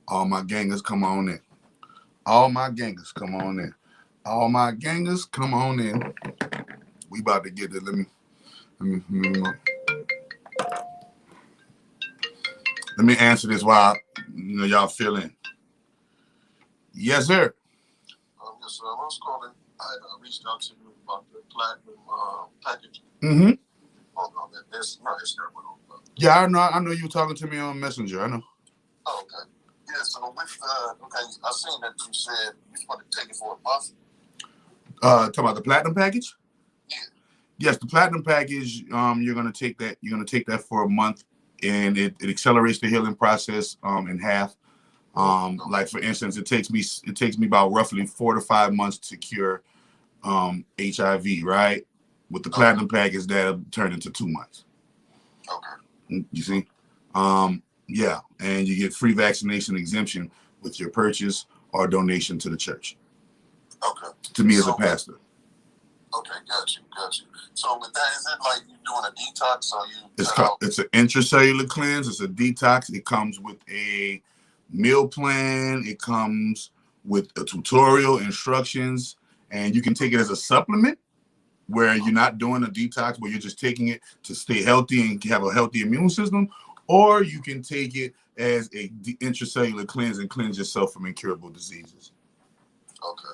All my gangers, come on in. All my gangers, come on in. All my gangers, come on in. We about to get it. Let me answer this while y'all fill in. Yes, sir. Yes, sir. I was calling. I reached out to you about the platinum package. Mm-hmm. Oh no, that's not Instagram. Yeah, I know you were talking to me on Messenger. I know. Oh, okay. Yeah. So with okay, I seen that you said you want to take it for a month. Talking about the platinum package? Yeah. Yes, the platinum package. You're gonna take that. You're gonna take that for a month, and it accelerates the healing process in half. Like for instance, it takes me about roughly 4 to 5 months to cure HIV, right? With the platinum package, that'll turn into 2 months. Okay. You see? Yeah, and you get free vaccination exemption with your purchase or donation to the church. Okay. To me as a pastor. Okay, got you. So with that, is it like you doing a detox or you? It's an intracellular cleanse. It's a detox. It comes with a meal plan. It comes with a tutorial, instructions, and you can take it as a supplement where you're not doing a detox, where you're just taking it to stay healthy and have a healthy immune system, or you can take it as a intracellular cleanse and cleanse yourself from incurable diseases. Okay,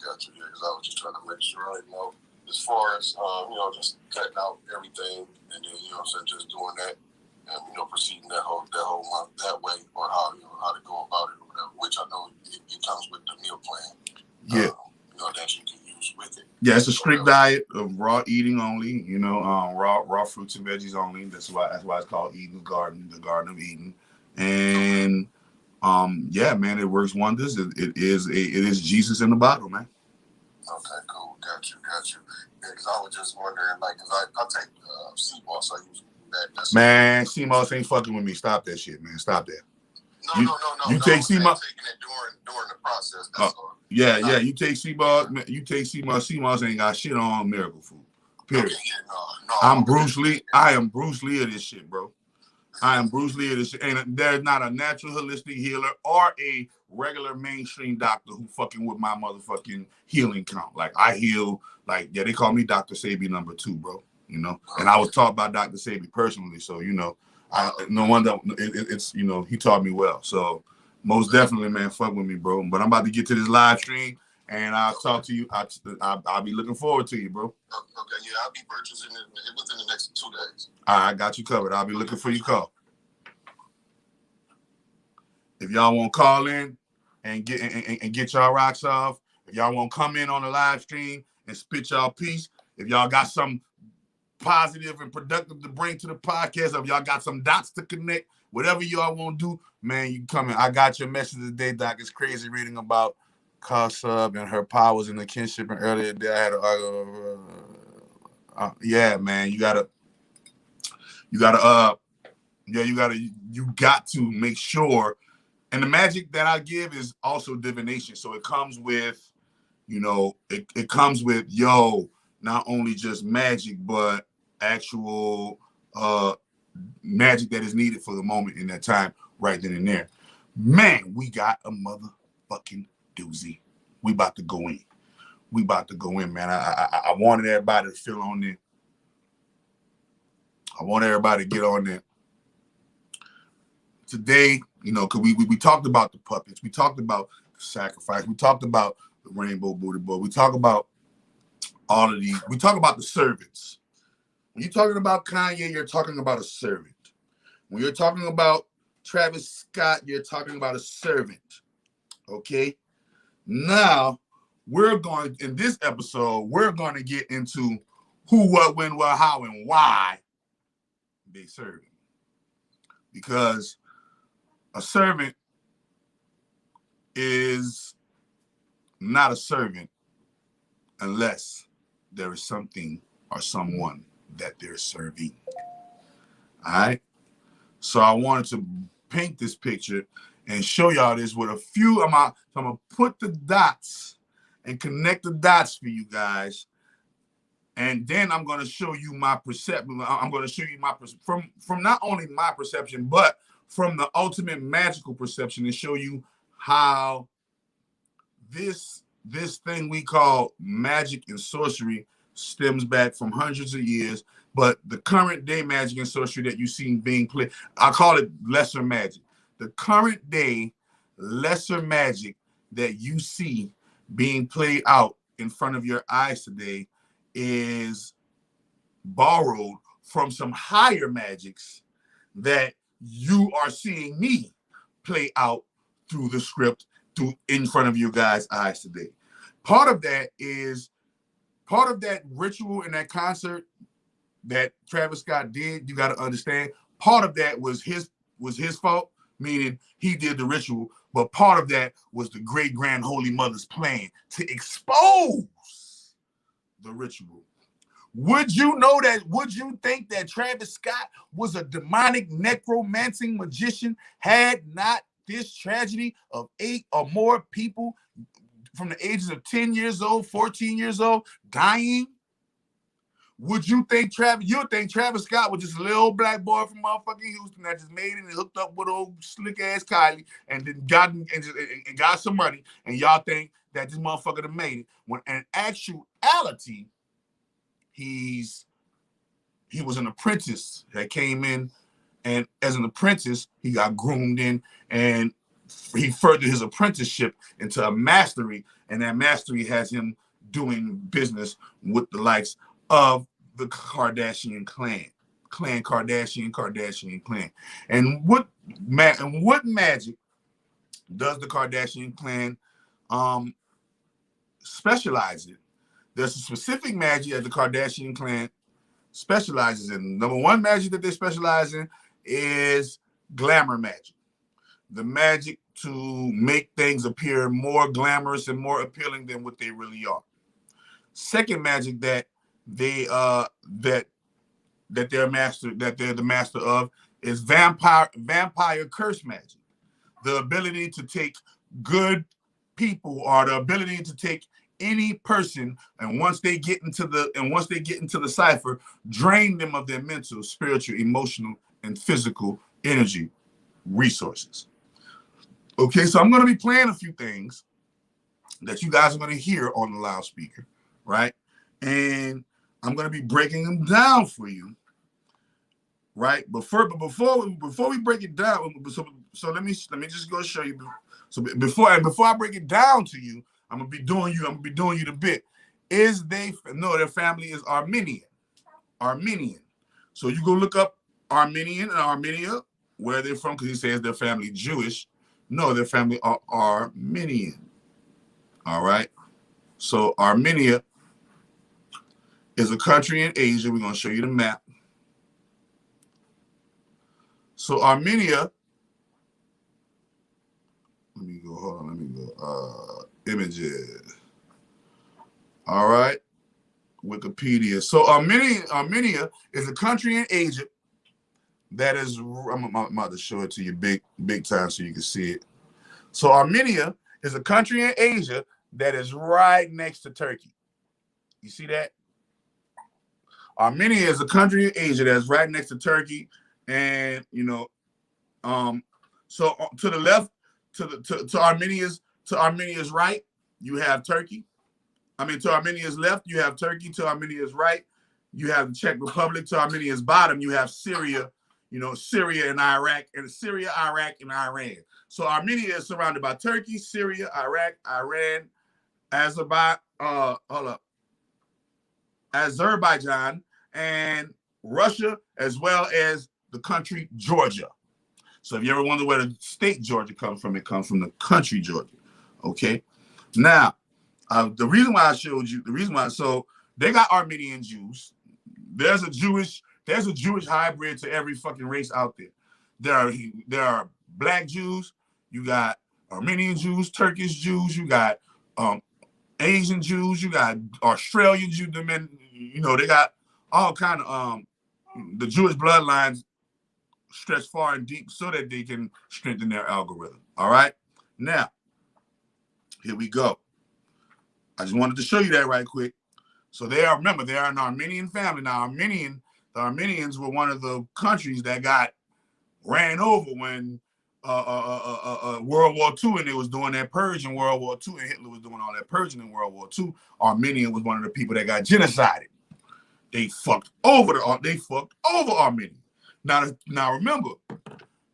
got you. Yeah, because I was just trying to make sure, as far as just cutting out everything and then just doing that and proceeding that whole month that way, or how to go about it or whatever. Which I know it comes with the meal plan. Yeah. That you can use with it. Yeah, it's a strict diet of raw eating only. Raw fruits and veggies only. That's why it's called Eden Garden, the Garden of Eden. And yeah, man, it works wonders. It is Jesus in the bottle, man. Okay, cool. Got you. Yeah, because I was just wondering, because I take sea moss. I use that. Man, sea moss ain't fucking with me. Stop that shit, man. Stop that. No. You take sea moss. Taking it during the process. That's all. Yeah. You take sea moss. You take sea moss. Sea moss ain't got shit on miracle food. Period. Okay, yeah, no. I'm Bruce Lee. I am Bruce Lee of this shit, bro. I am Bruce Lee of this shit. And there's not a natural holistic healer or a regular mainstream doctor who fucking with my motherfucking healing count. Like I heal, they call me Dr. Sabi number 2, bro. And I was taught by Dr. Sabi personally, so no wonder it's he taught me well. So most definitely, man, fuck with me, bro. But I'm about to get to this live stream, and I'll talk to you. I'll be looking forward to you, bro. Okay, yeah, I'll be purchasing it within the next 2 days. All right, I got you covered. I'll be looking for your call. If y'all want to call in and get y'all rocks off, if y'all want to come in on the live stream and spit y'all piece, if y'all got some positive and productive to bring to the podcast, if y'all got some dots to connect, whatever y'all want to do, man, you come in. I got your message today, Doc. It's crazy reading about Sub and her powers in the kinship. And earlier today, I had yeah, man, you got to make sure. And the magic that I give is also divination. So it comes with, it comes with, not only just magic, but actual magic that is needed for the moment in that time, right then and there. Man, we got a motherfucking doozy. We about to go in. Man. I wanted everybody to feel on there. I want everybody to get on there. Today, because we talked about the puppets, we talked about the sacrifice, we talked about the rainbow booty boy, we talk about all of these, we talk about the servants. When you're talking about Kanye, you're talking about a servant. When you're talking about Travis Scott, you're talking about a servant. Okay? Now, in this episode, we're going to get into who, what, when, what, how, and why they serve him. Because a servant is not a servant unless there is something or someone that they're serving. All right? So I wanted to paint this picture and show y'all this with a few. I'm going to put the dots and connect the dots for you guys. And then I'm going to show you my perception. I'm going to show you from not only my perception, but from the ultimate magical perception and show you how this thing we call magic and sorcery stems back from hundreds of years. But the current day magic and sorcery that you see being played, I call it lesser magic. The current day lesser magic that you see being played out in front of your eyes today is borrowed from some higher magics that you are seeing me play out through the script in front of you guys' eyes today. Part of that ritual and that concert that Travis Scott did. You got to understand, part of that was his fault, meaning he did the ritual, but part of that was the great grand holy mother's plan to expose the ritual. Would you think that Travis Scott was a demonic necromancing magician had not this tragedy of 8 or more people from the ages of 10 years old, 14 years old, dying? Would you think Travis Scott was just a little black boy from motherfucking Houston that just made it and hooked up with old slick ass Kylie and then got some money, and y'all think that this motherfucker done made it, when in actuality he was an apprentice that came in, and as an apprentice he got groomed in, and he furthered his apprenticeship into a mastery, and that mastery has him doing business with the likes of the Kardashian clan. Kardashian clan. And what magic does the Kardashian clan specialize in? There's a specific magic that the Kardashian clan specializes in. Number one magic that they specialize in is glamour magic. The magic to make things appear more glamorous and more appealing than what they really are. Second magic that they're the master of is vampire curse magic. The ability to take good people, or the ability to take any person, and once they get into the cipher, drain them of their mental, spiritual, emotional, and physical energy resources. Okay, so I'm going to be playing a few things that you guys are going to hear on the loudspeaker, right? And I'm going to be breaking them down for you, right? Before we break it down, so let me just go show you. So before I break it down to you, I'm gonna be doing you the bit. Their family is Armenian. So you go look up Armenian and Armenia, where they're from, because he says their family Jewish. No, their family are Armenian. All right. So Armenia is a country in Asia. We're gonna show you the map. So Armenia. Let me go. Images. All right. Wikipedia. So Armenia is a country in Asia that is, I'm about to show it to you big time so you can see it. So Armenia is a country in Asia that is right next to Turkey. You see that? Armenia is a country in Asia that's right next to Turkey, and so to the left, to Armenia's right, you have Turkey. To Armenia's left, you have Turkey. To Armenia's right, you have the Czech Republic. To Armenia's bottom, you have Syria. Syria and Iraq, Iraq, and Iran. So Armenia is surrounded by Turkey, Syria, Iraq, Iran, Azerbaijan, and Russia, as well as the country Georgia. So if you ever wonder where the state Georgia comes from, it comes from the country Georgia. Okay. Now, the reason why I showed you, so they got Armenian Jews. There's a Jewish hybrid to every fucking race out there. There are black Jews. You got Armenian Jews, Turkish Jews. You got Asian Jews. You got Australian Jews. They got all kind of the Jewish bloodlines stretch far and deep so that they can strengthen their algorithm. All right. Now, here we go. I just wanted to show you that right quick. So they are an Armenian family. Now, the Armenians were one of the countries that got ran over when World War II, and they was doing that purge in World War II, and Hitler was doing all that purging in World War II. Armenia was one of the people that got genocided. They fucked over Armenia. Now remember,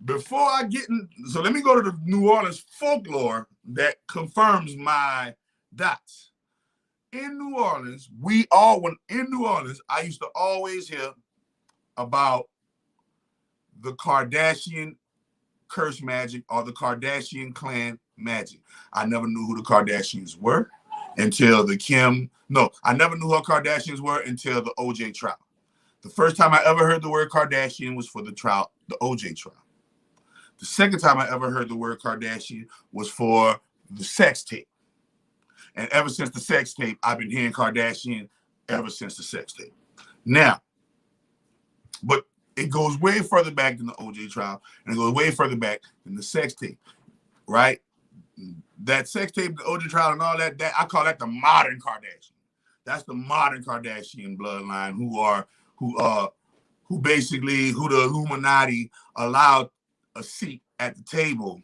before I get in, so let me go to the New Orleans folklore that confirms my dots. In New Orleans, I used to always hear about the Kardashian curse magic or the Kardashian clan magic. I never knew who the Kardashians were until I never knew who Kardashians were until the OJ trial. The first time I ever heard the word Kardashian was for the OJ trial. The second time I ever heard the word Kardashian was for the sex tape. And ever since the sex tape, I've been hearing Kardashian ever since the sex tape. Now, but it goes way further back than the OJ trial, and it goes way further back than the sex tape, right? That sex tape, the OJ trial, and all that I call that the modern Kardashian. That's the modern Kardashian bloodline who basically the Illuminati allowed a seat at the table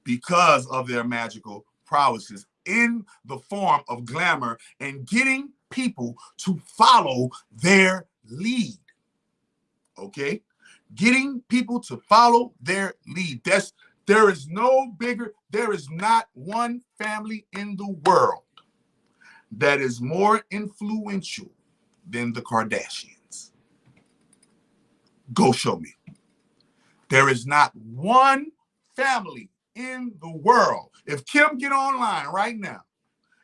because of their magical prowesses in the form of glamour and getting people to follow their lead. Okay? Getting people to follow their lead. There is not one family in the world that is more influential than the Kardashians. Go show me. There is not one family in the world. If Kim get online right now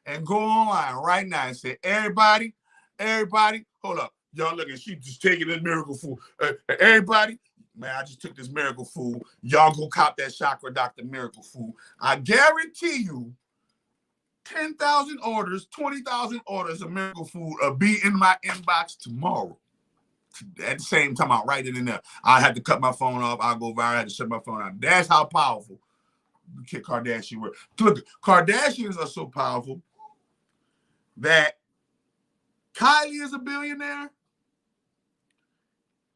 and go online right now and say, everybody, hold up. Y'all looking, she just taking this miracle food. Everybody, man, I just took this miracle food. Y'all go cop that Chakra Dr. Miracle food. I guarantee you 10,000 orders, 20,000 orders of miracle food will be in my inbox tomorrow. At the same time, I'll write it in there. I had to cut my phone off. I'll go viral. I had to shut my phone off. That's how powerful the Kid Kardashian were. Look, Kardashians are so powerful that Kylie is a billionaire.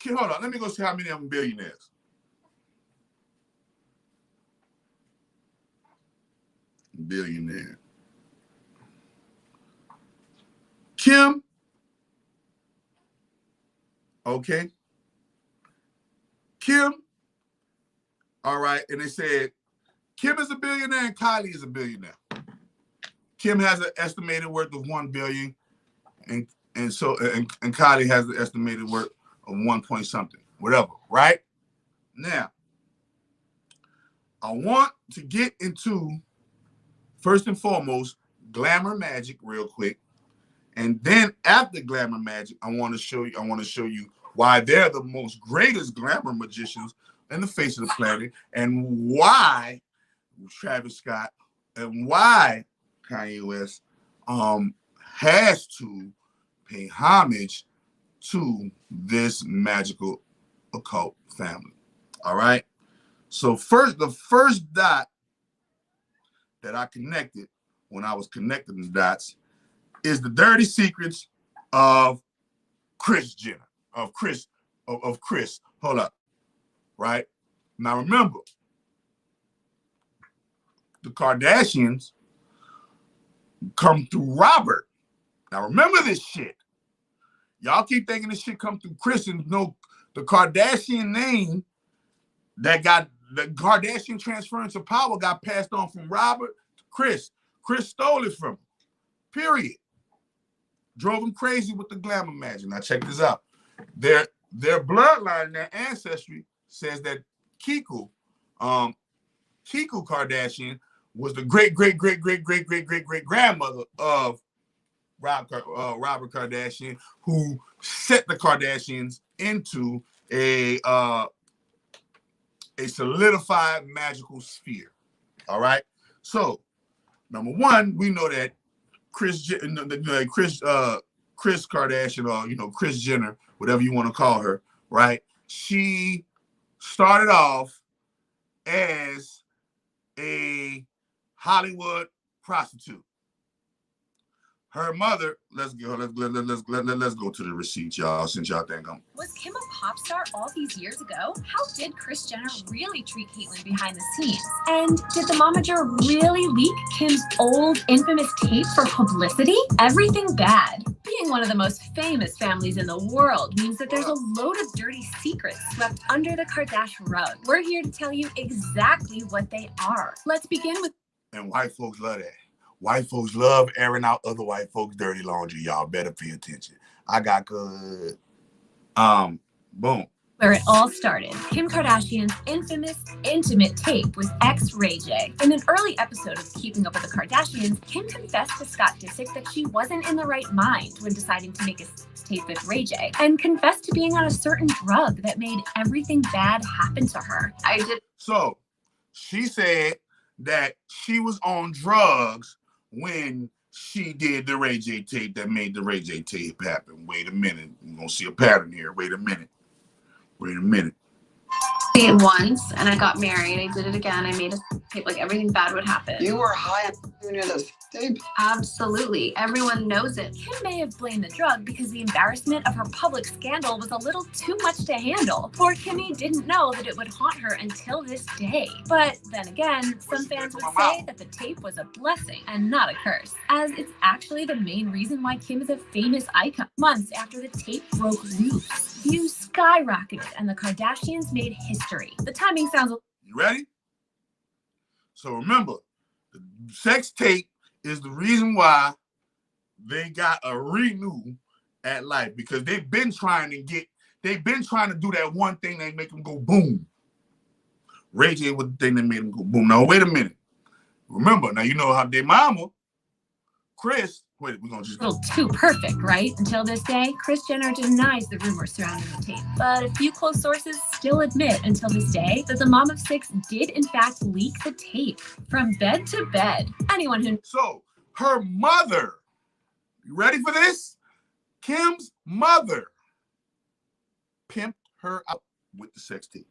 Hold on. Let me go see how many of them billionaires. Billionaire. Kim. Okay. Kim. All right. And they said Kim is a billionaire and Kylie is a billionaire. Kim has an estimated worth of $1 billion, and Kylie has an estimated worth of 1 point something, whatever, right? Now, I want to get into, first and foremost, glamour magic real quick. And then after glamour magic, I want to show you why they're the most greatest glamour magicians in the face of the planet, and why Travis Scott and why Kanye West has to pay homage to this magical occult family. All right. So the first dot that I connected when I was connecting the dots is the dirty secrets of Kris Jenner, of Kris. Hold up. Right? Now remember, the Kardashians come through Robert. Now remember this shit. Y'all keep thinking this shit come through Kris, and no, the Kardashian name that got the Kardashian transference of power got passed on from Robert to Kris. Kris stole it from him. Period. Drove him crazy with the glamour magic. Now check this out. Their bloodline, their ancestry says that Kiku Kardashian was the great grandmother of Robert Kardashian, who set the Kardashians into a solidified magical sphere. All right. So, number one, we know that Kris Kardashian, or Kris Jenner, whatever you want to call her, right? She started off as a Hollywood prostitute. her mother, let's go to the receipts, y'all, since y'all think I'm... Was Kim a pop star all these years ago? How did Kris Jenner really treat Caitlyn behind the scenes? And did the momager really leak Kim's old infamous tape for publicity? Everything bad. Being one of the most famous families in the world means that there's a load of dirty secrets swept under the Kardashian rug. We're here to tell you exactly what they are. Let's begin with... And white folks love that. White folks love airing out other white folks' dirty laundry. Y'all better pay attention. I got good. Boom. Where it all started. Kim Kardashian's infamous, intimate tape with ex-Ray J. In an early episode of Keeping Up with the Kardashians, Kim confessed to Scott Disick that she wasn't in the right mind when deciding to make a tape with Ray J, and confessed to being on a certain drug that made everything bad happen to her. So, she said that she was on drugs when she did the Ray J tape that made the Ray J tape happen. Wait a minute. We're going to see a pattern here. Wait a minute. It once, and I got married. I did it again. I made a tape like everything bad would happen. You were high on this tape? Absolutely. Everyone knows it. Kim may have blamed the drug because the embarrassment of her public scandal was a little too much to handle. Poor Kimmy didn't know that it would haunt her until this day. But then again, some fans would say that the tape was a blessing and not a curse, as it's actually the main reason why Kim is a famous icon. Months after the tape broke loose, views skyrocketed and the Kardashians made history. The timing sounds... You ready? So remember, the sex tape is the reason why they got a renew at life, because they've been trying to do that one thing that make them go boom. Ray J was the thing that made them go boom. Now, wait a minute. Remember, now you know how their mama, Kris, wait, we're going to just... A little too perfect, right? Until this day, Kris Jenner denies the rumors surrounding the tape. But a few close sources still admit until this day that the mom of six did in fact leak the tape from bed to bed. Anyone who... So, her mother, you ready for this? Kim's mother pimped her out with the sex tape.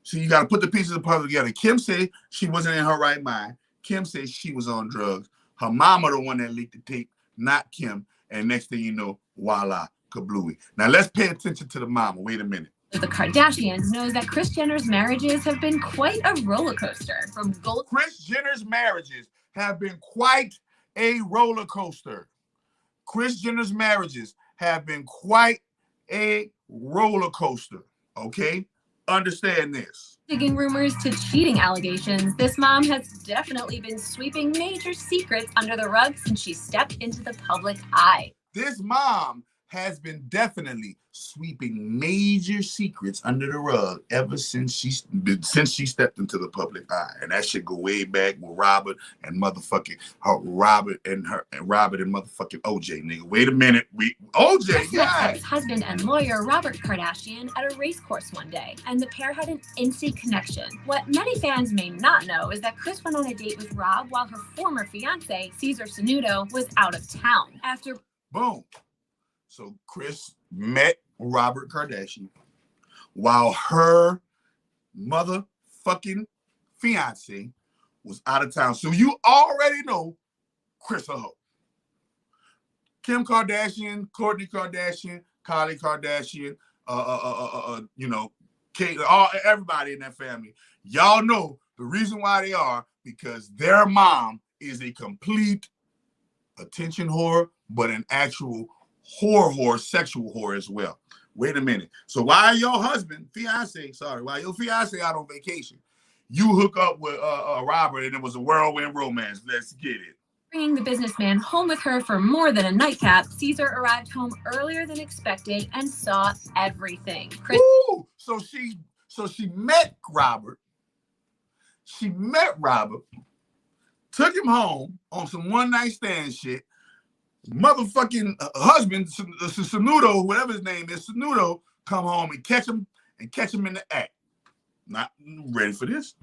So you got to put the pieces of the puzzle together. Kim said she wasn't in her right mind. Kim said she was on drugs. Her mama the one that leaked the tape, not Kim. And next thing you know, voila, kablooey. Now let's pay attention to the mama. Wait a minute. The Kardashians knows that Kris Jenner's marriages have been quite a roller coaster. From gold... Kris Jenner's marriages have been quite a roller coaster. Kris Jenner's marriages have been quite a roller coaster. Okay? Understand this. Digging rumors to cheating allegations, this mom has definitely been sweeping major secrets under the rug since she stepped into the public eye. This mom has been definitely sweeping major secrets under the rug ever since she stepped into the public eye, and that should go way back with Robert and motherfucking motherfucking OJ, nigga. Wait a minute, OJ, yeah. His husband and lawyer Robert Kardashian at a race course one day, and the pair had an instant connection. What many fans may not know is that Kris went on a date with Rob while her former fiance Cesar Sanudo was out of town. After boom. So Kris met Robert Kardashian while her motherfucking fiance was out of town. So you already know Kris a hoe. Kim Kardashian, Kourtney Kardashian, Kylie Kardashian, Kate, everybody in that family. Y'all know the reason why they are because their mom is a complete attention whore, but an actual whore, sexual whore as well. Wait a minute. So while your while your fiance out on vacation, you hook up with Robert and it was a whirlwind romance. Let's get it. Bringing the businessman home with her for more than a nightcap, Cesar arrived home earlier than expected and saw everything. Ooh, so she met Robert. She met Robert, took him home on some one-night stand shit. Motherfucking husband, Sanudo, whatever his name is, Sanudo, come home and catch him in the act. Not ready for this.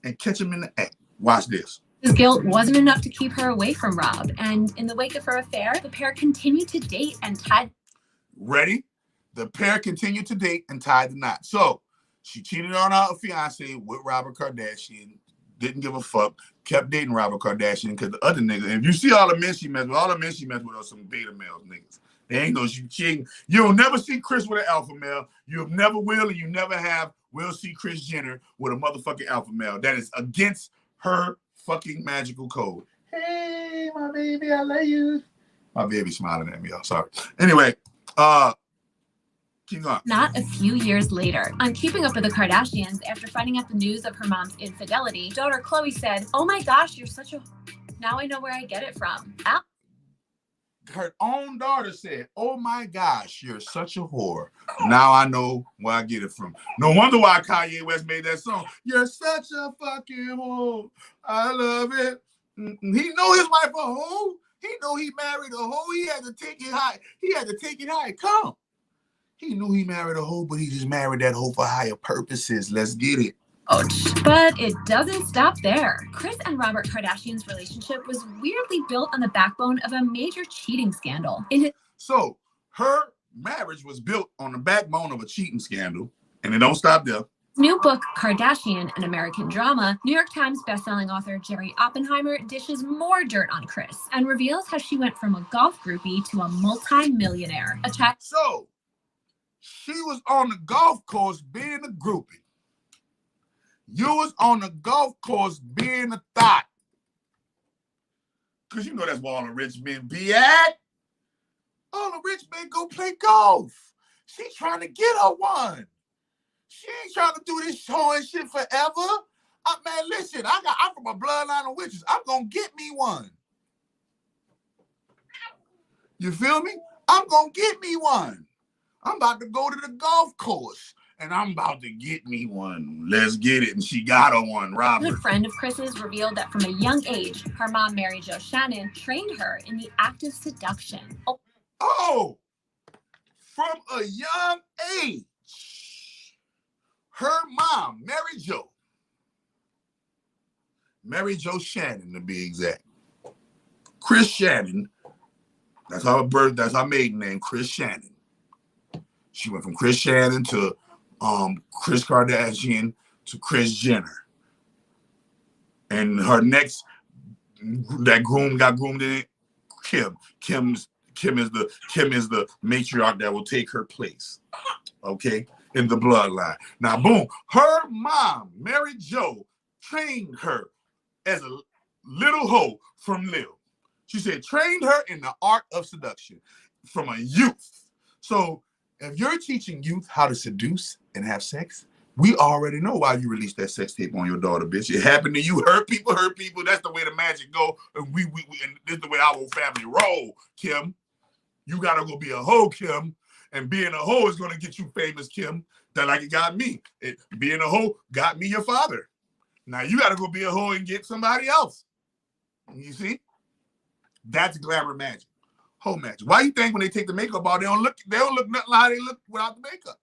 And catch him in the act. Watch this. His guilt wasn't enough to keep her away from Rob, and in the wake of her affair, the pair continued to date and tied... Ready? The pair continued to date and tied the knot. So, she cheated on her fiance with Robert Kardashian. didn't give a fuck, kept dating Robert Kardashian because the other nigga, and if you see all the men she messed with, all the men she messed with are some beta males niggas. They ain't no you'll never see Chris with an alpha male. You never will, and you never will see Kris Jenner with a motherfucking alpha male. That is against her fucking magical code. Hey, my baby, I love you. My baby smiling at me, y'all. Sorry. Anyway, keep going. Not a few years later, on Keeping Up with the Kardashians, after finding out the news of her mom's infidelity, daughter Khloe said, "Oh my gosh, you're such a... Now I know where I get it from." Her own daughter said, "Oh my gosh, you're such a whore. Now I know where I get it from." No wonder why Kanye West made that song. You're such a fucking whore. I love it. He know his wife a hoe. He know he married a hoe. He had to take it high. He had to take it high. Come. He knew he married a hoe, but he just married that hoe for higher purposes. Let's get it. But it doesn't stop there. Kris and Robert Kardashian's relationship was weirdly built on the backbone of a major cheating scandal. So her marriage was built on the backbone of a cheating scandal, and it don't stop there. New book, Kardashian, An American Drama, New York Times bestselling author Jerry Oppenheimer dishes more dirt on Kris and reveals how she went from a golf groupie to a multi-millionaire. So she was on the golf course being a groupie. You was on the golf course being a thought. Because you know that's where all the rich men be at. All the rich men go play golf. She trying to get her one. She ain't trying to do this show and shit forever. Man, listen, I'm from a bloodline of witches. I'm going to get me one. You feel me? I'm going to get me one. I'm about to go to the golf course. And I'm about to get me one. Let's get it. And she got her one, Robert. A friend of Kris's revealed that from a young age, her mom, Mary Jo Shannon, trained her in the act of seduction. Oh, from a young age, her mom, Mary Jo Shannon to be exact. Kris Shannon, that's her maiden name, Kris Shannon. She went from Kris Shannon to Kris Kardashian to Kris Jenner. And her next, that groom got groomed in it, Kim. Kim is the matriarch that will take her place. Okay? In the bloodline. Now, boom, her mom, Mary Jo, trained her as a little hoe from Lil. She said, trained her in the art of seduction from a youth. So if you're teaching youth how to seduce and have sex, we already know why you released that sex tape on your daughter, bitch. It happened to you. Hurt people. That's the way the magic go. And and this is the way our whole family roll, Kim. You gotta go be a hoe, Kim. And being a hoe is gonna get you famous, Kim. That like it got me. Being a hoe got me your father. Now you gotta go be a hoe and get somebody else. You see? That's glamour magic. Hoe magic. Why you think when they take the makeup off, they don't look nothing like how they look without the makeup?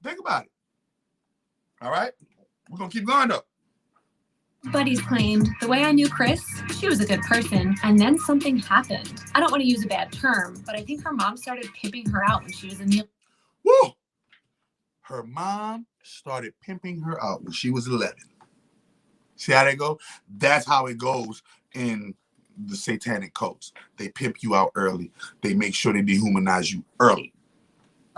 Think about it. All right? We're gonna keep going though. Buddies claimed, the way I knew Kris, she was a good person, and then something happened. I don't want to use a bad term, but I think her mom started pimping her out when she was in the... Woo! Her mom started pimping her out when she was 11. See how they go? That's how it goes in the satanic cults. They pimp you out early. They make sure they dehumanize you early.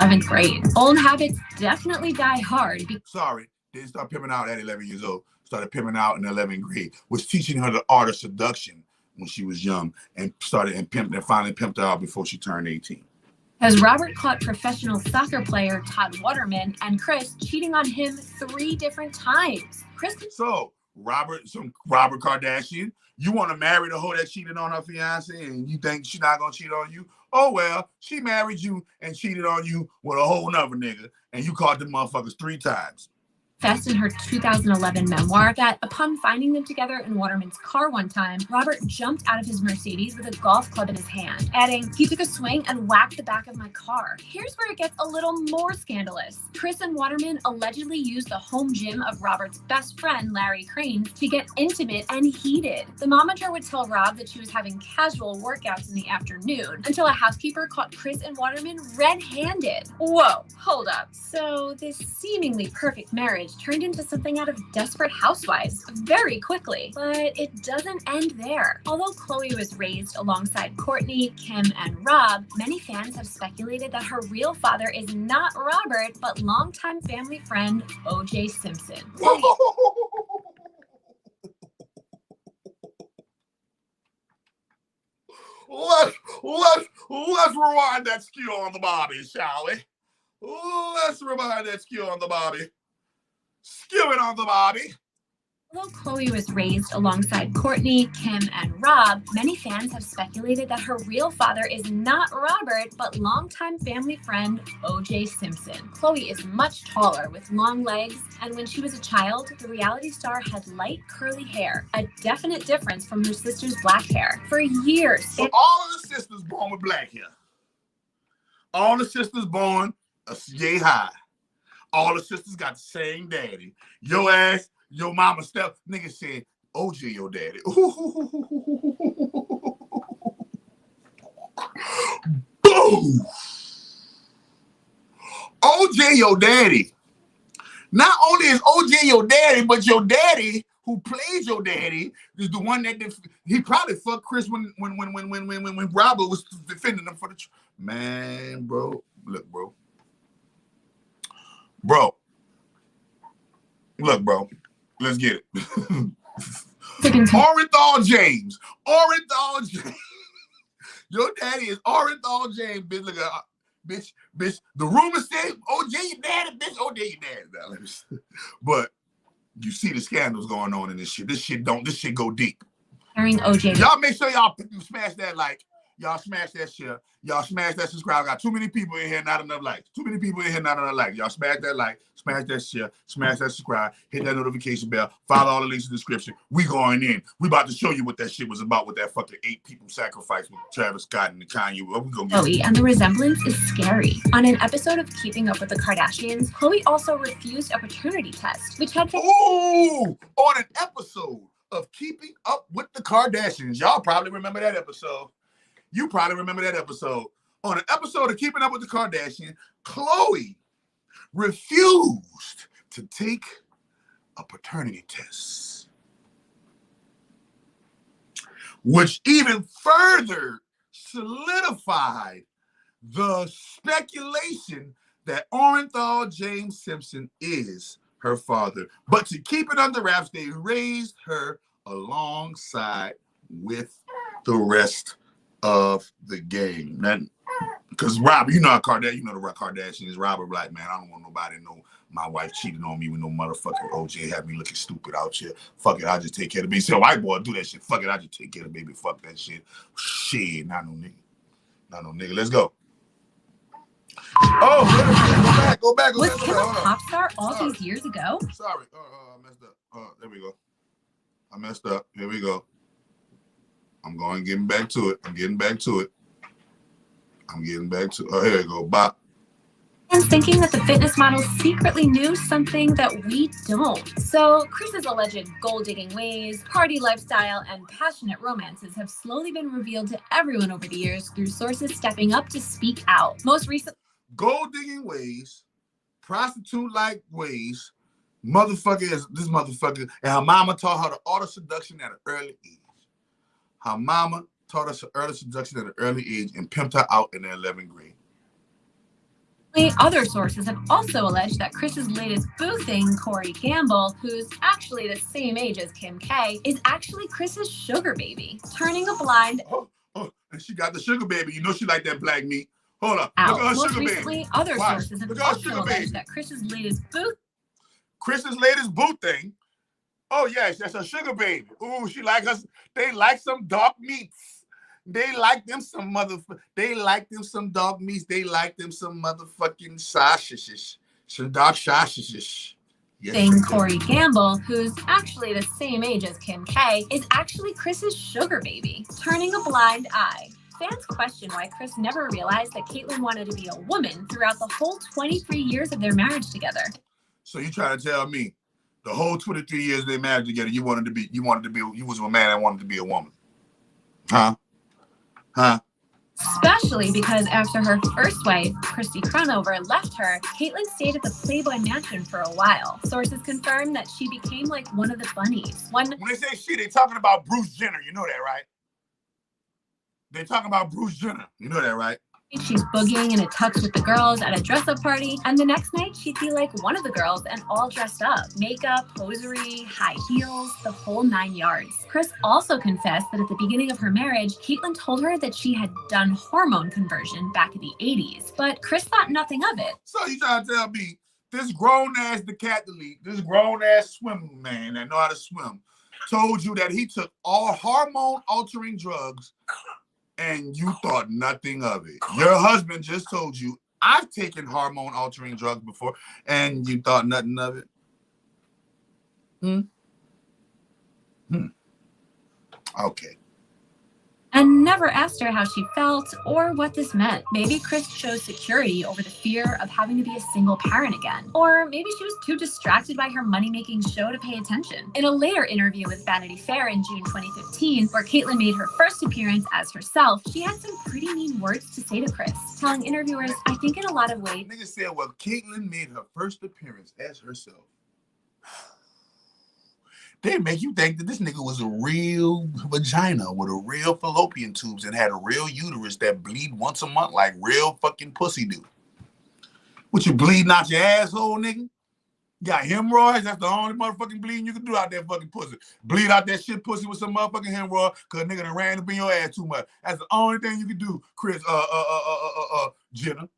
11th grade. Old habits definitely die hard. Sorry, they didn't start pimping out at 11 years old. Started pimping out in 11th grade. Was teaching her the art of seduction when she was young and finally pimped her out before she turned 18. As Robert caught professional soccer player Todd Waterman and Kris cheating on him 3 different times. So, Robert Kardashian, you want to marry the hoe that cheated on her fiance and you think she's not going to cheat on you? Oh, well, she married you and cheated on you with a whole nother nigga and you caught the motherfuckers 3 times. Confessed in her 2011 memoir that upon finding them together in Waterman's car one time, Robert jumped out of his Mercedes with a golf club in his hand, adding, "He took a swing and whacked the back of my car." Here's where it gets a little more scandalous. Kris and Waterman allegedly used the home gym of Robert's best friend, Larry Crane, to get intimate and heated. The momager would tell Rob that she was having casual workouts in the afternoon until a housekeeper caught Kris and Waterman red-handed. Whoa, hold up. So this seemingly perfect marriage marriage turned into something out of Desperate Housewives very quickly. But it doesn't end there. Although Khloe was raised alongside Kourtney, Kim, and Rob, many fans have speculated that her real father is not Robert, but longtime family friend O.J. Simpson. Let's rewind that skew on the Bobby, shall we? Let's rewind that skew on the Bobby. Skewing on the Bobby. Although Khloe was raised alongside Kourtney, Kim, and Rob, many fans have speculated that her real father is not Robert, but longtime family friend O.J. Simpson. Khloe is much taller with long legs, and when she was a child, the reality star had light curly hair, a definite difference from her sister's black hair. For years, so all of the sisters born with black hair. All the sisters born yay high. All the sisters got the same daddy. Your ass. Your mama step nigga said, OJ your daddy. Boom! OJ your daddy. Not only is OJ your daddy, but your daddy who plays your daddy is the one that he probably fucked Chris when Robert was defending him for the man, bro. Look, bro. Look, bro. Let's get it. Orenthal James. Your daddy is Orenthal James, bitch. Look at bitch. The rumor says OJ your daddy, bitch. OJ your daddy. But you see the scandals going on in this shit. This shit go deep. OJ. Y'all make sure y'all smash that like. Y'all smash that share. Y'all smash that subscribe. Got too many people in here, not enough likes. Too many people in here, not enough likes. Y'all smash that like, smash that share, smash that subscribe, hit that notification bell, follow all the links in the description. We going in. We about to show you what that shit was about with that fucking 8 people sacrifice with Travis Scott and the Kanye. We gonna get Khloe, and the resemblance is scary. On an episode of Keeping Up with the Kardashians, Khloe also refused a paternity test, which had on an episode of Keeping Up with the Kardashians. Y'all probably remember that episode. You probably remember that episode. On an episode of Keeping Up with the Kardashians, Khloe refused to take a paternity test, which even further solidified the speculation that Orenthal James Simpson is her father. But to keep it under wraps, they raised her alongside with the rest of the game. Because Robert, you know how the Kardashians, Robert Black, man, I don't want nobody to know my wife cheated on me with no motherfucking OJ, had me looking stupid out here. Fuck it, I'll just take care of the baby. See, a white boy do that shit. Fuck it, I'll just take care of the baby. Fuck that shit. Shit, not no nigga. Let's go. Oh, go back. Was Kim a pop star all these years ago? Sorry, I messed up. There we go. I messed up. Here we go. I'm getting back to it. Here we go. Bop. And thinking that the fitness model secretly knew something that we don't. So Chris's alleged gold-digging ways, party lifestyle, and passionate romances have slowly been revealed to everyone over the years through sources stepping up to speak out. Most recently, gold-digging ways, prostitute-like ways, motherfucker, and her mama taught her the art of seduction at an early age. Her mama taught us early seduction at an early age and pimped her out in the 11th grade. Other sources have also alleged that Chris's latest boo thing, Corey Gamble, who's actually the same age as Kim K, is actually Chris's sugar baby, turning a blind. Oh, and she got the sugar baby. You know she like that black meat. Hold up. Out. Look at her Most sugar recently, baby. other Watch. sources have Look at her also sugar alleged baby. that Chris's latest boo thing. Oh yes, that's a sugar baby. Ooh, she like us. They like some dark meats. They like them some dog meats. They like them some motherfucking sausages. Some dark sausages. Yes, Corey Gamble, who's actually the same age as Kim K, is actually Chris's sugar baby, turning a blind eye. Fans question why Chris never realized that Caitlyn wanted to be a woman throughout the whole 23 years of their marriage together. So you trying to tell me the whole 23 years they married together, you was a man that wanted to be a woman? Huh? Especially because after her first wife, Christy Cronover, left her, Caitlyn stayed at the Playboy Mansion for a while. Sources confirm that she became like one of the bunnies. When they say she, they talking about Bruce Jenner. You know that, right? They talking about Bruce Jenner. You know that, right? She's boogieing in a tux with the girls at a dress-up party, and the next night she'd be like one of the girls and all dressed up. Makeup, hosiery, high heels, the whole 9 yards. Kris also confessed that at the beginning of her marriage, Caitlyn told her that she had done hormone conversion back in the 80s, but Kris thought nothing of it. So you trying to tell me this grown-ass decathlete, this grown-ass swim man that know how to swim, told you that he took all hormone-altering drugs and you thought nothing of it. Your husband just told you, I've taken hormone-altering drugs before, and you thought nothing of it? Okay. And never asked her how she felt or what this meant. Maybe Kris chose security over the fear of having to be a single parent again. Or maybe she was too distracted by her money-making show to pay attention. In a later interview with Vanity Fair in June 2015, where Caitlyn made her first appearance as herself, she had some pretty mean words to say to Kris, telling interviewers, I think in a lot of ways... Nigga said, well, Caitlyn made her first appearance as herself. They make you think that this nigga was a real vagina with a real fallopian tubes and had a real uterus that bleed once a month like real fucking pussy do. What, you bleeding out your asshole, nigga? You got hemorrhoids? That's the only motherfucking bleeding you can do out that fucking pussy. Bleed out that shit pussy with some motherfucking hemorrhoid because a nigga done ran up in your ass too much. That's the only thing you can do, Kris, Jenner.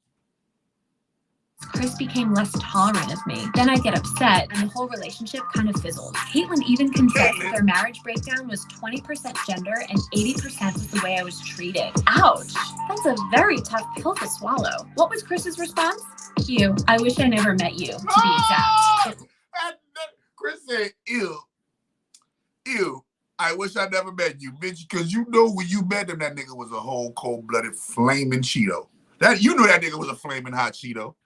Kris became less tolerant of me. Then I'd get upset, and the whole relationship kind of fizzled. Caitlyn even confessed that their marriage breakdown was 20% gender and 80% was the way I was treated. Ouch! That's a very tough pill to swallow. What was Kris's response? Ew, I wish I never met you, to be exact. Kris said, ew, I wish I never met you, bitch, because you know when you met him, that nigga was a whole cold-blooded flaming Cheeto. You knew that nigga was a flaming hot Cheeto.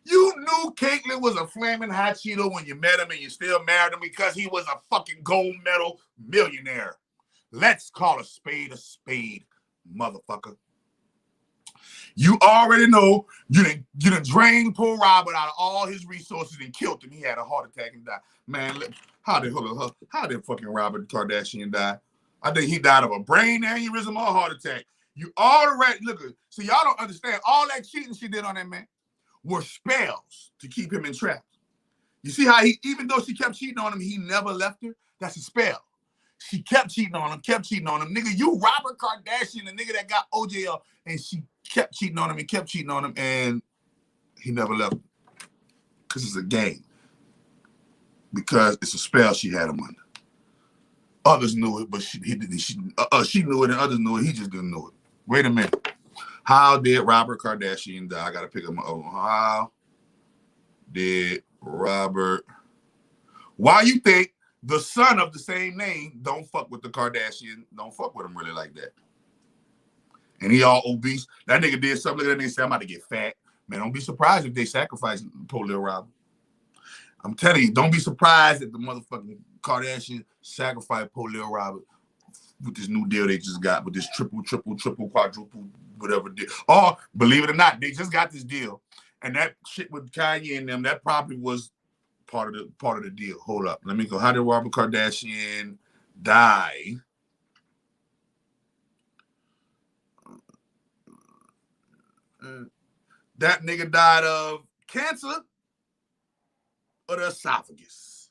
You knew Caitlyn was a flaming hot Cheeto when you met him and you still married him because he was a fucking gold medal millionaire. Let's call a spade, motherfucker. You already know you done drained poor Robert out of all his resources and killed him. He had a heart attack and died. Man, how did fucking Robert Kardashian die? I think he died of a brain aneurysm or a heart attack. You already, look, so y'all don't understand all that cheating she did on that man were spells to keep him entrapped. You see how even though she kept cheating on him, he never left her? That's a spell. She kept cheating on him. Nigga, you Robert Kardashian, the nigga that got OJ, and she kept cheating on him, and he never left her. Because it's a game. Because it's a spell she had him under. Others knew it, but she knew it, and others knew it. He just didn't know it. Wait a minute. How did Robert Kardashian die? I gotta pick up my own. How did Robert? Why you think the son of the same name don't fuck with the Kardashian? Don't fuck with him really like that. And he all obese. That nigga did something like that. They said, I'm about to get fat. Man, don't be surprised if they sacrifice poor little Robert. I'm telling you, don't be surprised if the motherfucking Kardashian sacrifice poor little Robert with this new deal they just got, with this triple, quadruple, whatever deal. Or, believe it or not, they just got this deal. And that shit with Kanye and them, that probably was part of the deal. Hold up. Let me go. How did Robert Kardashian die? That nigga died of cancer or the esophagus.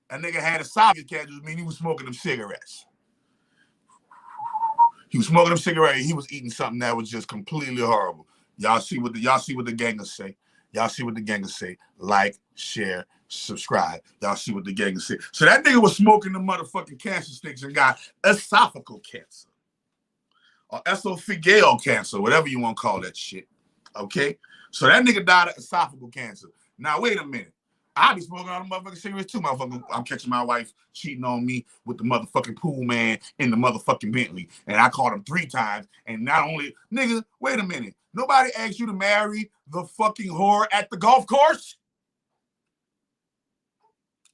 That nigga had esophagus cancer, which means he was smoking them cigarettes. He was smoking them cigarettes. He was eating something that was just completely horrible. Y'all see what the gangers say. Y'all see what the gangers say. Like, share, subscribe. Y'all see what the gangers say. So that nigga was smoking the motherfucking cancer sticks and got esophageal cancer. Or esophageal cancer, whatever you want to call that shit. Okay? So that nigga died of esophageal cancer. Now, wait a minute. I be smoking all the motherfucking cigarettes too, motherfucker. I'm catching my wife cheating on me with the motherfucking pool man in the motherfucking Bentley. And I caught him 3 times. And not only, nigga, wait a minute. Nobody asked you to marry the fucking whore at the golf course?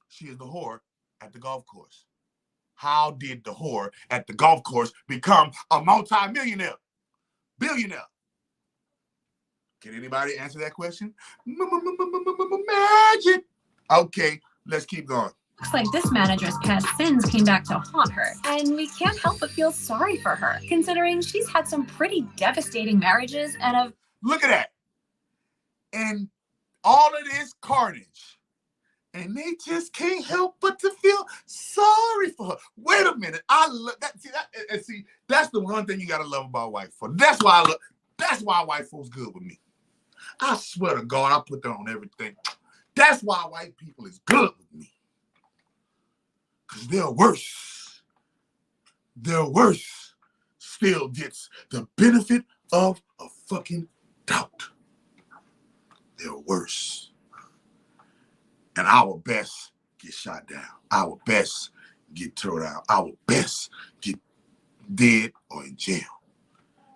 She is the whore at the golf course. How did the whore at the golf course become a multi-millionaire? billionaire? Can anybody answer that question? Magic. Okay, let's keep going. Looks like this manager's past sins came back to haunt her, and we can't help but feel sorry for her, considering she's had some pretty devastating marriages and a... Look at that. And all of this carnage. And they just can't help but to feel sorry for her. Wait a minute. I love that. See, that's the one thing you gotta love about white folks. That's why white folks good with me. I swear to God, I put that on everything. That's why white people is good with me. Because they're worse. Their worse still gets the benefit of a fucking doubt. They're worse. And our best get shot down. Our best get thrown out. Our best get dead or in jail.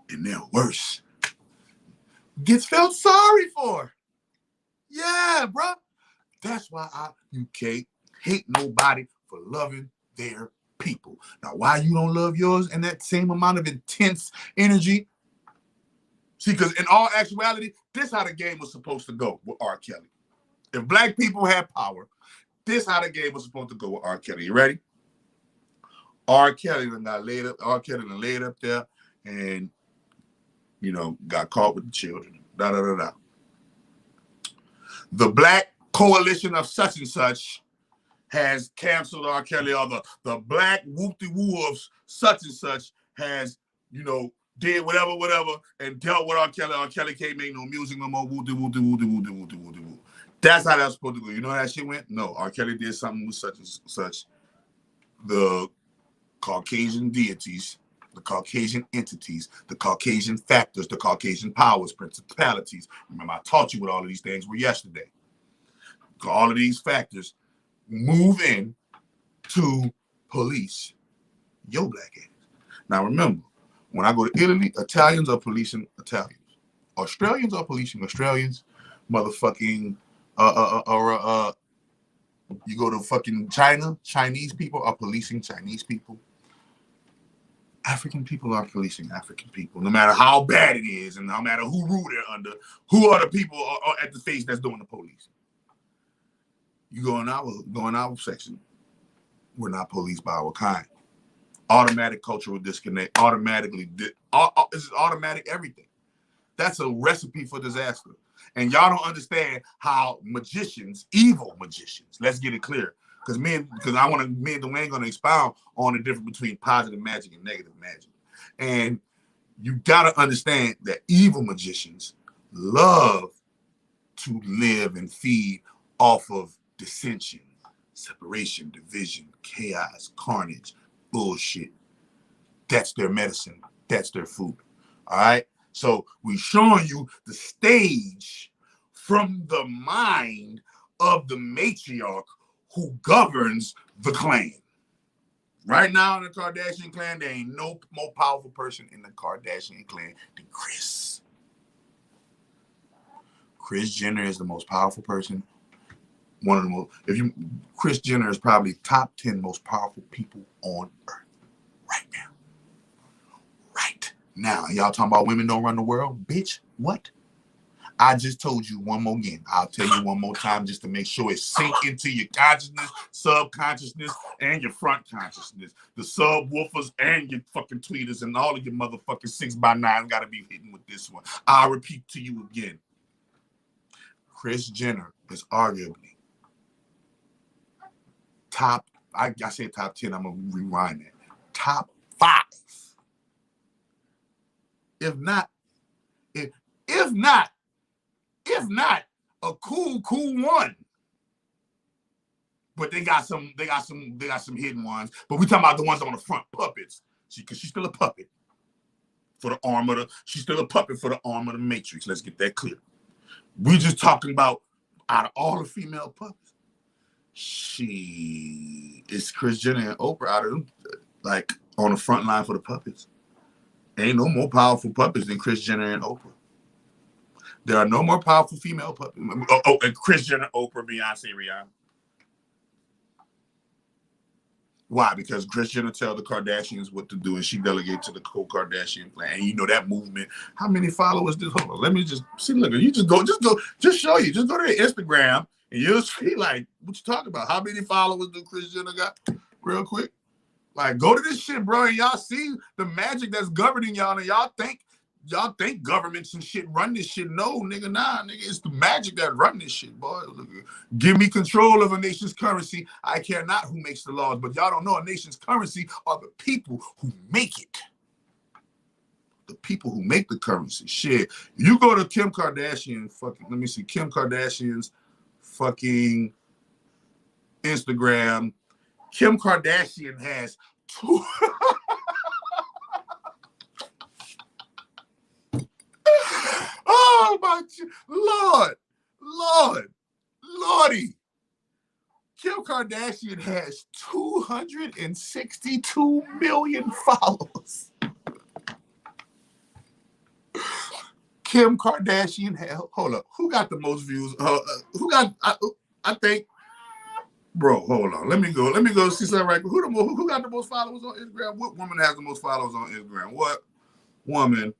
And their worse gets felt sorry for. Yeah, bro. That's why you can't hate nobody for loving their people. Now, why you don't love yours in that same amount of intense energy? See, because in all actuality, this how the game was supposed to go with R. Kelly. If black people had power, this how the game was supposed to go with R. Kelly. You ready? R. Kelly got laid up. R. Kelly laid up there, and got caught with the children. Da da da da. The Black Coalition of such and such has canceled R. Kelly, or the Black Whoop-de-Woo of such and such has, did whatever, and dealt with R. Kelly. R. Kelly can't make no music no more. Woo-de-woo-de-woo-de-woo-de-woo-de-woo-de-woo. That's how that's supposed to go. You know how that shit went? No, R. Kelly did something with such and such. The Caucasian deities, the Caucasian entities, the Caucasian factors, the Caucasian powers, principalities. Remember, I taught you what all of these things were yesterday. All of these factors move in to police your black ass. Now remember, when I go to Italy, Italians are policing Italians. Australians are policing Australians. Motherfucking you go to fucking China, Chinese people are policing Chinese people. African people are policing African people. No matter how bad it is and no matter who rule they're under, who are the people are at the face that's doing the police? You go in our section, we're not policed by our kind. Automatic cultural disconnect, this is automatic everything. That's a recipe for disaster. And y'all don't understand how magicians, evil magicians, let's get it clear. Because me and Dwayne gonna expound on the difference between positive magic and negative magic. And you gotta understand that evil magicians love to live and feed off of dissension, separation, division, chaos, carnage, bullshit. That's their medicine. That's their food. All right? So we're showing you the stage from the mind of the matriarch who governs the clan. Right now in the Kardashian clan, there ain't no more powerful person in the Kardashian clan than Kris. Kris Jenner is the most powerful person. One of the most, Kris Jenner is probably top 10 most powerful people on earth right now. Right now. Y'all talking about women don't run the world? Bitch, what? I just told you one more again. I'll tell you one more time just to make sure it sink into your consciousness, subconsciousness, and your front consciousness. The subwoofers and your fucking tweeters and all of your motherfucking 6x9 got to be hitting with this one. I'll repeat to you again. Kris Jenner is arguably top, I said top 10, I'm going to rewind that. Top 5. If not a cool one. But they got some hidden ones. But we talking about the ones on the front, puppets. Because she's still a puppet for the arm of she's still a puppet for the arm of the Matrix. Let's get that clear. We just talking about out of all the female puppets, she is Kris Jenner and Oprah out of them, like on the front line for the puppets. Ain't no more powerful puppets than Kris Jenner and Oprah. There are no more powerful female puppets. And Kris Jenner, Oprah, Beyonce, Rihanna. Why? Because Kris Jenner tell the Kardashians what to do, and she delegate to the Kardashian plan. And you know that movement. How many followers did? Hold on, let me just see. Look, you just show you. Just go to their Instagram, and you'll see like what you talking about. How many followers do Kris Jenner got? Real quick, like go to this shit, bro, and y'all see the magic that's governing y'all, and y'all think governments and shit run this shit. No, nigga, nah, nigga, it's the magic that run this shit, boy. Look, give me control of a nation's currency. I care not who makes the laws, but y'all don't know a nation's currency are the people who make it. The people who make the currency. Shit, you go to Kim Kardashian, let me see, Kim Kardashian's fucking Instagram. Kim Kardashian has two. Oh my Lordy. Kim Kardashian has 262 million followers. Kim Kardashian, hold up. Who got the most views? Who got, I think, bro, hold on. Let me go see something right quick. Who got the most followers on Instagram? What woman has the most followers on Instagram? What woman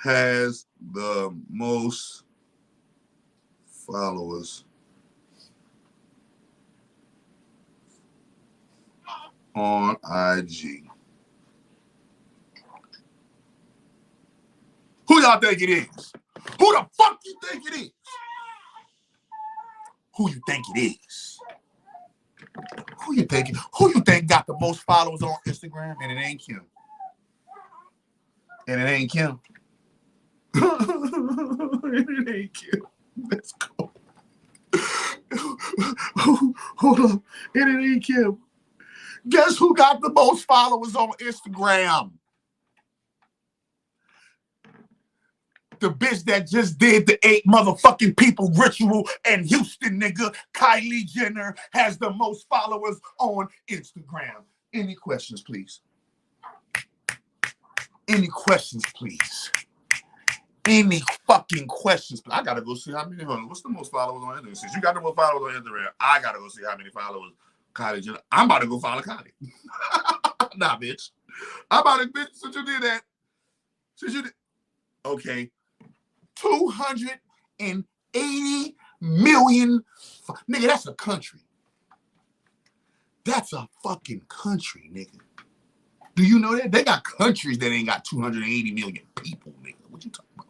has the most followers on IG? Who y'all think it is? Who the fuck you think it is? Who you think it is? Who you think got the most followers on Instagram? And it ain't Kim. And it ain't Kim. It ain't Kim. Let's go. Hold on. It ain't Kim. Guess who got the most followers on Instagram? The bitch that just did the 8 motherfucking people ritual in Houston, nigga. Kylie Jenner has the most followers on Instagram. Any questions, please? Any questions, please? Any fucking questions? I gotta go see how many. What's the most followers on Instagram? Since you got the most followers on Instagram, I gotta go see how many followers Kylie Jenner. I'm about to go follow Kylie. Nah, bitch. I'm about to, bitch, since you did that. Okay. 280 million. Nigga, that's a country. That's a fucking country, nigga. Do you know that? They got countries that ain't got 280 million people, nigga. What you talking about?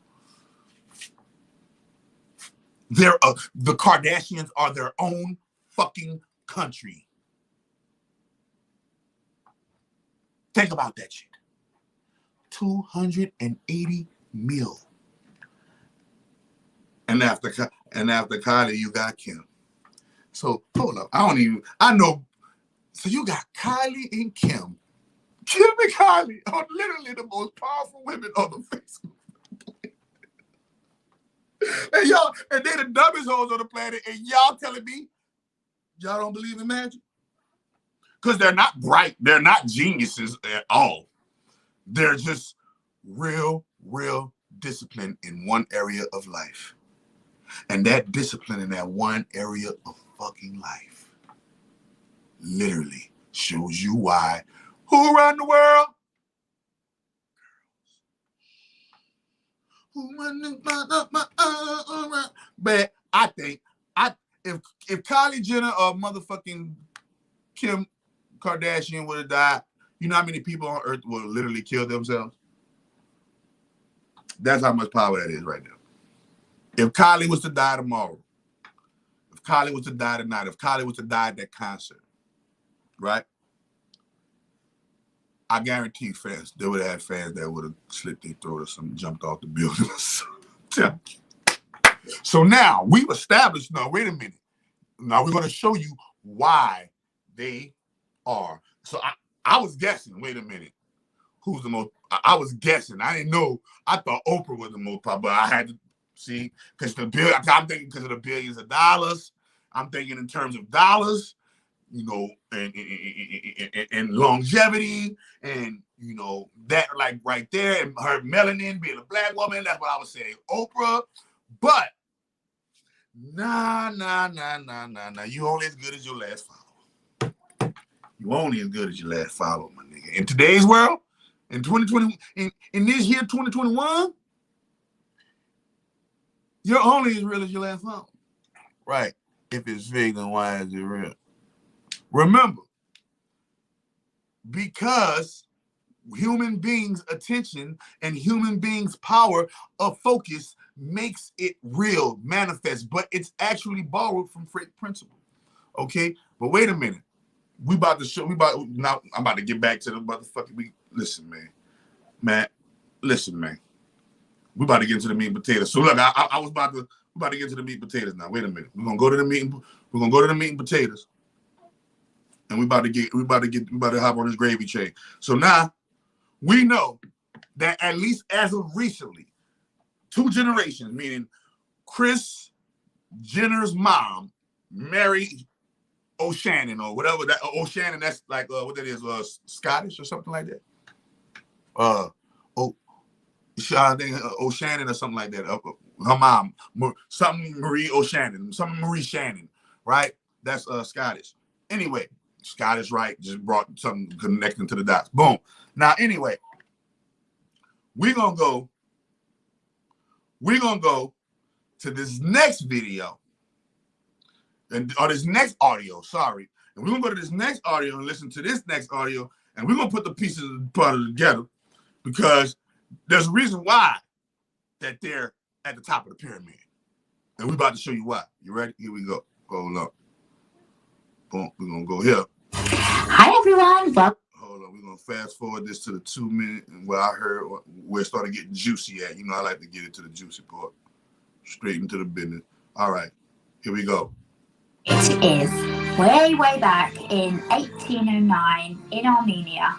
The Kardashians are their own fucking country. Think about that shit. 280 mil. And after Kylie, you got Kim. So hold up. I know. So you got Kylie and Kim. Kim and Kylie are literally the most powerful women on the face of the planet. And they the dumbest hoes on the planet, and y'all telling me y'all don't believe in magic? Because they're not bright. They're not geniuses at all. They're just real disciplined in one area of life. And that discipline in that one area of fucking life literally shows you why. Who run the world? Who run the world? But I think if Kylie Jenner or motherfucking Kim Kardashian would have died, you know how many people on earth will literally kill themselves? That's how much power that is right now. If Kylie was to die tomorrow, if Kylie was to die tonight, if Kylie was to die at that concert, right? I guarantee fans, they would have fans that would have slit their throat or something, jumped off the building. So now we've established, no, wait a minute. Now we're going to show you why they are. So I was guessing, wait a minute. Who's the most, I was guessing. I didn't know. I thought Oprah was the most popular, but I had to see, because I'm thinking because of the billions of dollars. I'm thinking in terms of dollars, you know, and longevity, and, you know, that like right there, and her melanin being a black woman, that's what I was saying, Oprah. But nah. You only as good as your last follower. You You only as good as your last follow, my nigga. In today's world, in 2020, in this year 2021, you're only as real as your last follow. Right. If it's fake, then why is it real? Remember, because human beings' attention and human beings' power of focus makes it real, manifest, but it's actually borrowed from freight principle. Okay, but wait a minute. I'm about to get back to the motherfucking. Listen, man. Listen, man. We about to get into the meat and potatoes. So look, we're about to get to the meat and potatoes now. Wait a minute. We're gonna go to the meat and potatoes. And we about to hop on this gravy train. So now we know that at least as of recently, 2 generations, meaning Kris Jenner's mom, Mary O'Shannon or whatever that O'Shannon, that's like what that is, Scottish or something like that. I think O'Shannon or something like that. Her mom, Marie O'Shannon, something Marie Shannon, right? That's Scottish. Anyway, Scottish, right? Just brought something connecting to the dots. Boom. Now, anyway, we're gonna go to this next video or this next audio. Sorry, and we're gonna go to this next audio and listen to this next audio, and we're gonna put the pieces of the puzzle together because there's a reason why that they're at the top of the pyramid, and we're about to show you why. You ready? Here we go. Hold up. Boom. We're gonna go here. Hi everyone. Hold on. We're gonna fast forward this to the 2 minute where I heard where it started getting juicy at. You know, I like to get it to the juicy part, straight into the business. All right. Here we go. It is way back in 1809 in Armenia.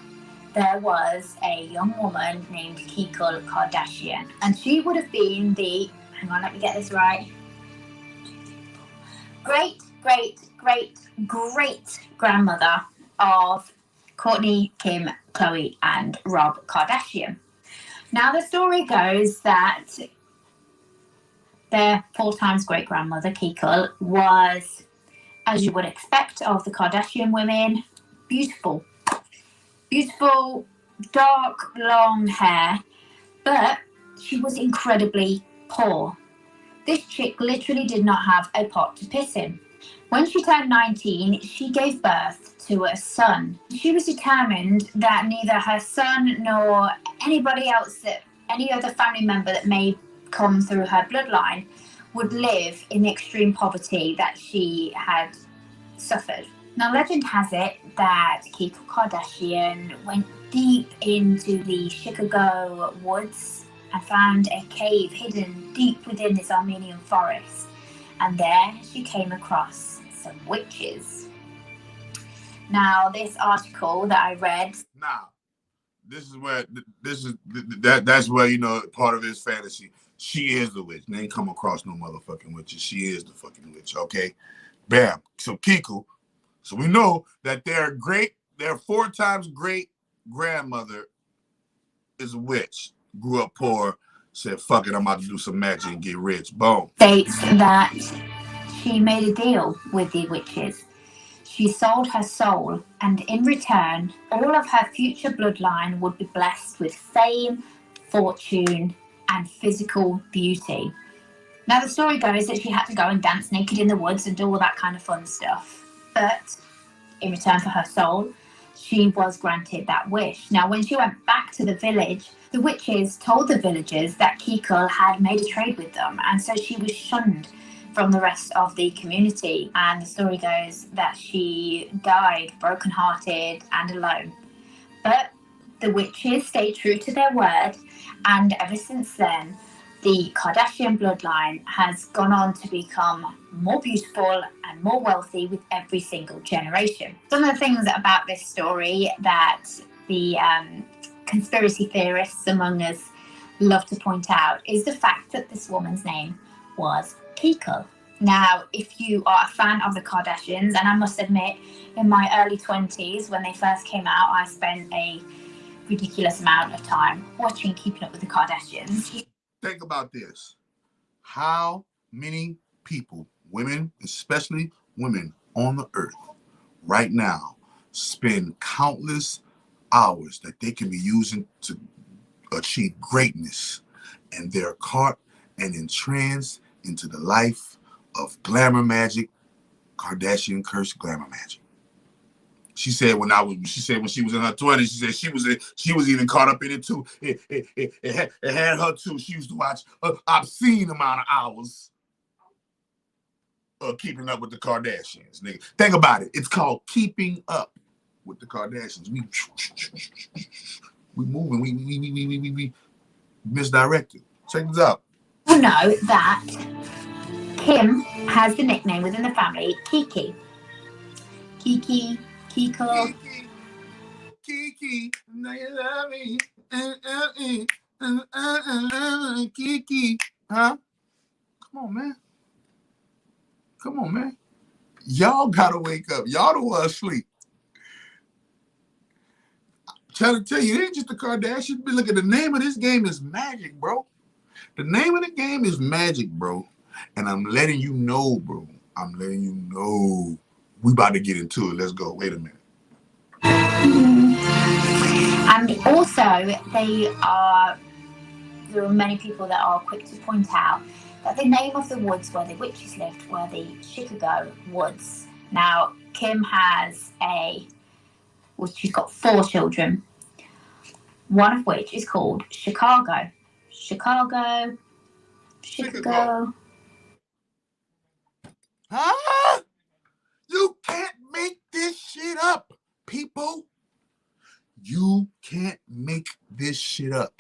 There was a young woman named Kikul Kardashian, and she would have been the, hang on, let me get this right, great grandmother of Kourtney, Kim, Khloe, and Rob Kardashian. Now the story goes that their 4 times great grandmother Kikul was, as you would expect of the Kardashian women, beautiful, dark, long hair, but she was incredibly poor. This chick literally did not have a pot to piss in. When she turned 19, she gave birth to a son. She was determined that neither her son nor anybody else, any other family member that may come through her bloodline, would live in the extreme poverty that she had suffered. Now, legend has it that Kikul Kardashian went deep into the Chicago woods and found a cave hidden deep within this Armenian forest. And there she came across some witches. Now, this article that I read. Now, that's where, you know, part of his fantasy. She is the witch. They ain't come across no motherfucking witches. She is the fucking witch, okay? Bam. So Kikul. So we know that their 4 times great grandmother is a witch. Grew up poor, said, fuck it, I'm about to do some magic and get rich. Boom. States that she made a deal with the witches. She sold her soul, and in return, all of her future bloodline would be blessed with fame, fortune, and physical beauty. Now, the story goes that she had to go and dance naked in the woods and do all that kind of fun stuff. But in return for her soul, she was granted that wish. Now, when she went back to the village, the witches told the villagers that Kikul had made a trade with them, and so she was shunned from the rest of the community. And the story goes that she died brokenhearted and alone. But the witches stayed true to their word, and ever since then, the Kardashian bloodline has gone on to become more beautiful and more wealthy with every single generation. Some of the things about this story that the conspiracy theorists among us love to point out is the fact that this woman's name was Kikul. Now, if you are a fan of the Kardashians, and I must admit, in my early 20s, when they first came out, I spent a ridiculous amount of time watching Keeping Up with the Kardashians. Think about this. How many people, women, especially women on the earth right now, spend countless hours that they can be using to achieve greatness, and they're caught and entranced into the life of glamour magic, Kardashian cursed glamour magic. She said when she was in her 20s, she said she was even caught up in it too. It had her too. She used to watch an obscene amount of hours of keeping up with the Kardashians. Nigga, think about it. It's called keeping up with the Kardashians. We moving. We misdirected. Check this out. You know that Kim has the nickname within the family Kiki. Kiki, Kiko. Kiki, now you love me. Kiki, huh? Come on, man. Come on, man. Y'all gotta wake up. Y'all don't want to sleep. Trying to tell you, it ain't just the Kardashians. But look at the name of this game is Magic, bro. The name of the game is Magic, bro. And I'm letting you know, bro. I'm letting you know. We about to get into it. Let's go. Wait a minute. And also, there are many people that are quick to point out that the name of the woods where the witches lived were the Chicago Woods. Now, Kim has she's got 4 children, one of which is called Chicago. Chicago. Huh? You can't make this shit up, people. You can't make this shit up.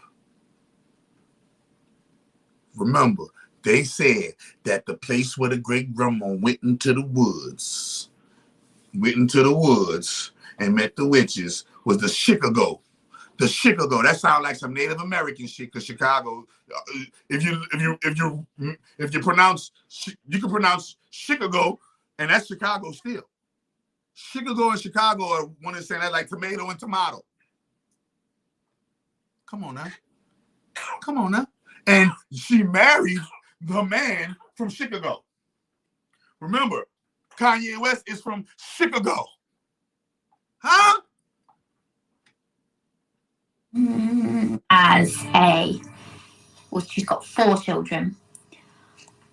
Remember, they said that the place where the great grandma went into the woods and met the witches was the Chicago. The Chicago. That sounds like some Native American shit. Cause Chicago, if you pronounce, you can pronounce Chicago, and that's Chicago still. Chicago and Chicago are one and saying that like tomato and tomato. Come on now. And she married the man from Chicago. Remember, Kanye West is from Chicago. Huh? She's got 4 children,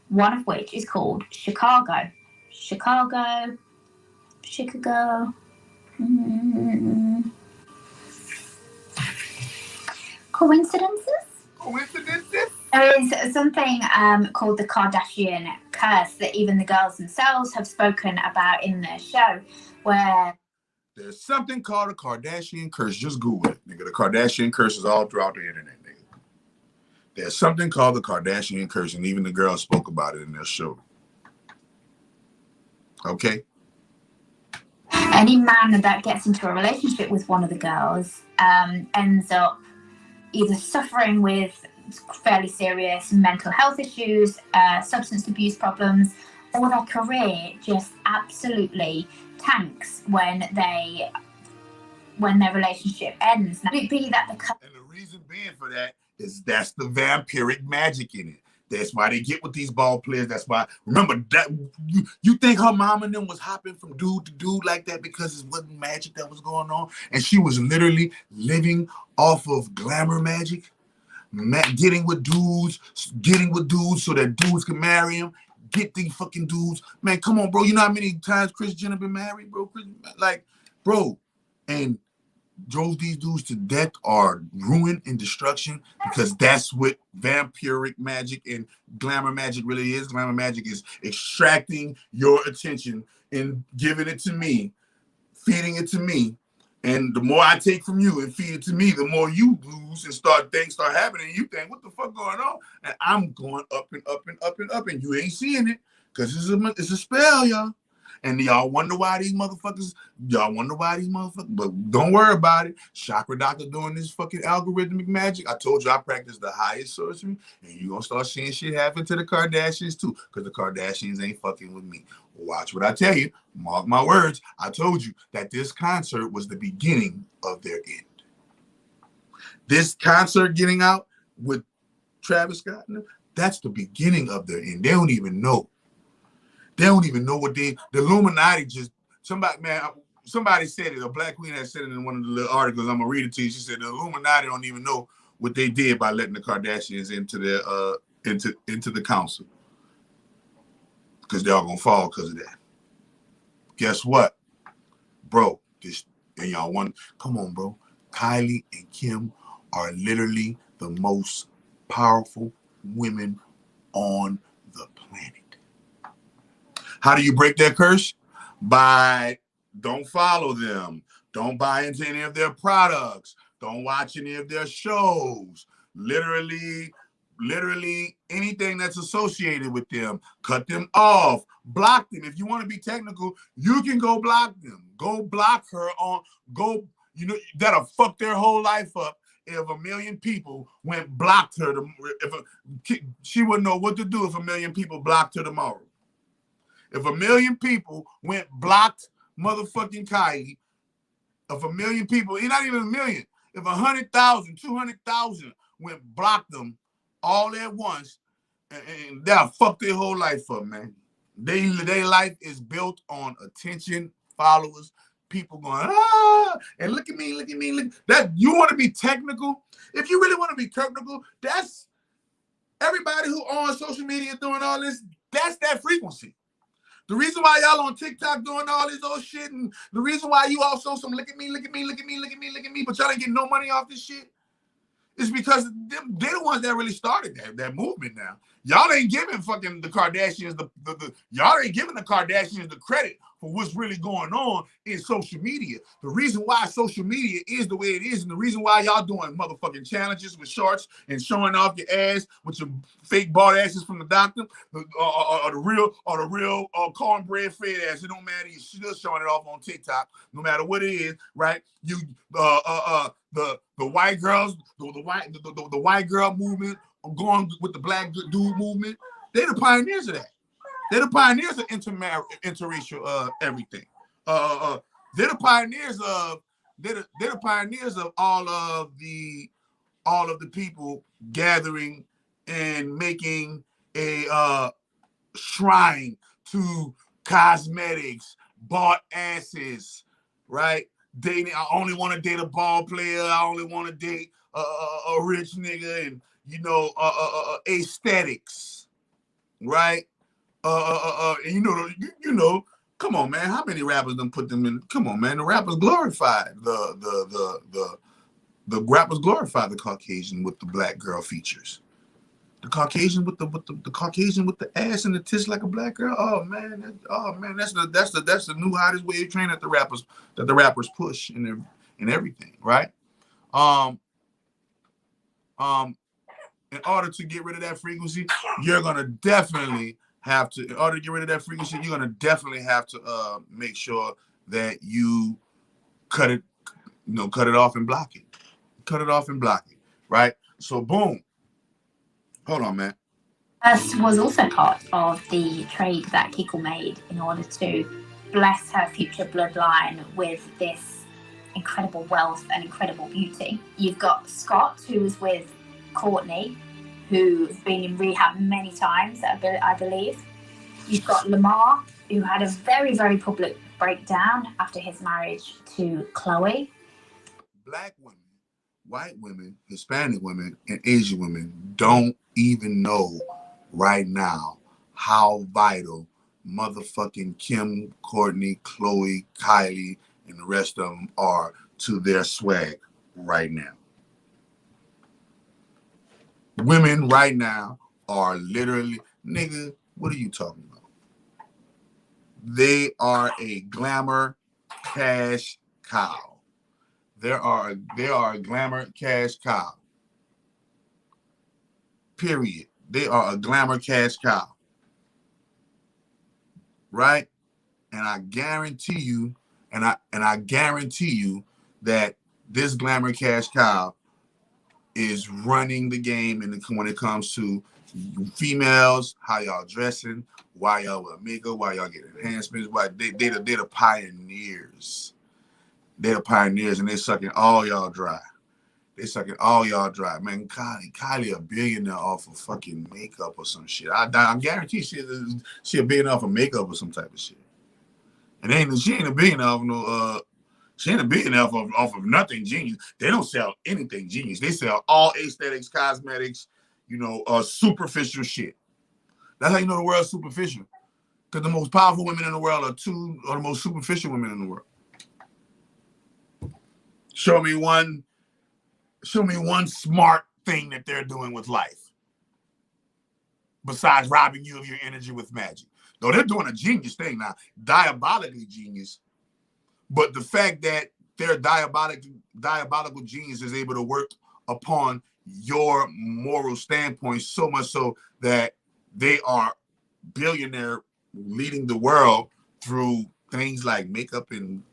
one of which is called Chicago. Chicago. Coincidences? There is something called the Kardashian curse that even the girls themselves have spoken about in their show, where there's something called a Kardashian curse. Just Google it, nigga. The Kardashian curse is all throughout the internet, nigga. There's something called the Kardashian curse, and even the girls spoke about it in their show. Okay? Any man that gets into a relationship with one of the girls ends up either suffering with fairly serious mental health issues, substance abuse problems, or their career just absolutely tanks when their relationship ends. Now, and the reason being for that is that's the vampiric magic in it. That's why they get with these ball players. That's why, remember, that you think her mom and them was hopping from dude to dude like that because it wasn't magic that was going on? And she was literally living off of glamour magic, getting with dudes so that dudes can marry him, get these fucking dudes. Man, come on, bro. You know how many times Kris Jenner been married, bro? And drove these dudes to death or ruin and destruction, because that's what vampiric magic and glamour magic really is. Glamour magic is extracting your attention and giving it to me, feeding it to me. And the more I take from you and feed it to me, the more you lose and things start happening. And you think, what the fuck going on? And I'm going up and up and up and up, and you ain't seeing it because it's a spell, y'all. And y'all wonder why these motherfuckers, but don't worry about it. Chakra Doctor doing this fucking algorithmic magic. I told you I practice the highest sorcery, and you're going to start seeing shit happen to the Kardashians too, because the Kardashians ain't fucking with me. Watch what I tell you. Mark my words. I told you that this concert was the beginning of their end. This concert getting out with Travis Scott, that's the beginning of their end. They don't even know. They don't even know what the Illuminati just, somebody, man, somebody said it. A black queen had said it in one of the little articles. I'm gonna read it to you. She said the Illuminati don't even know what they did by letting the Kardashians into their into the council, because they're all gonna fall because of that. Guess what, bro? This and y'all want? Come on, bro. Kylie and Kim are literally the most powerful women on the planet. How do you break that curse? By don't follow them. Don't buy into any of their products. Don't watch any of their shows. Literally anything that's associated with them. Cut them off. Block them. If you want to be technical, you can go block them. Go block her on, you know, that'll fuck their whole life up. If a million people went blocked her, she wouldn't know what to do if a million people blocked her tomorrow. If a million people went blocked motherfucking Kylie, if a million people, not even a million, if 100,000, 200,000 went block them all at once, and they'll fuck their whole life up, man. Their life is built on attention, followers, people going, and look at me, look at me, look. That you want to be technical? If you really want to be technical, that's everybody who on social media doing all this, that's that frequency. The reason why y'all on TikTok doing all this old shit, and the reason why you also some look at me, look at me, look at me, look at me, look at me, but y'all ain't getting no money off this shit, is because they're the ones that really started that movement now. Y'all ain't giving fucking the Kardashians y'all ain't giving the Kardashians the credit for what's really going on in social media. The reason why social media is the way it is, and the reason why y'all doing motherfucking challenges with shorts and showing off your ass with your fake bald asses from the doctor, or the real cornbread fed ass. It don't matter. You're still showing it off on TikTok, no matter what it is, right? You the white girls, the white girl movement, going with the black dude movement. They're the pioneers of that. They're the pioneers of interracial everything. They're the pioneers of all of the people gathering and making a shrine to cosmetics, bought asses, right? Dating. I only want to date a ball player. I only want to date a rich nigga, and you know, aesthetics, right? And you know, come on, man. How many rappers done put them in? Come on, man. The rappers glorified the rappers glorified the Caucasian with the black girl features. The Caucasian with the Caucasian with the ass and the tits like a black girl. Oh man, that's the new hottest way of training that the rappers push in everything, right? In order to get rid of that frequency, you're gonna definitely have to. In order to get rid of that frequency, you're gonna definitely have to make sure that you cut it off and block it. Cut it off and block it, right? So boom. Hold on, man. This was also part of the trade that Kiko made in order to bless her future bloodline with this incredible wealth and incredible beauty. You've got Scott, who was with Courtney, who's been in rehab many times, I believe. You've got Lamar, who had a very, very public breakdown after his marriage to Chloe. Black women, white women, Hispanic women, and Asian women don't even know right now how vital motherfucking Kim, Courtney, Chloe, Kylie, and the rest of them are to their swag right now. Women right now are literally, nigga, what are you talking about? They are a glamour cash cow. They are a glamour cash cow. Period. They are a glamour cash cow. Right? And I guarantee you, I guarantee you that this glamour cash cow is running the game when it comes to females, how y'all dressing, why y'all wear makeup, why y'all get enhancements, why they're the pioneers. They're the pioneers, and they're sucking all y'all dry. They sucking all y'all dry. Man, Kylie a billionaire off of fucking makeup or some shit. I guarantee she a billionaire off of makeup or some type of shit. And she ain't a billionaire off no she ain't a billionaire off of nothing genius. They don't sell anything genius. They sell all aesthetics, cosmetics, you know, superficial shit. That's how you know the world's superficial. Because the most powerful women in the world are the most superficial women in the world. Show me one smart thing that they're doing with life. Besides robbing you of your energy with magic. Though they're doing a genius thing now, diabolically genius. But the fact that their diabolical genius is able to work upon your moral standpoint so much so that they are billionaire leading the world through things like makeup and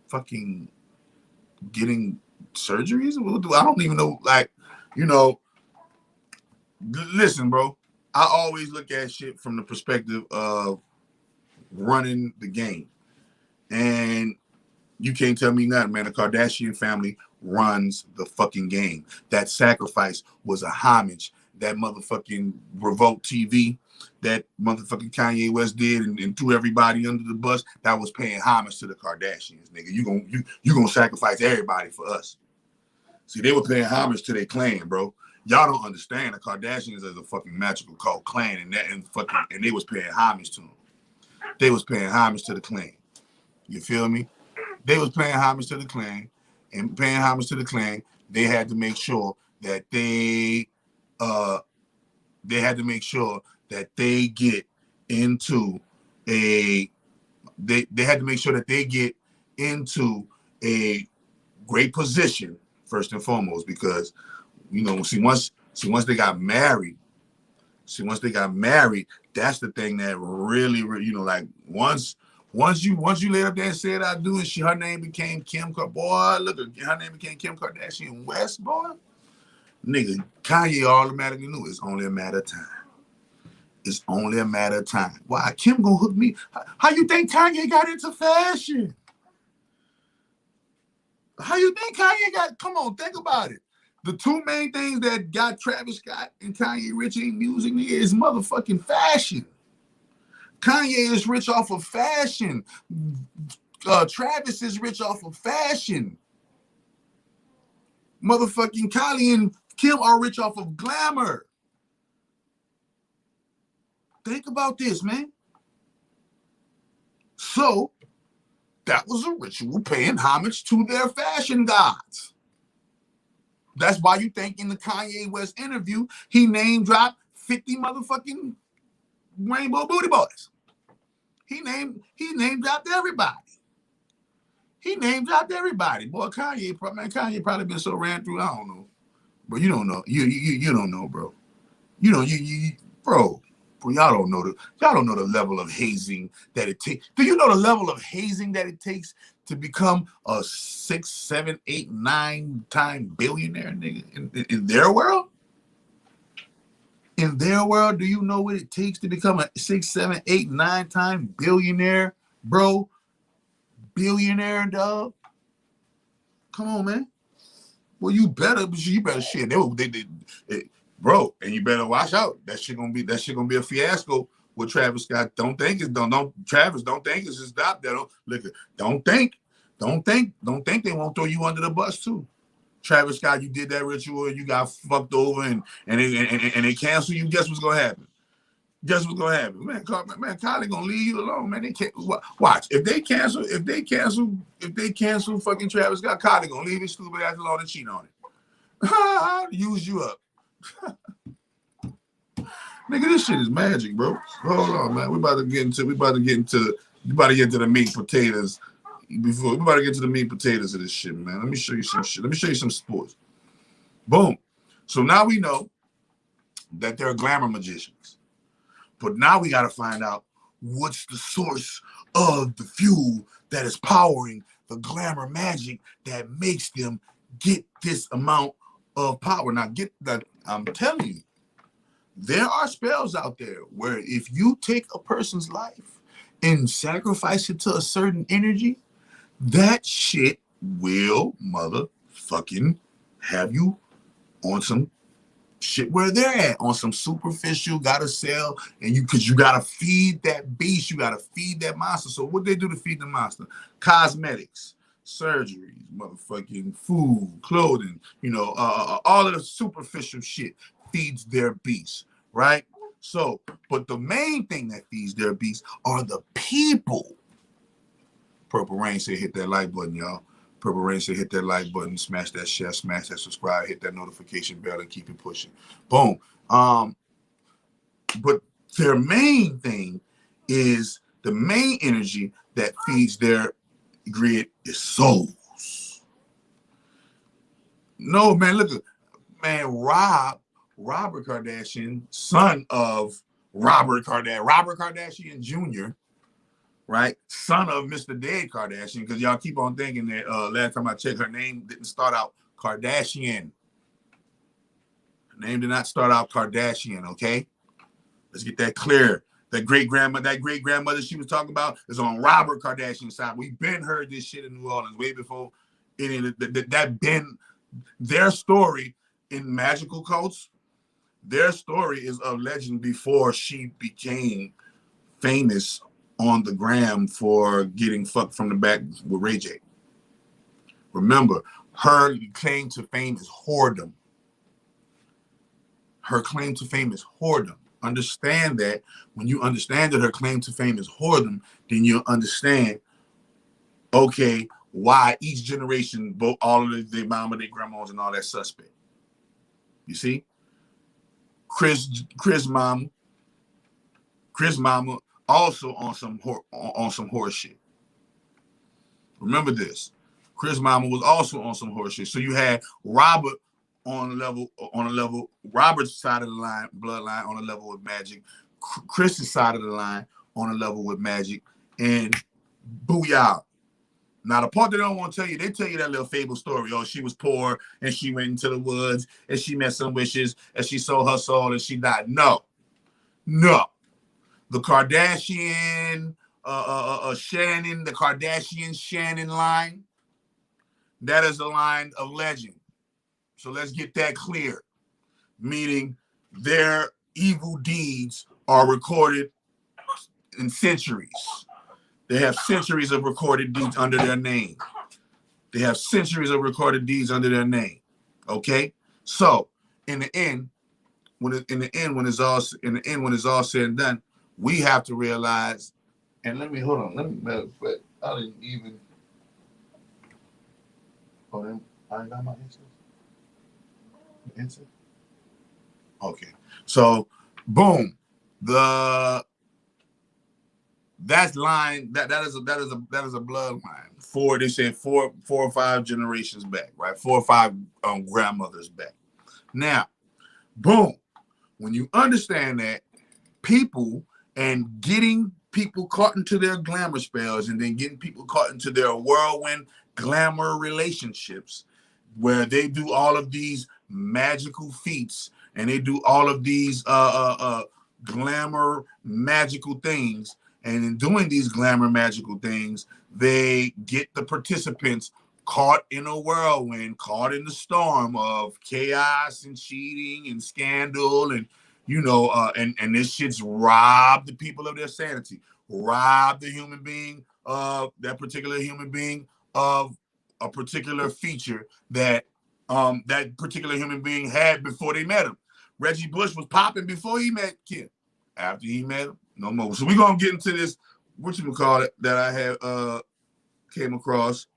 fucking getting surgeries. I don't even know, like, you know, listen, bro, I always look at shit from the perspective of running the game. And you can't tell me nothing, man. The Kardashian family runs the fucking game. That sacrifice was a homage. That motherfucking Revolt TV, that motherfucking Kanye West did and threw everybody under the bus, that was paying homage to the Kardashians, nigga. You gonna sacrifice everybody for us. See, they were paying homage to their clan, bro. Y'all don't understand the Kardashians as a fucking magical cult clan, and they was paying homage to them. They was paying homage to the clan. You feel me? They was paying homage to the clan, and paying homage to the clan, they had to make sure that they had to make sure that they get into a they had to make sure that they get into a great position first and foremost, because you know, once they got married, that's the thing that really, you know, like once you laid up there and said I do, and her name became Kim, boy, look, her name became Kim Kardashian West, boy. Nigga, Kanye automatically knew it's only a matter of time. It's only a matter of time. Why? Kim gonna hook me? How you think Kanye got into fashion? How you think Kanye got? Come on, think about it. The two main things that got Travis Scott and Kanye rich in music is motherfucking fashion. Kanye is rich off of fashion. Travis is rich off of fashion. Motherfucking Kylie and Kim are rich off of glamour. Think about this, man. So that was a ritual paying homage to their fashion gods. That's why you think in the Kanye West interview, he name dropped 50 motherfucking rainbow booty boys. He name dropped everybody. He name dropped everybody. Boy, Kanye probably been so ran through, I don't know. But you don't know. You don't know, bro. Bro, y'all don't know the level of hazing that it takes. Do you know the level of hazing that it takes to become a 6, 7, 8, 9 time billionaire, nigga, in their world? In their world, do you know what it takes to become a 6, 7, 8, 9 time billionaire, bro? Billionaire, dog. Come on, man. Well, you better shit. Bro, and you better watch out. That shit gonna be a fiasco with Travis Scott. Travis, don't think it's just stop there. Don't think they won't throw you under the bus too. Travis Scott, you did that ritual, you got fucked over, and they cancel you. Guess what's gonna happen? Man, Kylie gonna leave you alone, man. They can't watch. If they cancel fucking Travis Scott, Kylie gonna leave his stupid ass alone and cheat on it. Use you up. Nigga, this shit is magic, bro. Hold on, man. We about to get into the meat and potatoes. We about to get to the meat and potatoes of this shit, man. Let me show you some shit. Let me show you some sports. Boom. So now we know that they're glamour magicians. But now we got to find out what's the source of the fuel that is powering the glamour magic that makes them get this amount of power. Now, I'm telling you, there are spells out there where if you take a person's life and sacrifice it to a certain energy, that shit will motherfucking have you on some shit where they're at, on some superficial, gotta sell, and because you gotta feed that beast, you gotta feed that monster. So what they do to feed the monster? Cosmetics, surgeries, motherfucking food, clothing, you know, all of the superficial shit feeds their beast, right? So, but the main thing that feeds their beast are the people. Purple Rain said hit that like button, y'all. Purple Rain said hit that like button, smash that share, smash that subscribe, hit that notification bell, and keep it pushing. Boom. But their main thing is the main energy that feeds their grid is souls. No, man, look at man, Robert Kardashian, son of Robert Kardashian Jr., right? Son of Mr. Dead Kardashian, because y'all keep on thinking that last time I checked, her name didn't start out Kardashian. Her name did not start out Kardashian, okay? Let's get that clear. That great grandmother she was talking about is on Robert Kardashian's side. We've been heard this shit in New Orleans way before that been their story in magical cults. Their story is of legend before she became famous on the gram for getting fucked from the back with Ray J. Remember, her claim to fame is whoredom. Her claim to fame is whoredom. Understand that. When you understand that her claim to fame is whoredom, then you'll understand, okay, why each generation, both all of their mama, their grandmas, and all that suspect. You see? Chris mama also on some horse shit. Remember this. Chris mama was also on some horse shit. So you had Robert on a level, Robert's side of the line, bloodline on a level with Magic, Chris's side of the line on a level with Magic, and booyah. Now, the part they don't want to tell you, they tell you that little fable story. Oh, she was poor and she went into the woods and she met some witches and she sold her soul and she died. No. The Kardashian, Shannon, the Kardashian Shannon line, that is a line of legend. So let's get that clear. Meaning their evil deeds are recorded in centuries. They have centuries of recorded deeds under their name. Okay? So in the end, when it's all said and done, we have to realize, and I didn't even, I ain't got my incense. Okay. So boom. That's line that is a bloodline. They said four or five generations back, right? 4 or 5 grandmothers back. Now, boom. When you understand that, people and getting people caught into their glamour spells and then getting people caught into their whirlwind glamour relationships, where they do all of these magical feats and they do all of these glamour magical things. And in doing these glamour magical things, they get the participants caught in a whirlwind, caught in the storm of chaos and cheating and scandal, and and this shit's robbed the people of their sanity, robbed the human being of that particular human being of a particular feature that that particular human being had before they met him. Reggie Bush was popping before he met Kim. After he met him, no more. So we're gonna get into this, whatchamacallit, that I have came across,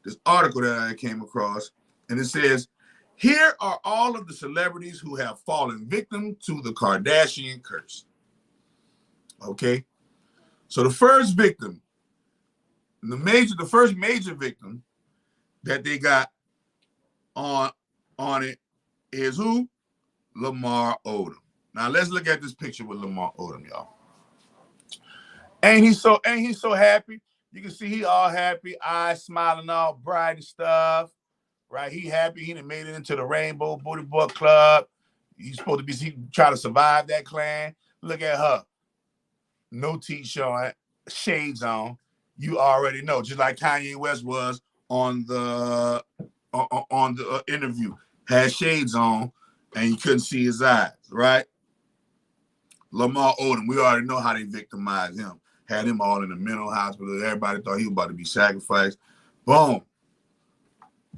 this article that I came across, and it says, here are all of the celebrities who have fallen victim to the Kardashian curse. Okay. So the first victim, the first major victim that they got on it is who? Lamar Odom. Now let's look at this picture with Lamar Odom, y'all. Ain't he so happy? You can see he all happy, eyes smiling, all bright and stuff. Right? He happy. He done made it into the Rainbow Booty Book Club. He's supposed to be trying to survive that clan. Look at her. No teeth showing, shades on. You already know, just like Kanye West was on the interview. Had shades on, and you couldn't see his eyes, right? Lamar Odom, we already know how they victimized him. Had him all in the mental hospital. Everybody thought he was about to be sacrificed. Boom.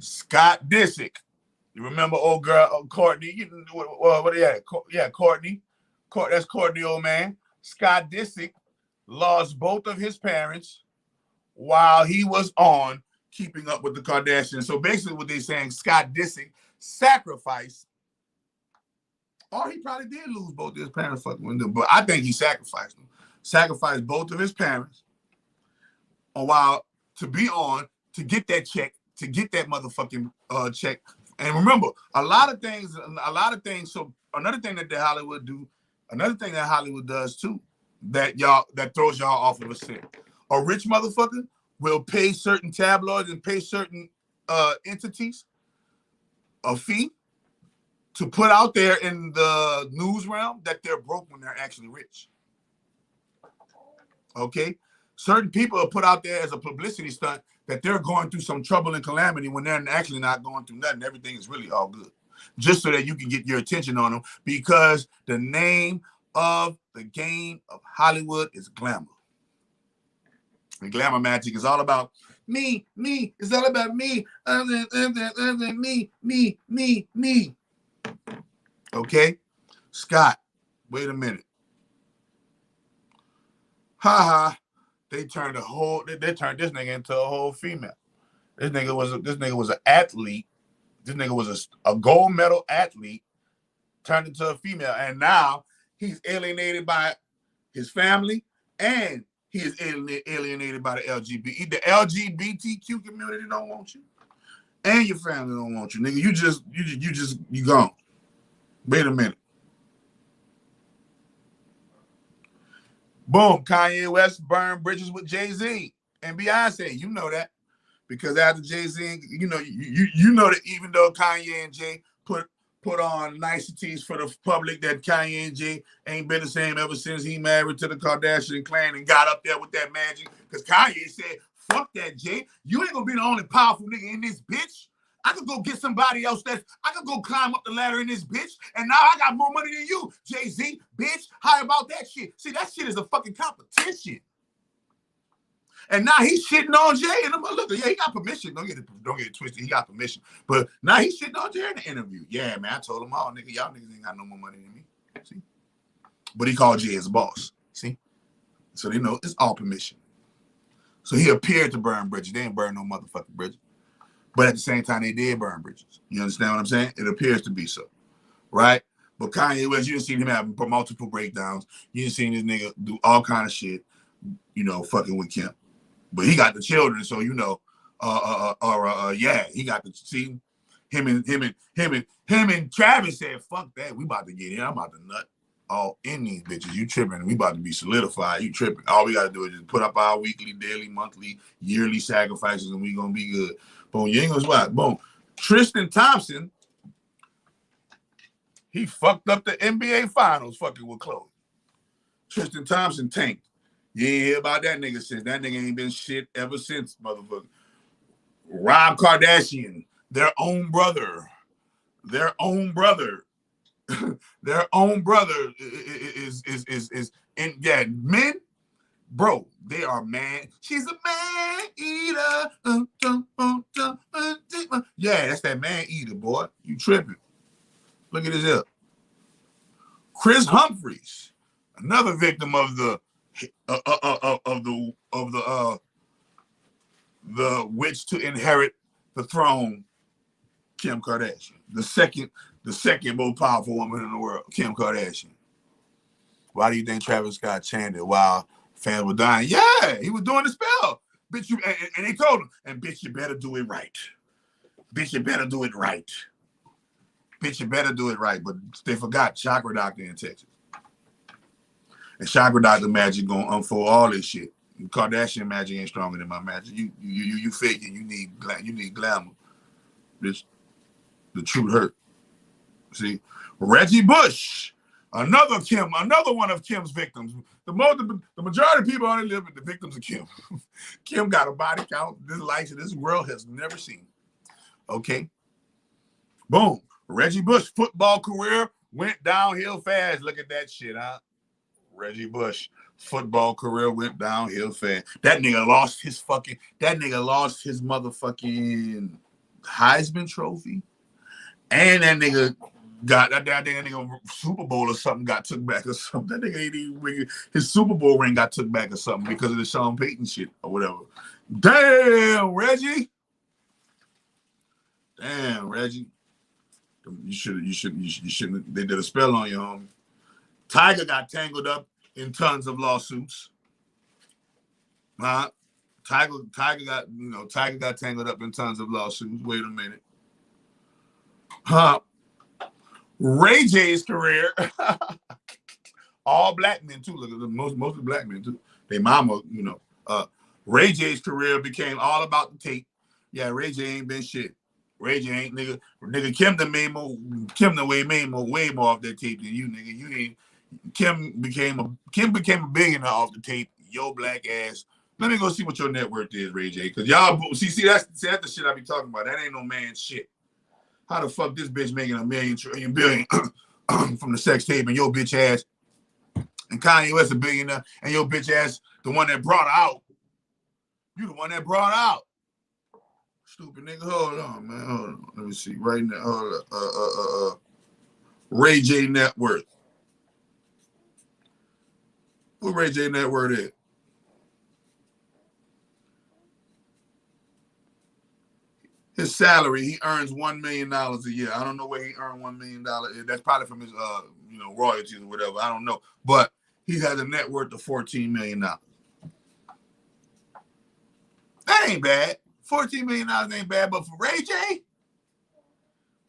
Scott Disick. You remember old girl, Courtney? What he had? Yeah, Courtney. That's Courtney, old man. Scott Disick lost both of his parents while he was on Keeping Up with the Kardashians. So basically what they're saying, Scott Disick sacrificed, or he probably did lose both of his parents fucking with them, but I think he sacrificed them. Sacrificed both of his parents a while to be on, to get that check, to get that motherfucking check. And remember, a lot of things, so another thing that Hollywood do, another thing that Hollywood does too, that throws y'all off of a scent. A rich motherfucker will pay certain tabloids and pay certain entities a fee to put out there in the news realm that they're broke when they're actually rich. Okay? Certain people are put out there as a publicity stunt that they're going through some trouble and calamity when they're actually not going through nothing. Everything is really all good. Just so that you can get your attention on them, because the name of the game of Hollywood is glamour. And glamour magic is all about me. It's all about me. Me. Okay? Scott, wait a minute. They turned this nigga into a whole female. This nigga was an athlete. This nigga was a gold medal athlete turned into a female, and now he's alienated by his family, and he is alienated by the LGBT. The LGBTQ community don't want you, and your family don't want you, nigga. You gone. Wait a minute. Boom, Kanye West burned bridges with Jay-Z and Beyonce. You know that. Because after Jay-Z, you know that even though Kanye and Jay put on niceties for the public, that Kanye and Jay ain't been the same ever since he married to the Kardashian clan and got up there with that magic. Because Kanye said, fuck that, Jay. You ain't gonna be the only powerful nigga in this bitch. I could go get somebody else I could go climb up the ladder in this bitch, and now I got more money than you, Jay-Z, bitch. How about that shit? See, that shit is a fucking competition. And now he's shitting on Jay, and I'm like, look, yeah, he got permission. Don't get it twisted. He got permission. But now he's shitting on Jay in the interview. Yeah, man, I told him all, nigga, y'all niggas ain't got no more money than me. See? But he called Jay his boss. See? So they know it's all permission. So he appeared to burn bridges. They ain't burn no motherfucking bridges. But at the same time, they did burn bridges. You understand what I'm saying? It appears to be so. Right? But Kanye West, you done seen him have multiple breakdowns. You done seen this nigga do all kind of shit, fucking with Kim. But he got the children, so yeah, he got to see him and Travis said, fuck that, we about to get in. I'm about to nut all in these bitches. You tripping? We about to be solidified. You tripping? All we gotta do is just put up our weekly, daily, monthly, yearly sacrifices, and we gonna be good. Boom, you ain't gonna swat. Boom. Tristan Thompson, he fucked up the NBA Finals fucking with Chloe. Tristan Thompson tanked. You ain't hear about that nigga since. That nigga ain't been shit ever since, motherfucker. Rob Kardashian, their own brother is in, yeah, men, bro, they are man. She's a man eater. Yeah, that's that man eater, boy. You tripping. Look at this here. Chris Humphries, another victim of the witch to inherit the throne, Kim Kardashian, the second most powerful woman in the world, Kim Kardashian. Why do you think Travis Scott chanted while fans were dying? Yeah, he was doing the spell, bitch. And they told him, and bitch, you better do it right. Bitch, you better do it right. Bitch, you better do it right. But they forgot Chakra Doctor in Texas. And Chakra Doctor magic gonna unfold all this shit. Kardashian magic ain't stronger than my magic. You fake it. You need glamour. This the truth hurt. See, Reggie Bush, another one of Kim's victims. The majority of people only live with the victims of Kim. Kim got a body count this world has never seen. Okay, boom. Reggie Bush football career went downhill fast. Look at that shit, huh? Reggie Bush football career went downhill fast. That nigga lost his motherfucking Heisman Trophy. And that nigga got that nigga Super Bowl or something got took back or something. That nigga ain't even, his Super Bowl ring got took back or something because of the Sean Payton shit or whatever. Damn, Reggie. Damn, Reggie. You shouldn't. They did a spell on you, homie. Tiger got tangled up in tons of lawsuits. Tiger got tangled up in tons of lawsuits. Wait a minute. Ray J's career, all black men too. Look at mostly black men too. They mama, Ray J's career became all about the tape. Yeah, Ray J ain't been shit. Ray J ain't nigga. Kim done made way more off that tape than you, nigga. You ain't. Kim became a billionaire off the tape. Yo, black ass. Let me go see what your net worth is, Ray J. Cause y'all see that's the shit I be talking about. That ain't no man shit. How the fuck this bitch making $1 million, trillion, billion from the sex tape and your bitch ass and Kanye West a billionaire and your bitch ass the one that brought her out. You the one that brought her out. Stupid nigga. Hold on, man. Hold on. Let me see. Right now. Hold on. Ray J net worth. What Ray J net worth is? His salary, he earns $1 million a year. I don't know where he earned $1 million. That's probably from his royalties or whatever. I don't know. But he has a net worth of $14 million. That ain't bad. $14 million ain't bad. But for Ray J,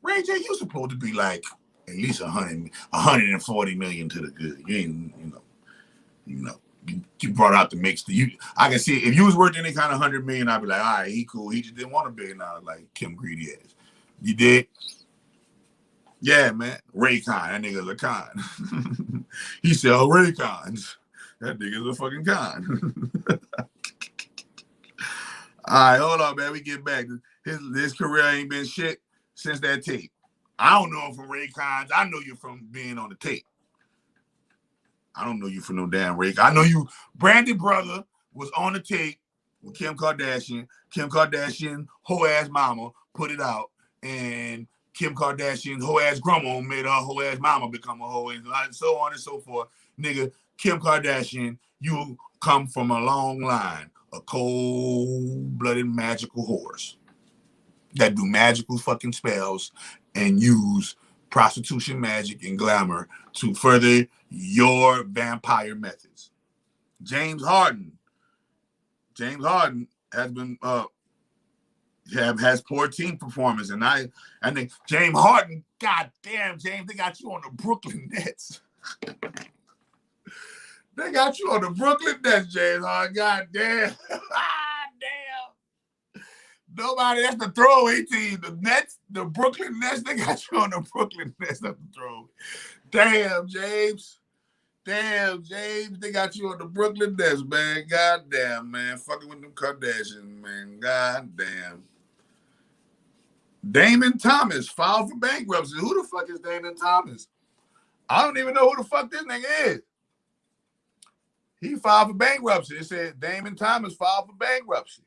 you supposed to be like at least 140 million to the good. You ain't, you brought out the mix. I can see if you was worth any kind of 100 million, I'd be like, all right, he cool. He just didn't want $1 billion like Kim Greedy ass. You did? Yeah, man. Ray Khan, that nigga's a con. He sell Ray Khans. That nigga's a fucking con. All right, hold on, man. We get back. His career ain't been shit since that tape. I don't know him from Ray Khans. I know you from being on the tape. I don't know you for no damn Ray. I know you. Brandy brother was on the tape with Kim Kardashian. Kim Kardashian, hoe ass mama, put it out, and Kim Kardashian, hoe ass grandma made her hoe ass mama become a hoe, and so on and so forth. Nigga, Kim Kardashian, you come from a long line of cold-blooded magical whores that do magical fucking spells and use prostitution, magic, and glamour to further your vampire methods. James Harden has been has poor team performance, and I think James Harden, goddamn James, they got you on the Brooklyn Nets. They got you on the Brooklyn Nets, James Harden. Goddamn, damn. Nobody, that's the throwaway team. The Nets, the Brooklyn Nets, they got you on the Brooklyn Nets. That's the throwaway. Damn, James. Damn, James, they got you on the Brooklyn Nets, man. Goddamn, man. Fucking with them Kardashians, man. Goddamn. Damon Thomas filed for bankruptcy. Who the fuck is Damon Thomas? I don't even know who the fuck this nigga is. He filed for bankruptcy. It said Damon Thomas filed for bankruptcy.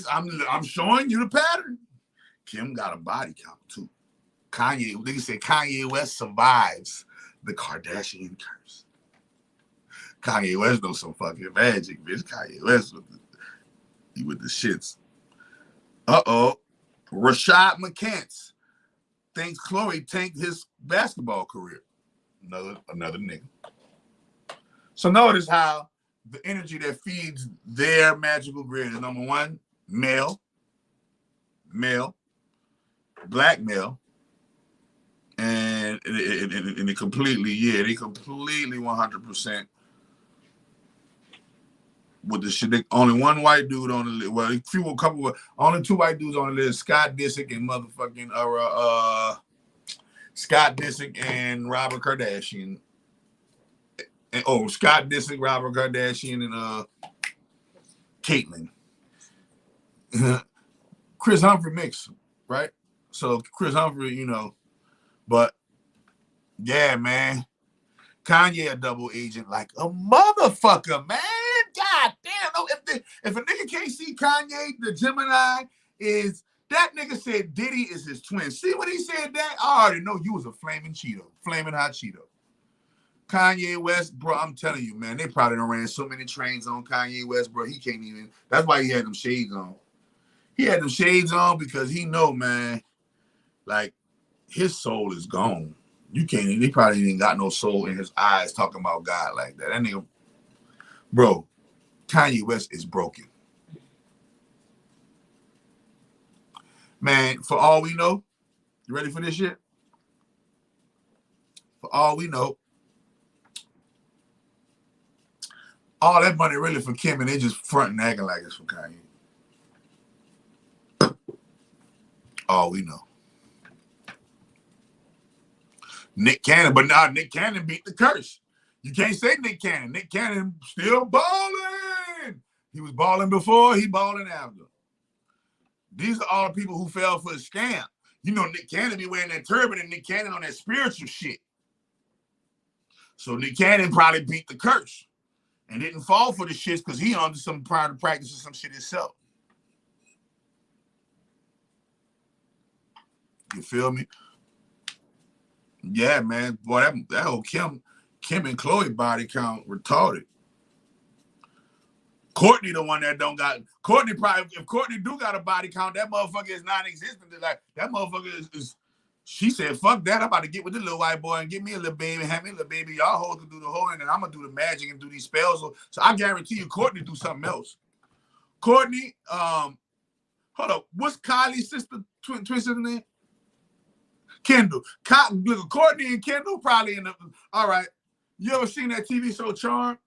I'm showing you the pattern. Kim got a body count too. They say Kanye West survives the Kardashian curse. Kanye West knows some fucking magic, bitch. Kanye West with the shits. Rashad McCants thinks Khloe tanked his basketball career. Another nigga. So notice how the energy that feeds their magical grid is number one, male, black male, and they completely 100% with the shit. Only one white dude on the list. Well, only two white dudes on the list: Scott Disick and motherfucking Scott Disick and Robert Kardashian. Scott Disick, Robert Kardashian, and Caitlyn. Chris Humphrey mixed, right? So Chris Humphrey, you know, but yeah, man. Kanye a double agent like a motherfucker, man. God damn. No, if a nigga can't see Kanye, the Gemini is that nigga said Diddy is his twin. See when he said that? I already know you was a flaming Cheeto, flaming hot Cheeto. Kanye West, bro, I'm telling you, man, they probably done ran so many trains on Kanye West, bro. He can't even. That's why he had them shades on. He had them shades on because he know, man, like his soul is gone. You can't. He probably ain't got no soul in his eyes talking about God like that. That nigga, bro, Kanye West is broken. Man, for all we know, you ready for this shit? For all we know, all that money really for Kim and they just fronting acting like it's for Kanye. All we know. Nick Cannon, but now Nick Cannon beat the curse. You can't say Nick Cannon. Nick Cannon still balling. He was balling before, he balling after. These are all the people who fell for the scam. You know, Nick Cannon be wearing that turban and Nick Cannon on that spiritual shit. So Nick Cannon probably beat the curse and didn't fall for the shits because he under some prior to practice or some shit himself. You feel me? Yeah, man. Boy, that whole Kim and Chloe body count retarded. Courtney the one that don't got. Courtney probably, if Courtney do got a body count, that motherfucker is non-existent. Like that motherfucker is she said, fuck that. I'm about to get with the little white boy and get me a little baby, have me a little baby. Y'all hoes can do the whole and then I'm gonna do the magic and do these spells. So I guarantee you Courtney do something else. Courtney, hold up. What's Kylie's sister, twin sister name? Kendall. Courtney and Kendall probably in the. All right. You ever seen that TV show Charm?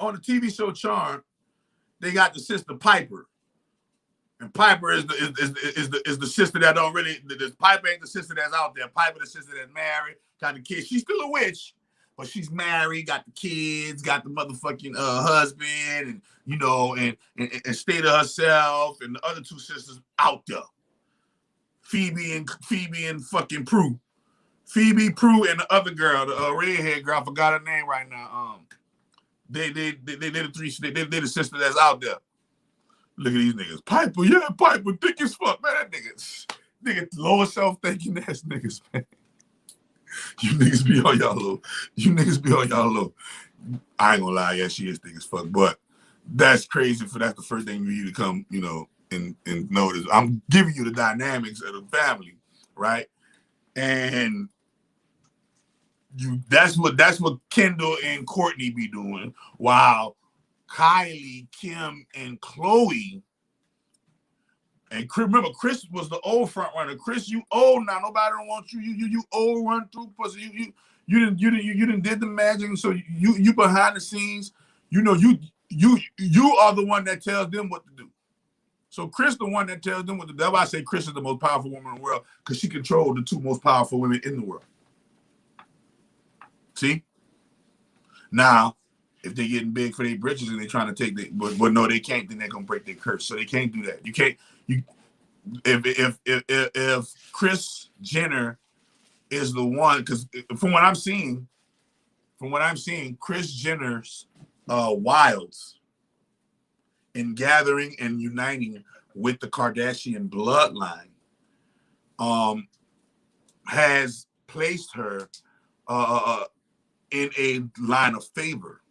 On the TV show Charm, they got the sister Piper, and Piper is the sister that don't really. Piper ain't the sister that's out there. Piper the sister that's married, got the kids. She's still a witch, but she's married, got the kids, got the motherfucking husband, and you know, and stay to herself, and the other two sisters out there. Phoebe and fucking Prue. Phoebe, Prue, and the other girl, the redhead girl, I forgot her name right now. They the the sister that's out there. Look at these niggas. Piper, yeah, Piper, thick as fuck. Man, that nigga lower self-thinking ass niggas, man. You niggas be on y'all low. I ain't gonna lie, yeah, she is thick as fuck, but that's crazy for that's the first thing you to come, you know, and notice. I'm giving you the dynamics of the family, right? And that's what Kendall and Courtney be doing, while Kylie, Kim, and Chloe, and remember Chris was the old front runner. Chris, you old now. Nobody don't want you. You old run through pussy. You didn't did the magic. So you behind the scenes. You know you are the one that tells them what to do. So Chris the one that tells them what to do. That's why I say Chris is the most powerful woman in the world, because she controlled the two most powerful women in the world. See? Now, if they're getting big for their britches and they're trying to take but no, they can't, then they're gonna break their curse. So they can't do that. You can't. If Kris Jenner is the one, because from what I'm seeing, Kris Jenner's wilds in gathering and uniting with the Kardashian bloodline has placed her in a line of favor.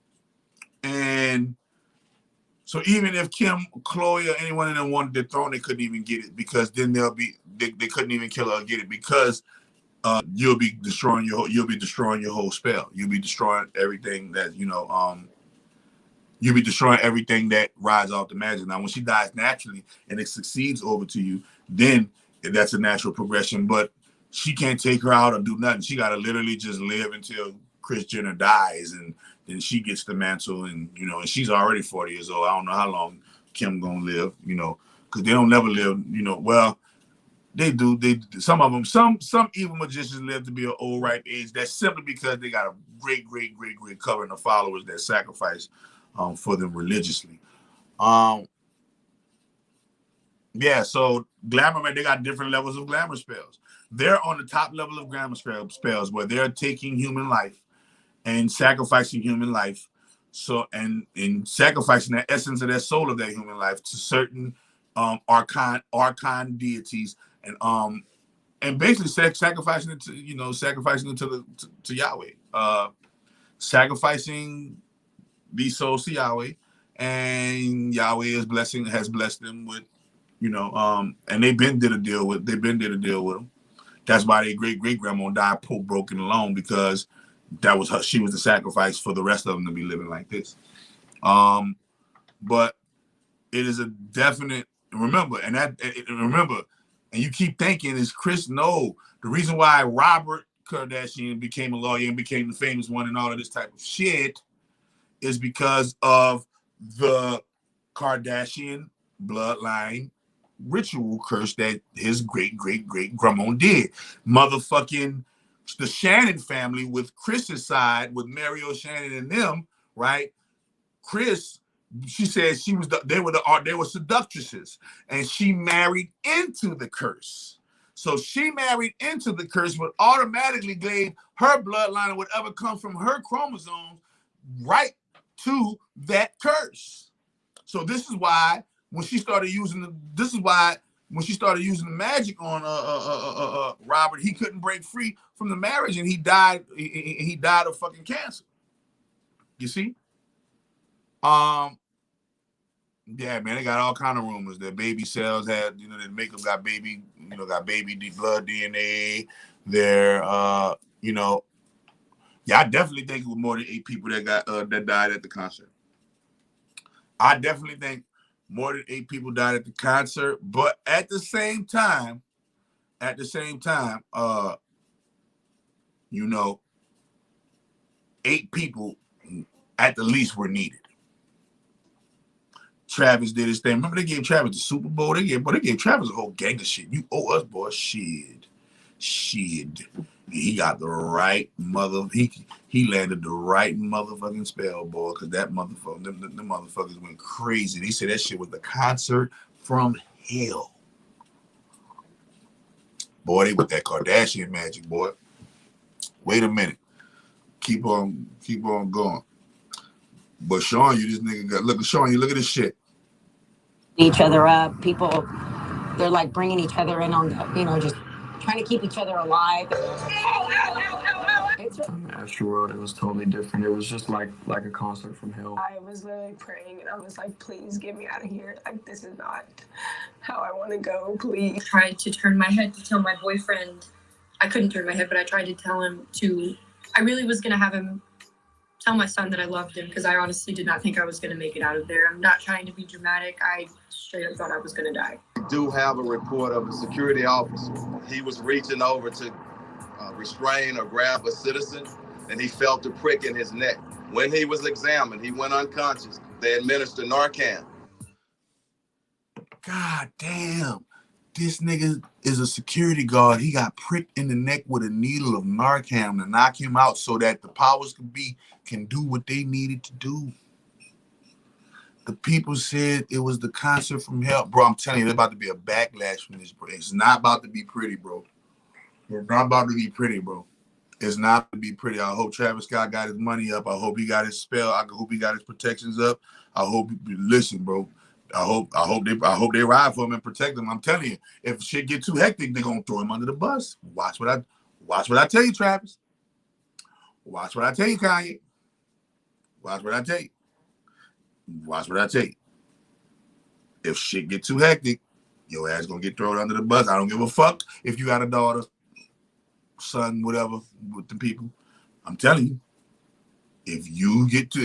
And so even if Kim, Chloe, or anyone in them wanted the throne, they couldn't even get it, because then they couldn't even kill her or get it, because you'll be destroying your whole spell. You'll be destroying everything that, you know, you'll be destroying everything that rides off the magic. Now, when she dies naturally and it succeeds over to you, then that's a natural progression. But she can't take her out or do nothing. She got to literally just live until Kris Jenner dies, and then she gets the mantle. And, you know, and she's already 40 years old. I don't know how long Kim gonna live, you know, because they don't never live, you know. Well, they do. Some of them, some evil magicians live to be an old ripe age. That's simply because they got a great covering of followers that sacrifice for them religiously. Yeah, so glamour, man, they got different levels of glamour spells. They're on the top level of glamour spells where they're taking human life and sacrificing human life. So, and in sacrificing the essence of that soul of that human life to certain archon deities, and basically sacrificing it to, sacrificing it to Yahweh, sacrificing these souls to Yahweh, and Yahweh has blessed them with, and they've been did a deal with them. That's why their great-great-grandma died poor, broken, alone, because that was her. She was the sacrifice for the rest of them to be living like this. But it is a definite remember, and you keep thinking, is Chris? No, the reason why Robert Kardashian became a lawyer and became the famous one and all of this type of shit is because of the Kardashian bloodline ritual curse that his great-great-great-grandma did. Motherfucking the Shannon family with Chris's side, with Mario Shannon and them, right? Chris, she said they were seductresses, and she married into the curse. So she married into the curse, would automatically gave her bloodline or whatever comes from her chromosomes right to that curse. So this is why when she started using the magic on Robert, he couldn't break free from the marriage, and he died. He died of fucking cancer. You see? Yeah, man, they got all kind of rumors that baby cells had, that makeup got baby blood DNA. I definitely think it was more than 8 people that died at the concert. I definitely think more than 8 people died at the concert, but at the same time, 8 people at the least were needed. Travis did his thing. Remember they gave Travis the Super Bowl? They gave Travis a whole gang of shit. You owe us, boy. Shit. He got the right he landed the right motherfucking spell, boy, because that motherfucker, the motherfuckers went crazy. They said that shit was the concert from hell. Boy, they with that Kardashian magic, boy. Wait a minute. Keep on going. But Sean, you this nigga got look at this shit. Each other up. People, they're like bringing each other in on, just trying to keep each other alive. In the astral world, it was totally different. It was just like a concert from hell. I was literally praying, and I was like, please get me out of here. Like, this is not how I want to go, please. I tried to turn my head to tell my boyfriend. I couldn't turn my head, but I tried to tell him I really was going to have him tell my son that I loved him, because I honestly did not think I was going to make it out of there. I'm not trying to be dramatic. I straight up thought I was going to die. We do have a report of a security officer. He was reaching over to restrain or grab a citizen, and he felt a prick in his neck. When he was examined, he went unconscious. They administered Narcan. God damn. This nigga is a security guard. He got pricked in the neck with a needle of Narcan to knock him out so that the powers can do what they needed to do. The people said it was the concert from hell. Bro, I'm telling you, there's about to be a backlash from this, bro. It's not about to be pretty, bro. It's not about to be pretty, bro. It's not to be pretty. I hope Travis Scott got his money up. I hope he got his spell. I hope he got his protections up. I hope, listen, bro. I hope they ride for him and protect him. I'm telling you, if shit get too hectic, they're gonna throw him under the bus. Watch what I tell you, Travis. Watch what I tell you, Kanye. Watch what I tell you. Watch what I tell you. If shit get too hectic, your ass gonna get thrown under the bus. I don't give a fuck if you got a daughter, son, whatever, with the people. I'm telling you, if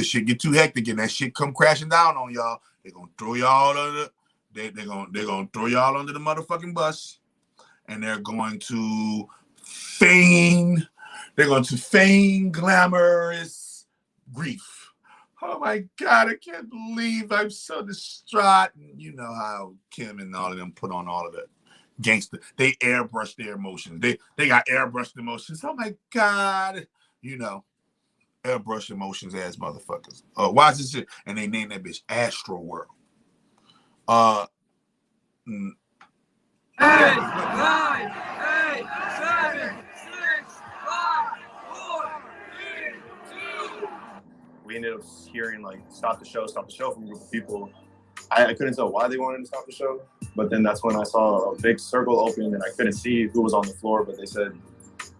shit get too hectic and that shit come crashing down on y'all, they're gonna throw y'all under they're gonna throw y'all under the motherfucking bus, and they're going to feign glamorous grief. Oh my God, I can't believe I'm so distraught. And you know how Kim and all of them put on all of that gangster. They airbrush their emotions. They got airbrushed emotions. Oh my God, airbrush emotions ass motherfuckers. Watch this shit. And they named that bitch Astro World. 8, 9, 8, 7, 6, 5, 4, 3, 2. We ended up hearing like stop the show from a group of people. I couldn't tell why they wanted to stop the show, but then that's when I saw a big circle open and I couldn't see who was on the floor, but they said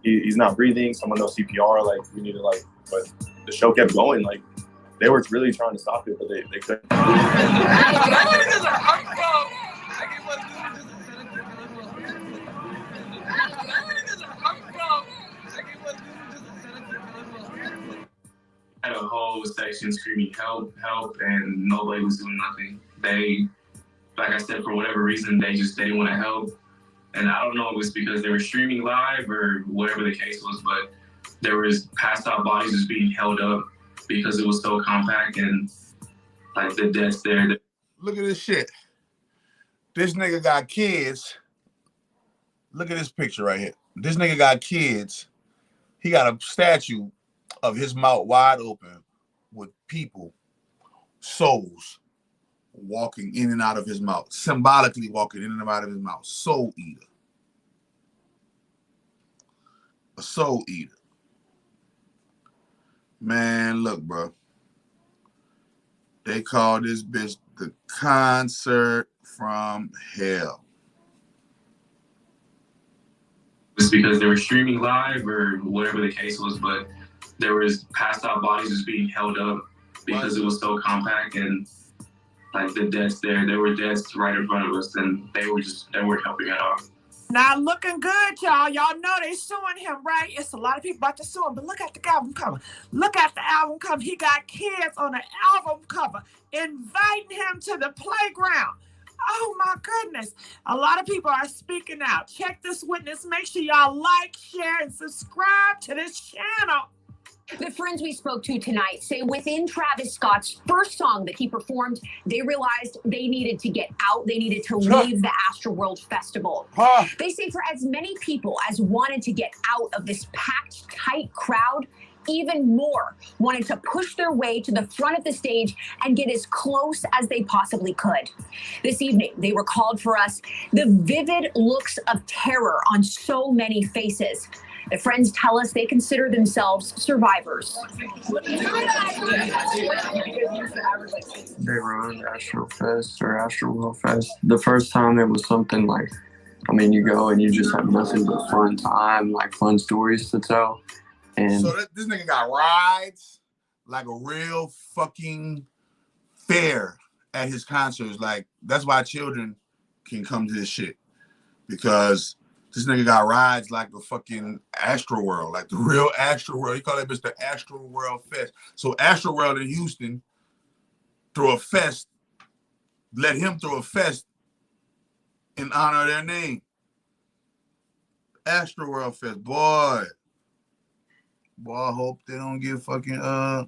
he's not breathing, someone knows CPR, like we need to like, but the show kept going, like they were really trying to stop it, but they couldn't. Had a whole section screaming help, help, and nobody was doing nothing. They, like I said, for whatever reason, they didn't want to help. And I don't know if it was because they were streaming live or whatever the case was, but there was passed out bodies just being held up because it was so compact and like the deaths there. Look at this shit. This nigga got kids. Look at this picture right here. This nigga got kids. He got a statue of his mouth wide open with people, souls, walking in and out of his mouth, symbolically walking in and out of his mouth. Soul eater. A soul eater. Man, look, bro. They call this bitch the concert from hell. It's because they were streaming live or whatever the case was, but there was passed out bodies just being held up because it was so compact and like the deaths there were deaths right in front of us and they weren't helping at all. Not looking good, y'all. Y'all know they suing him, right? It's a lot of people about to sue him, but look at the album cover. Look at the album cover. He got kids on the album cover inviting him to the playground. Oh my goodness. A lot of people are speaking out. Check this witness. Make sure y'all like, share, and subscribe to this channel. The friends we spoke to tonight say within Travis Scott's first song that he performed, they realized they needed to get out. They needed to leave the Astroworld Festival. They say for as many people as wanted to get out of this packed, tight crowd, even more wanted to push their way to the front of the stage and get as close as they possibly could. This evening, they recalled for us the vivid looks of terror on so many faces. The friends tell us they consider themselves survivors. They run Astro Fest or Astroworld Fest. The first time it was something like, I mean, you go and you just have nothing but fun time, like fun stories to tell. And so this nigga got rides like a real fucking fair at his concerts. Like, that's why children can come to this shit. Because this nigga got rides like the fucking Astroworld, like the real Astroworld. He call that bitch the Astroworld Fest. So Astroworld in Houston throw a fest, let him throw a fest in honor of their name. Astroworld Fest, boy. Boy, I hope they don't get fucking I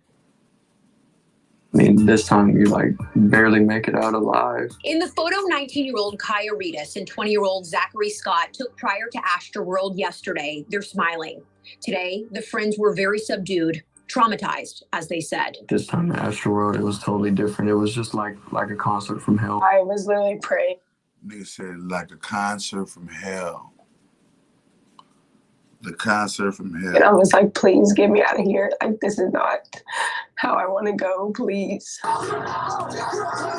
mean, this time you like barely make it out alive. In the photo, 19-year-old Kaya Reedus and 20-year-old Zachary Scott took prior to Astroworld yesterday. They're smiling. Today, the friends were very subdued, traumatized, as they said. This time at Astroworld, it was totally different. It was just like a concert from hell. I was literally praying. Nigga said like a concert from hell. The concert from hell. And I was like, please get me out of here. Like, this is not how I want to go, please.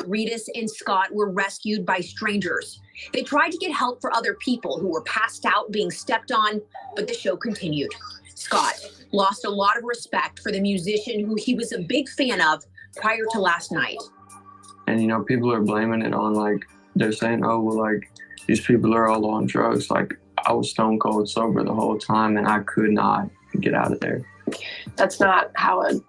Reedus and Scott were rescued by strangers. They tried to get help for other people who were passed out, being stepped on, but the show continued. Scott lost a lot of respect for the musician who he was a big fan of prior to last night. And, you know, people are blaming it on, like, they're saying, oh, well, like, these people are all on drugs. Like, I was stone cold sober the whole time, and I could not get out of there. That's not how a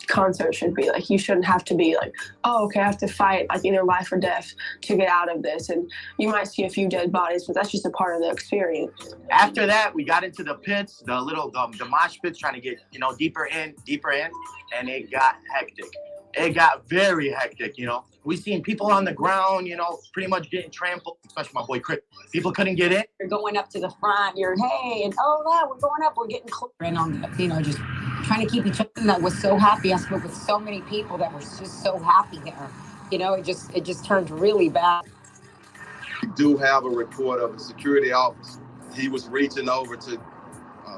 concert should be. Like, you shouldn't have to be like, oh, okay, I have to fight like either life or death to get out of this. And you might see a few dead bodies, but that's just a part of the experience. After that, we got into the pits, the little the mosh pits, trying to get, you know, deeper in, and it got hectic. It got very hectic, you know. We seen people on the ground, you know, pretty much getting trampled, especially my boy Chris. People couldn't get in. You're going up to the front, you're, hey, and oh, no, we're going up, we're getting close. And on the, you know, just trying to keep each other. That was so happy. I spoke with so many people that were just so happy there. You know, it just turned really bad. do have a report of a security officer. He was reaching over to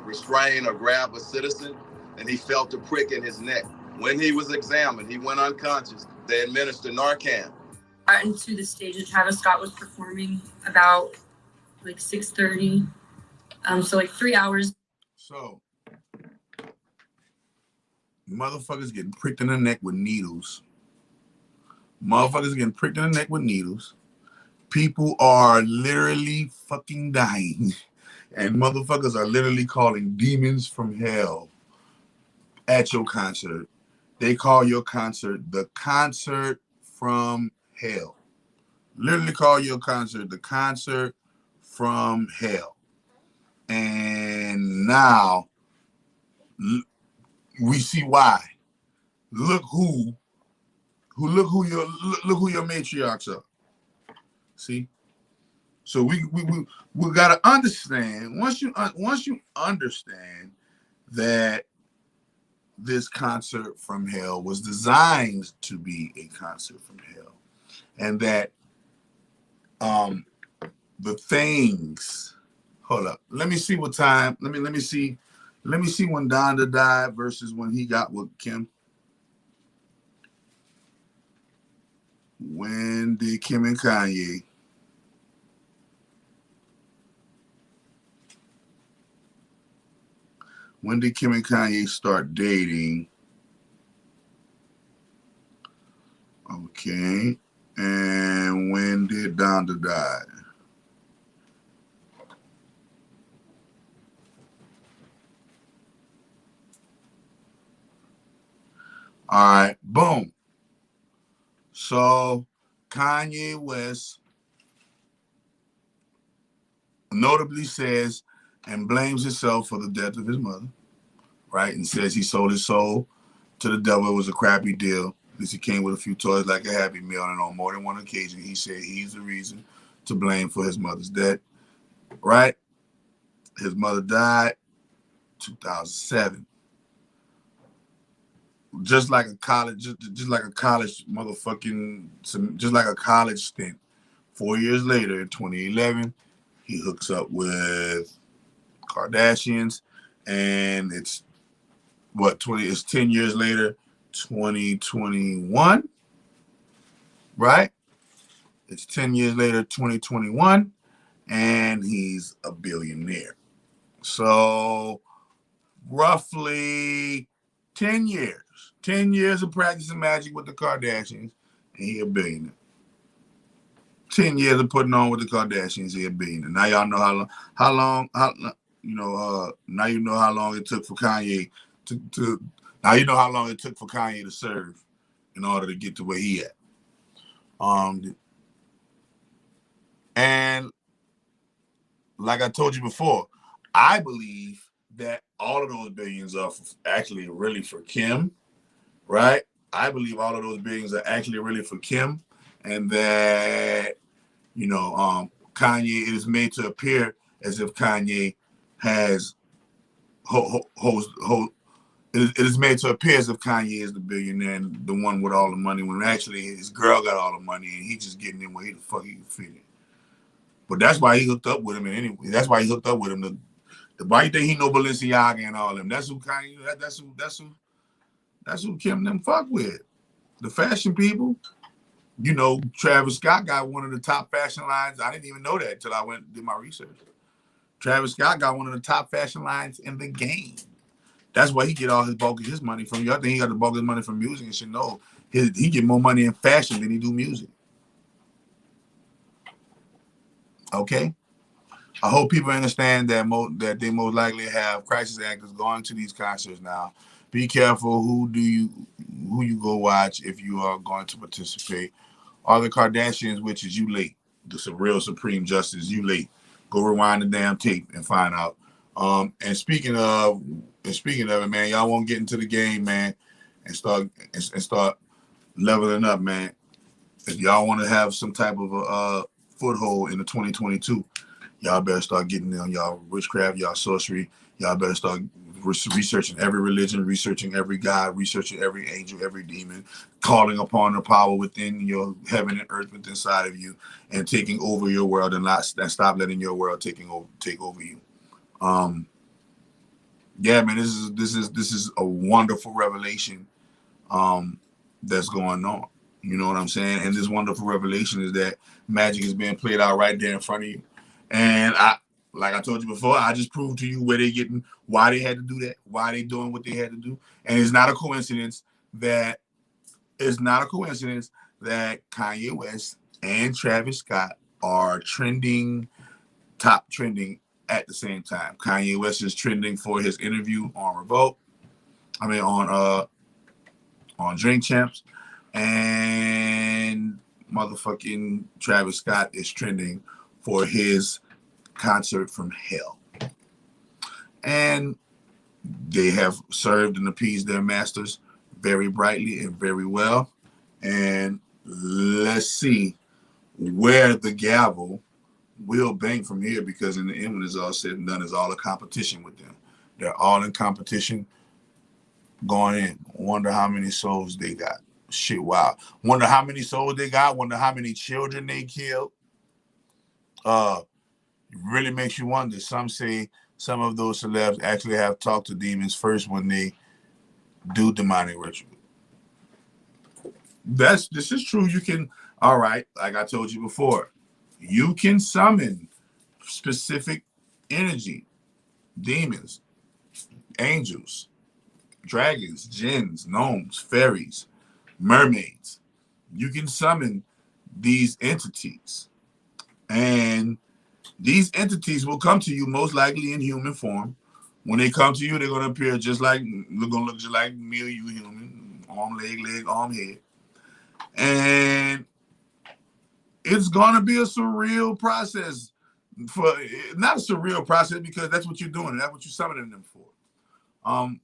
restrain or grab a citizen, and he felt a prick in his neck. When he was examined, he went unconscious. They administered Narcan. Into the stage that Travis Scott was performing about like 6:30. So like 3 hours. So motherfuckers getting pricked in the neck with needles. Motherfuckers getting pricked in the neck with needles. People are literally fucking dying. And motherfuckers are literally calling demons from hell at your concert. They call your concert the concert from hell. Literally call your concert the concert from hell. And now we see why. Look who your matriarchs are. See? So we gotta understand, once you understand that this concert from hell was designed to be a concert from hell, and that the things, hold up, let me see what time, let me see when Donda died versus when he got with Kim. When did Kim and Kanye? When did Kim and Kanye start dating? Okay. And when did Donda die? All right, boom. So Kanye West notably says and blames himself for the death of his mother, right? And says he sold his soul to the devil. It was a crappy deal. At least he came with a few toys like a Happy Meal, and on more than one occasion, he said he's the reason to blame for his mother's death, right? His mother died 2007. Just like a college, just like a college motherfucking, just like a college stint. 4 years later, in 2011, he hooks up with Kardashians, and it's what, 10 years later, 2021, right? It's 10 years later, 2021, and he's a billionaire. So roughly 10 years of practicing magic with the Kardashians, and he a billionaire. 10 years of putting on with the Kardashians, he a billionaire. Now y'all know how long now you know how long it took for Kanye now you know how long it took for Kanye to serve in order to get to where he at. And like I told you before, I believe that all of those billions are actually really for Kim, right? I believe all of those billions are actually really for Kim, and that, you know, Kanye, it is made to appear as if Kanye has it is made to appear as if Kanye is the billionaire and the one with all the money, when actually his girl got all the money and he just getting in where he the fuck he can fit in. But that's why he hooked up with him anyway. That's why he hooked up with him. Why you think he know Balenciaga and all them? That's who Kanye. That's who Kim and them fuck with. The fashion people. You know, Travis Scott got one of the top fashion lines. I didn't even know that until I went and did my research. Travis Scott got one of the top fashion lines in the game. That's why he get all his bulk of his money from. Y'all think he got the bulk of his money from music and shit? No, he get more money in fashion than he do music. Okay, I hope people understand that that they most likely have crisis actors going to these concerts now. Be careful who you go watch if you are going to participate. All the Kardashians, which is you late. The real Supreme Justice, you late. Go rewind the damn tape and find out. And speaking of it, man, y'all won't get into the game, man, and start leveling up, man. If y'all want to have some type of a foothold in the 2022, y'all better start getting on y'all witchcraft, y'all sorcery. Y'all better start researching every religion, researching every god, researching every angel, every demon, calling upon the power within your heaven and earth within inside of you, and taking over your world, and stop letting your world take over you. Yeah, man, this is a wonderful revelation that's going on. You know what I'm saying? And this wonderful revelation is that magic is being played out right there in front of you. And like I told you before, I just proved to you why they had to do that, why they doing what they had to do. And it's not a coincidence that Kanye West and Travis Scott are top trending at the same time. Kanye West is trending for his interview on on Drink Champs, and motherfucking Travis Scott is trending for his concert from hell. And they have served and appeased their masters very brightly and very well. And let's see where the gavel will bang from here, because in the end, when it's all said and done, it's all a competition with them. They're all in competition going in. Wonder how many souls they got. Shit, wow. Wonder how many souls they got. Wonder how many children they killed. It really makes you wonder. Some say some of those celebs actually have talked to demons first when they do demonic ritual. This is true. You can, all right, like I told you before, you can summon specific energy, demons, angels, dragons, jinns, gnomes, fairies, mermaids. You can summon these entities, and these entities will come to you most likely in human form. When they come to you, they're going to appear just like, they're going to look just like me or you, human, arm, leg, arm, head. And it's going to be a surreal process. Not a surreal process, because that's what you're doing. That's what you're summoning them for.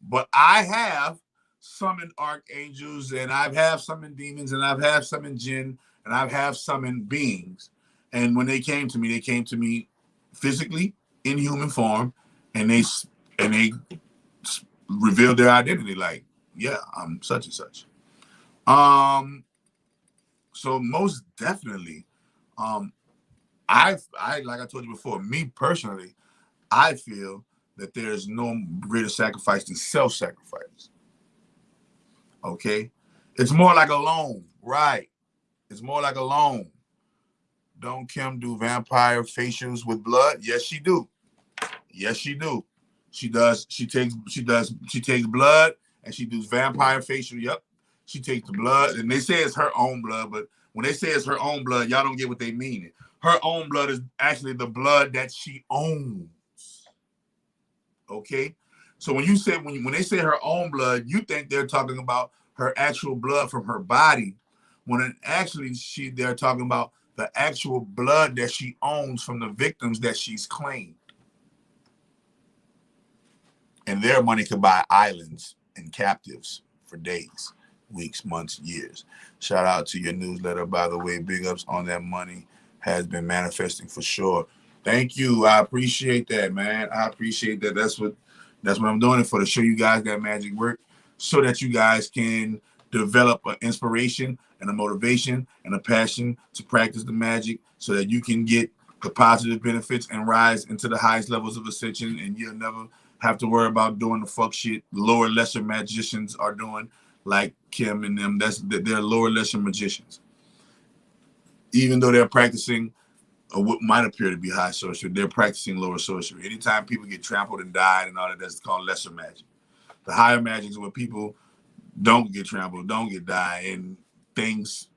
But I have summoned archangels, and I have summoned demons, and I have summoned jinn, and I have summoned beings. And when they came to me physically in human form, and they revealed their identity. Like, yeah, I'm such and such. So most definitely, I like I told you before, me personally, I feel that there's no greater sacrifice than self-sacrifice. Okay? It's more like a loan, right? It's more like a loan. Don't Kim do vampire facials with blood? Yes, she do. Yes, she do. She does. She takes blood and she does vampire facial. Yep. She takes the blood, and they say it's her own blood, but when they say it's her own blood, y'all don't get what they mean. Her own blood is actually the blood that she owns. Okay? So when you say when they say her own blood, you think they're talking about her actual blood from her body, when actually they're talking about the actual blood that she owns from the victims that she's claimed. And their money could buy islands and captives for days, weeks, months, years. Shout out to your newsletter, by the way. Big ups on that. Money has been manifesting for sure. Thank you. I appreciate that, man. I appreciate that. That's what I'm doing it for, to show you guys that magic work, so that you guys can develop an inspiration and a motivation and a passion to practice the magic, so that you can get the positive benefits and rise into the highest levels of ascension, and you'll never have to worry about doing the fuck shit lower, lesser magicians are doing, like Kim and them. They're lower, lesser magicians. Even though they're practicing what might appear to be high sorcery, they're practicing lower sorcery. Anytime people get trampled and died and all that, that's called lesser magic. The higher magic is where people don't get trampled, don't get died, and things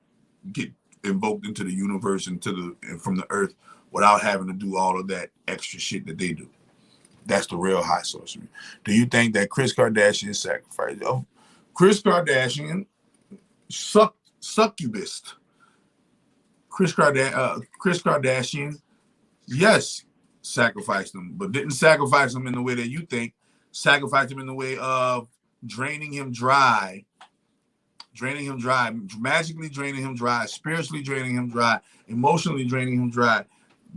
get invoked into the universe and from the earth without having to do all of that extra shit that they do. That's the real high sorcery. Do you think that Kris Kardashian sacrificed? Oh, Kris Kardashian succubus. Kris Kardashian, yes, sacrificed them, but didn't sacrifice them in the way that you think. Sacrificed him in the way of draining him dry, magically draining him dry, spiritually draining him dry, emotionally draining him dry,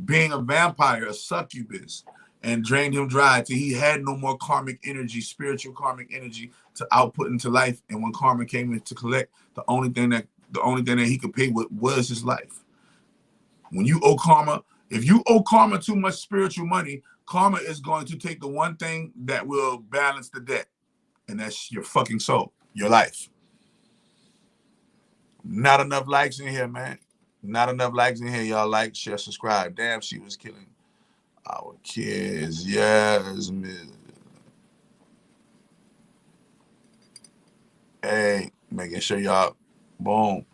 being a vampire, a succubus, and drained him dry till he had no more karmic energy, spiritual karmic energy to output into life. And when karma came in to collect, the only thing that he could pay with was his life. When you owe karma, if you owe karma too much spiritual money, karma is going to take the one thing that will balance the debt, and that's your fucking soul, your life. Not enough likes in here, man. Not enough likes in here. Y'all like, share, subscribe. Damn, she was killing our kids. Yes, man. Hey, making sure y'all, boom.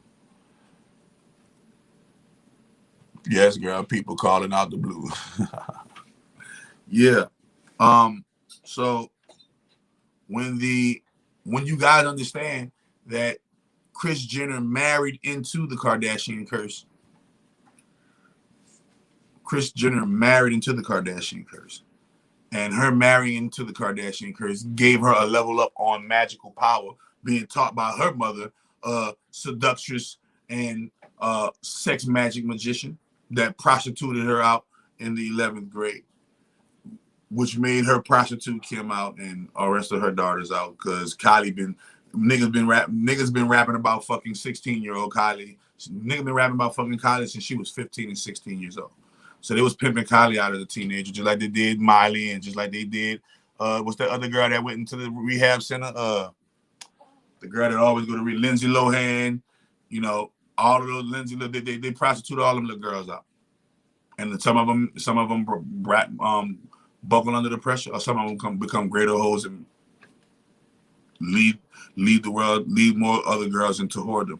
Yes, girl, people calling out the blue. Yeah. So when you guys understand that Kris Jenner married into the Kardashian curse. Kris Jenner married into the Kardashian curse. And her marrying into the Kardashian curse gave her a level up on magical power, being taught by her mother, seductress and sex magic magician that prostituted her out in the 11th grade, which made her prostitute Kim out and all rest of her daughters out, because niggas been rapping about fucking 16-year-old Kylie. Niggas been rapping about fucking Kylie since she was 15 and 16 years old. So they was pimping Kylie out as a teenager, just like they did Miley, and just like they did, what's that other girl that went into the rehab center? The girl that always go to read, Lindsay Lohan. You know, all of those Lindsay, they prostitute all them little girls out. And some of them buckle under the pressure, or some of them become greater hoes and lead the world, lead more other girls into whoredom.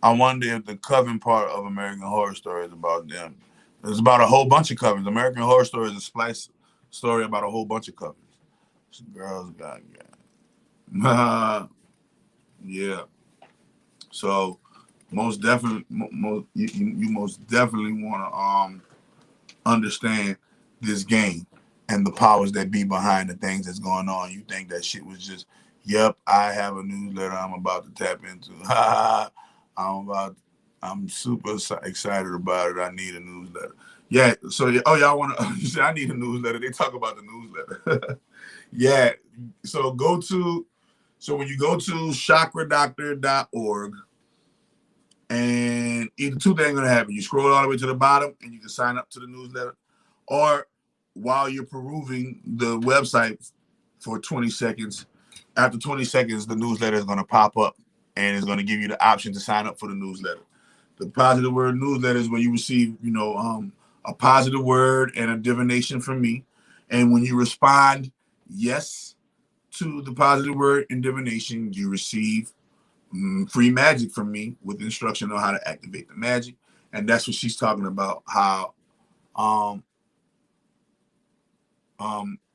I wonder if the coven part of American Horror Story is about them. It's about a whole bunch of covens. American Horror Story is a splice story about a whole bunch of covens. Some girls got yeah. So most definitely, you most definitely want to understand this game and the powers that be behind the things that's going on. You think that shit was just, yep, I have a newsletter I'm about to tap into. I'm super excited about it. I need a newsletter. Yeah. So y'all want to? You say I need a newsletter. They talk about the newsletter. Yeah. So when you go to chakradoctor.org, and either two things are gonna happen. You scroll all the way to the bottom, and you can sign up to the newsletter, or while you're perusing the website for 20 seconds, after 20 seconds, the newsletter is gonna pop up, and it's gonna give you the option to sign up for the newsletter. The positive word newsletter is where you receive, a positive word and a divination from me, and when you respond yes to the positive word and divination, you receive free magic from me with instruction on how to activate the magic. And that's what she's talking about, how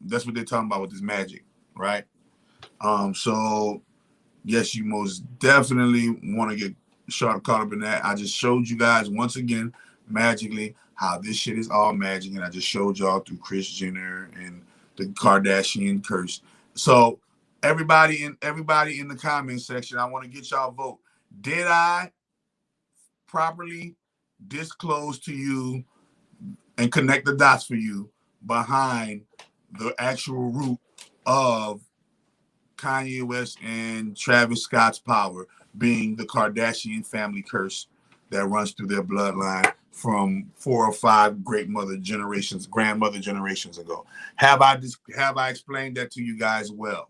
that's what they're talking about with this magic, right? So yes, you most definitely want to get caught up in that. I just showed you guys once again magically how this shit is all magic, and I just showed y'all through Kris Jenner and the Kardashian curse. So everybody in the comment section, I want to get y'all vote. Did I properly disclose to you and connect the dots for you behind the actual root of Kanye West and Travis Scott's power being the Kardashian family curse that runs through their bloodline from 4 or 5 grandmother generations ago? Have I explained that to you guys well?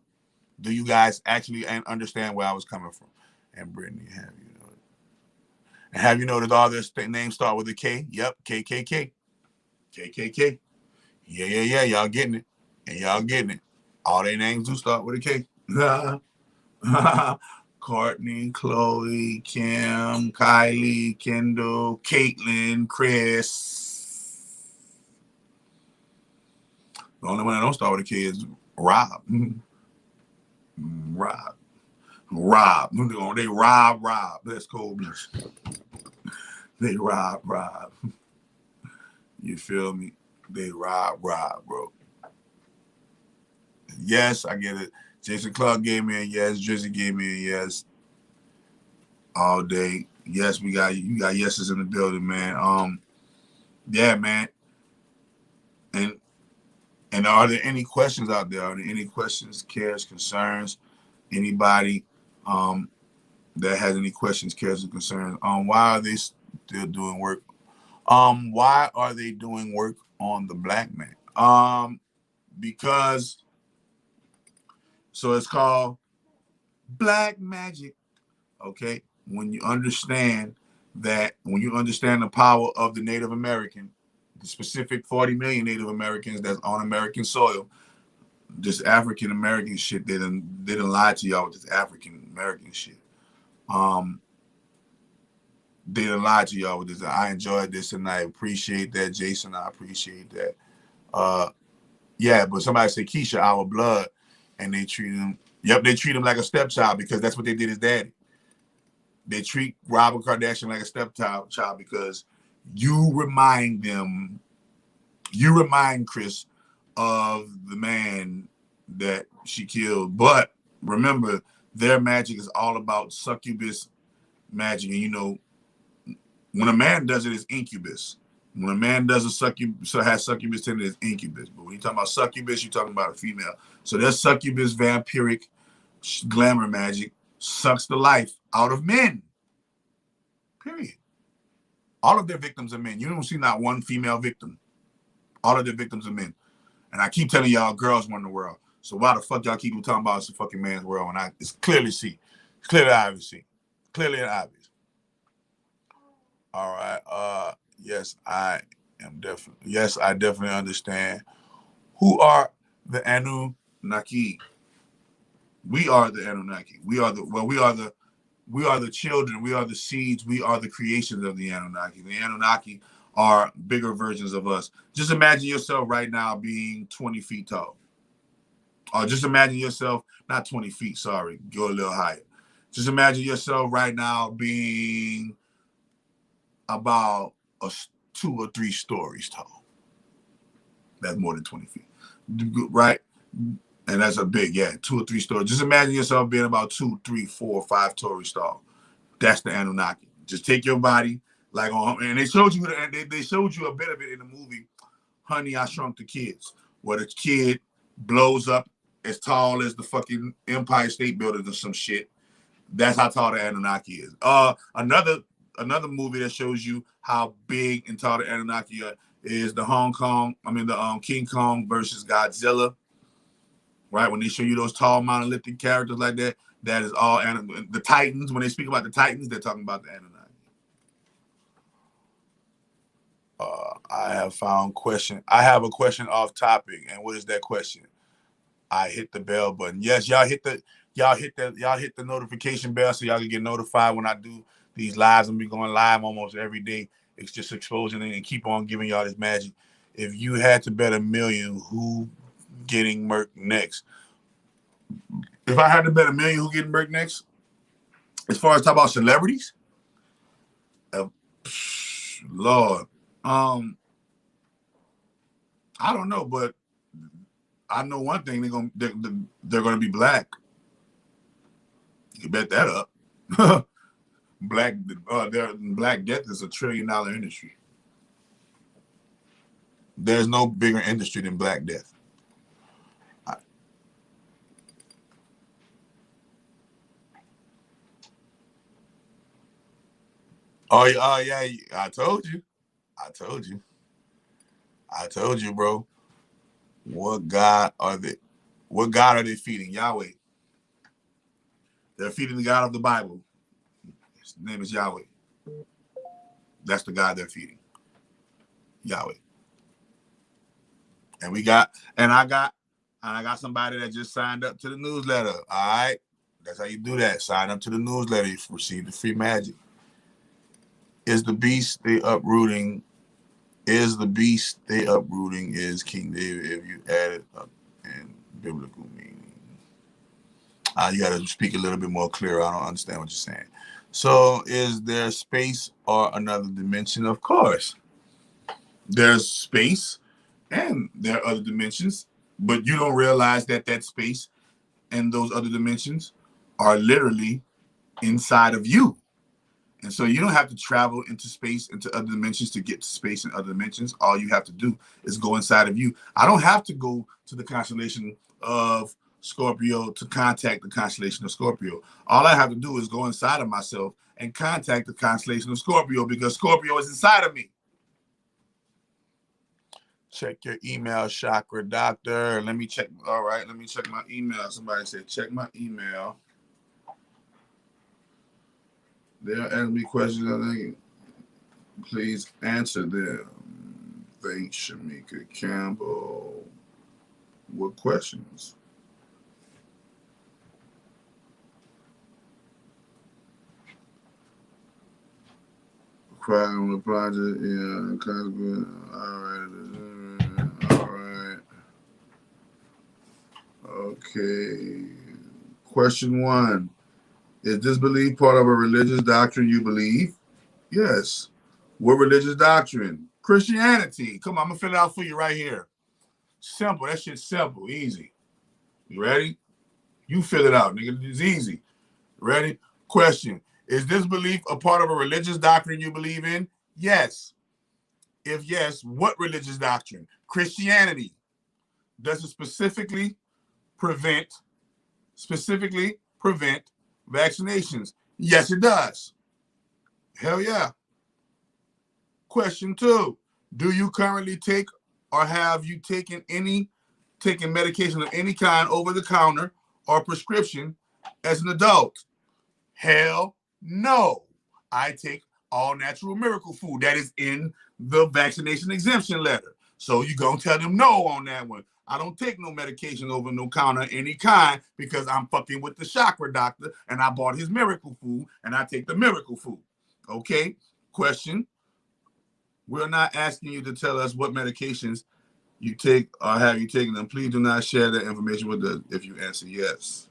Do you guys actually understand where I was coming from? And Brittany, have you noticed? And have you noticed all their names start with a K? Yep, KKK. KKK. Yeah. Y'all getting it. And y'all getting it. All their names do start with a K. Courtney, Chloe, Kim, Kylie, Kendall, Caitlin, Chris. The only one that don't start with a K is Rob. Rob. They rob. That's cold. They rob. You feel me? They rob, bro. Yes, I get it. Jason Clark gave me a yes. Drizzy gave me a yes. all day. Yes, you got yeses in the building, man. Yeah, man. And are there any questions out there? Are there any questions, cares, concerns? Anybody that has any questions, cares, or concerns? Why are they still doing work? Why are they doing work on the black man? Because so it's called black magic. Okay, when you understand the power of the Native American, the specific 40 million Native Americans that's on American soil, this African American shit, they didn't lie to y'all with this African American shit. They didn't lie to y'all with this. I enjoyed this and I appreciate that, Jason. I appreciate that. Yeah, but somebody said Keisha, our blood, and they treat him. Yep, they treat him like a stepchild because that's what they did his daddy. They treat Robert Kardashian like a stepchild because you remind Chris of the man that she killed. But remember, their magic is all about succubus magic. And you know, when a man does it, it's incubus. When a man does a succubus, so has succubus tendency, it's incubus. But when you're talking about succubus, you're talking about a female. So there's succubus vampiric glamour magic sucks the life out of men. Period. All of their victims are men. You don't see not one female victim. All of their victims are men. And I keep telling y'all girls run the world. So why the fuck y'all keep talking about it's a fucking man's world? And it's clearly see. It's clearly obvious. Clearly obvious. All right. Yes, I definitely understand. Who are the Anunnaki? We are the Anunnaki. We are the children. We are the seeds. We are the creations of the Anunnaki. The Anunnaki are bigger versions of us. Just imagine yourself right now being 20 feet tall. Or just imagine yourself, not 20 feet, sorry, go a little higher. Just imagine yourself right now being about 2 or 3 stories tall. That's more than 20 feet, right? And that's a big, 2 or 3 stories. Just imagine yourself being about 2, 3, 4, 5 stories tall. That's the Anunnaki. Just take your body, like on, and they showed you a bit of it in the movie, Honey, I Shrunk the Kids, where the kid blows up as tall as the fucking Empire State Building or some shit. That's how tall the Anunnaki is. Another movie that shows you how big and tall the Anunnaki are is the King Kong versus Godzilla. Right, when they show you those tall monolithic characters like that, that is all the Titans. When they speak about the Titans, they're talking about the Anunnaki. I have a question off topic, and what is that question? I hit the bell button. Yes, y'all hit the notification bell so y'all can get notified when I do these lives. And we going live almost every day. It's just exposing and keep on giving y'all this magic. If you had to bet $1 million, who getting murked next? If I had to bet $1 million, who getting murked next? As far as talk about celebrities, Lord, I don't know, but I know one thing: they're gonna be black. You can bet that up. Black death is $1 trillion industry. There's no bigger industry than Black Death. Yeah, I told you, bro. What God are they feeding? Yahweh. They're feeding the God of the Bible. His name is Yahweh. That's the God they're feeding. Yahweh. And I got somebody that just signed up to the newsletter. All right. That's how you do that. Sign up to the newsletter. You receive the free magic. Is the beast they uprooting is King David if you add it up in biblical meaning? You got to speak a little bit more clear. I don't understand what you're saying. So is there space or another dimension? Of course. There's space and there are other dimensions, but you don't realize that space and those other dimensions are literally inside of you. And so you don't have to travel into space, into other dimensions to get to space and other dimensions. All you have to do is go inside of you. I don't have to go to the constellation of Scorpio to contact the constellation of Scorpio. All I have to do is go inside of myself and contact the constellation of Scorpio, because Scorpio is inside of me. Check your email, Chakra Doctor. Let me check. All right, let me check my email. Somebody said, check my email. They'll ask me questions. I think, please answer them. Thanks, Shamika Campbell. What questions? Cry on the project. Yeah. All right. Okay. Question 1. Is this belief part of a religious doctrine you believe? Yes. What religious doctrine? Christianity. Come on, I'm going to fill it out for you right here. Simple. That shit's simple. Easy. You ready? You fill it out, nigga. It's easy. Ready? Question. Is this belief a part of a religious doctrine you believe in? Yes. If yes, what religious doctrine? Christianity. Does it specifically prevent vaccinations? Yes, it does. Hell yeah. Question 2. Do you currently take or have you taken medication of any kind over the counter or prescription as an adult? Hell no. I take all natural miracle food. That is in the vaccination exemption letter. So you're going to tell them no on that one. I don't take no medication over no counter any kind, because I'm fucking with the Chakra Doctor and I bought his miracle food and I take the miracle food. Okay? Question. We're not asking you to tell us what medications you take or have you taken them. Please do not share that information with us if you answer yes.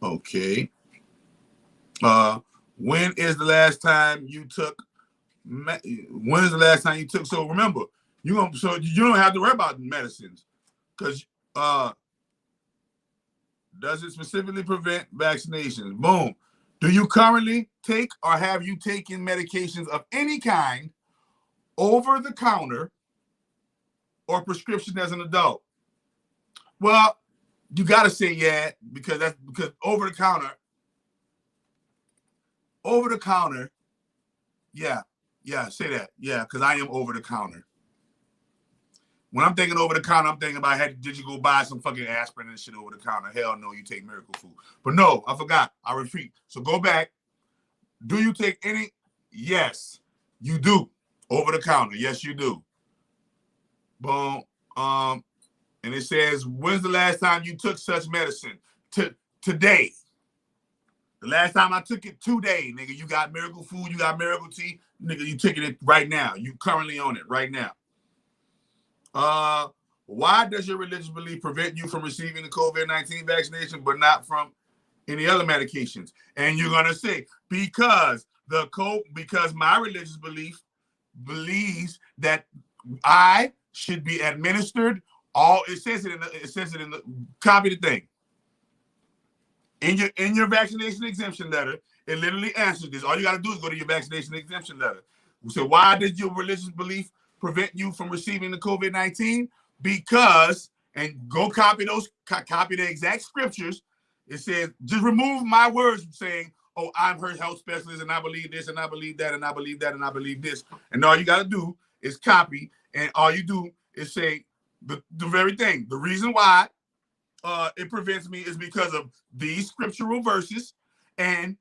Okay. When is the last time you took? So remember, you don't have to worry about medicines, because does it specifically prevent vaccinations? Boom. Do you currently take or have you taken medications of any kind over the counter or prescription as an adult? Well, you got to say yeah, because over the counter, yeah, say that. Yeah, because I am over the counter. When I'm thinking over the counter, I'm thinking about, hey, did you go buy some fucking aspirin and shit over the counter? Hell no, you take miracle food. But no, I forgot. I repeat. So go back. Do you take any? Yes, you do. Over the counter. Yes, you do. Boom. And it says, when's the last time you took such medicine? Today. The last time I took it, today, nigga. You got miracle food, you got miracle tea, nigga. You taking it right now. You currently on it right now. Why does your religious belief prevent you from receiving the COVID-19 vaccination, but not from any other medications? And you're gonna say, because my religious belief believes that I should be administered all. It says it in the copy the thing. In your vaccination exemption letter, it literally answers this. All you got to do is go to your vaccination exemption letter. So why did your religious belief prevent you from receiving the COVID-19? Because, and go copy the exact scriptures. It says, just remove my words from saying, oh, I'm her health specialist and I believe this and I believe that and I believe that and I believe this. And all you got to do is copy, and all you do is say the very thing. The reason why it prevents me is because of these scriptural verses, and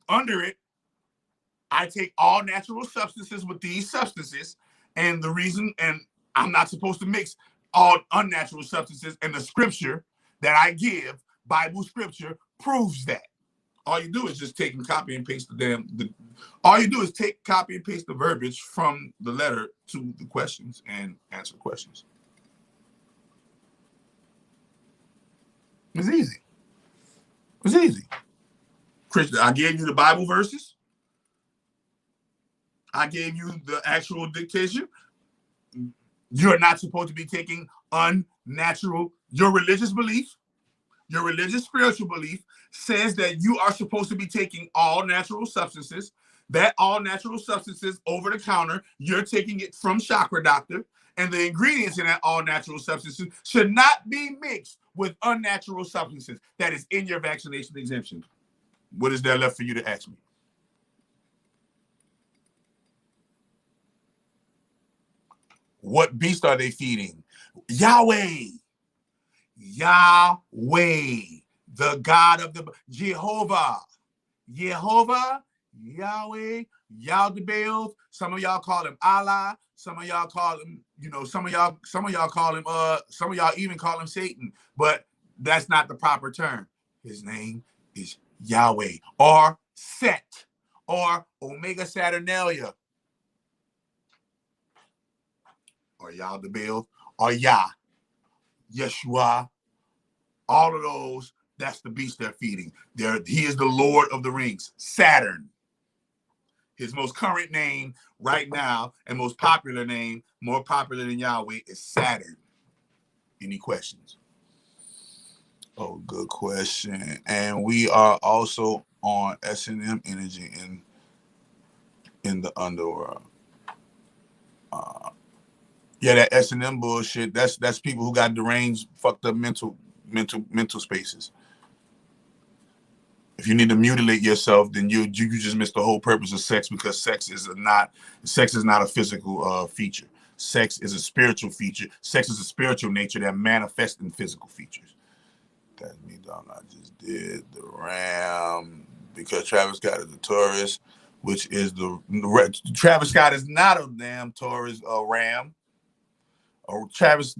under it, I take all natural substances with these substances, and the reason, and I'm not supposed to mix all unnatural substances, and the scripture that I give, Bible scripture, proves that. All you do is just take and copy and paste all you do is take, copy and paste the verbiage from the letter to the questions and answer questions. It's easy. It's easy. Christian, I gave you the Bible verses. I gave you the actual dictation. You're not supposed to be taking unnatural. Your religious belief, your religious spiritual belief says that you are supposed to be taking all natural substances. That all natural substances over the counter, you're taking it from Chakra Doctor, and the ingredients in that all natural substances should not be mixed with unnatural substances that is in your vaccination exemption. What is there left for you to ask me? What beast are they feeding? Yahweh. Yahweh, the God of the Jehovah. Jehovah, Yahweh, Yaldabaoth. Some of y'all call him Allah. Some of y'all call him, you know, some of y'all call him, some of y'all even call him Satan. But that's not the proper term. His name is Yahweh, or Set, or Omega Saturnalia, or Yaldabaoth, or Yah, Yeshua. All of those, that's the beast they're feeding. He is the Lord of the Rings, Saturn. His most current name right now, and most popular name, more popular than Yahweh, is Saturn. Any questions? Oh, good question. And we are also on S&M energy in the underworld. Yeah, that S&M bullshit, that's people who got deranged, fucked up mental spaces. If you need to mutilate yourself, then you just missed the whole purpose of sex, because sex is not a physical feature. Sex is a spiritual feature. Sex is a spiritual nature that manifests in physical features. That's me, dog. I just did the Ram, because Travis Scott is a Taurus, which is Travis Scott is not a damn Taurus, a Ram. Or Travis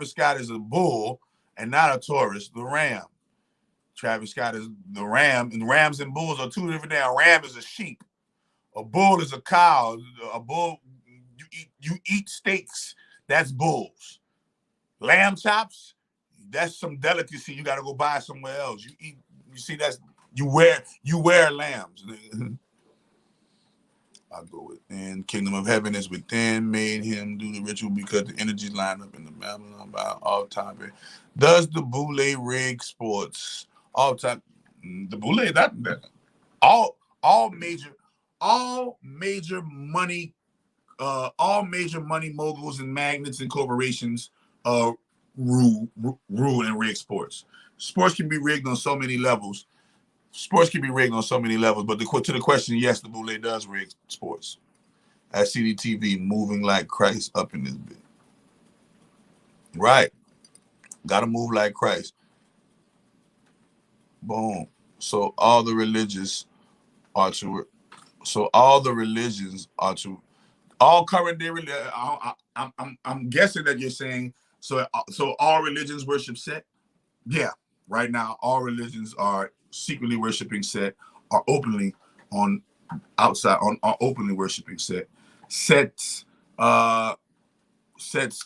Scott is a bull and not a Taurus, the Ram. Travis Scott is the Ram, and Rams and bulls are two different things. A ram is a sheep. A bull is a cow. A bull, you eat steaks. That's bulls. Lamb chops, that's some delicacy you got to go buy somewhere else. You wear lambs. I'll go with, and Kingdom of Heaven is within, made him do the ritual because the energies line up in the Babylon about all time. Does the Boule rig sports all time? The Boule, that all major money moguls and magnates and corporations rule and rig sports. Sports can be rigged on so many levels. Sports can be rigged on so many levels, but to the question, yes, the Boule does rig sports. At CDTV, moving like Christ up in this bit. Right. Got to move like Christ. Boom. So all the religions are to. All current day religion. I'm guessing that you're saying so all religions worship Set. Yeah. Right now, all religions are secretly worshiping Set, are openly on outside on are openly worshiping Set. Set's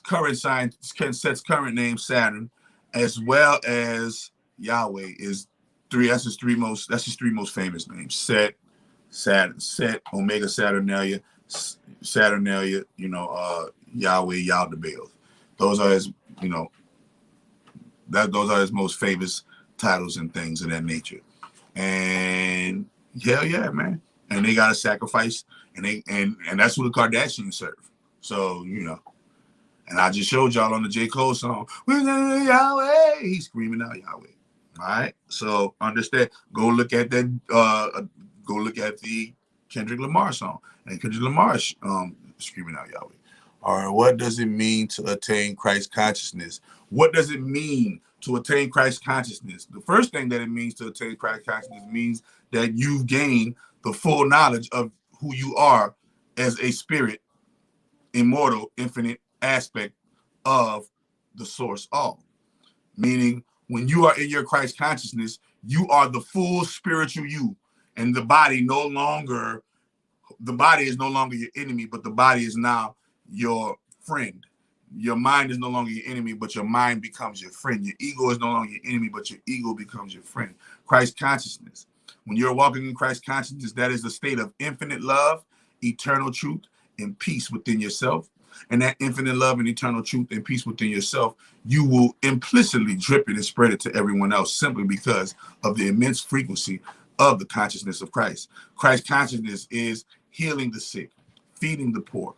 current sign, Set's current name Saturn, as well as Yahweh is three. That's his three most famous names: Set, Saturn, Set, Omega Saturnalia, Yahweh, Yaldabaoth. Those are his, those are his most famous titles and things of that nature. And hell yeah, man. And they gotta sacrifice, and that's who the Kardashians serve. So, and I just showed y'all on the J. Cole song, Yahweh, he's screaming out Yahweh. All right. So understand, go look at that, go look at the Kendrick Lamar song. And Kendrick Lamar screaming out Yahweh. All right, what does it mean to attain Christ consciousness? What does it mean to attain Christ consciousness? The first thing that it means to attain Christ consciousness means that you've gained the full knowledge of who you are as a spirit, immortal, infinite aspect of the source all. Meaning, when you are in your Christ consciousness, you are the full spiritual you, and the body is no longer your enemy, but the body is now your friend. Your mind is no longer your enemy, but your mind becomes your friend. Your ego is no longer your enemy, but your ego becomes your friend. Christ consciousness. When you're walking in Christ consciousness, that is a state of infinite love, eternal truth, and peace within yourself. And that infinite love and eternal truth and peace within yourself, you will implicitly drip it and spread it to everyone else, simply because of the immense frequency of the consciousness of Christ. Christ consciousness is healing the sick, feeding the poor,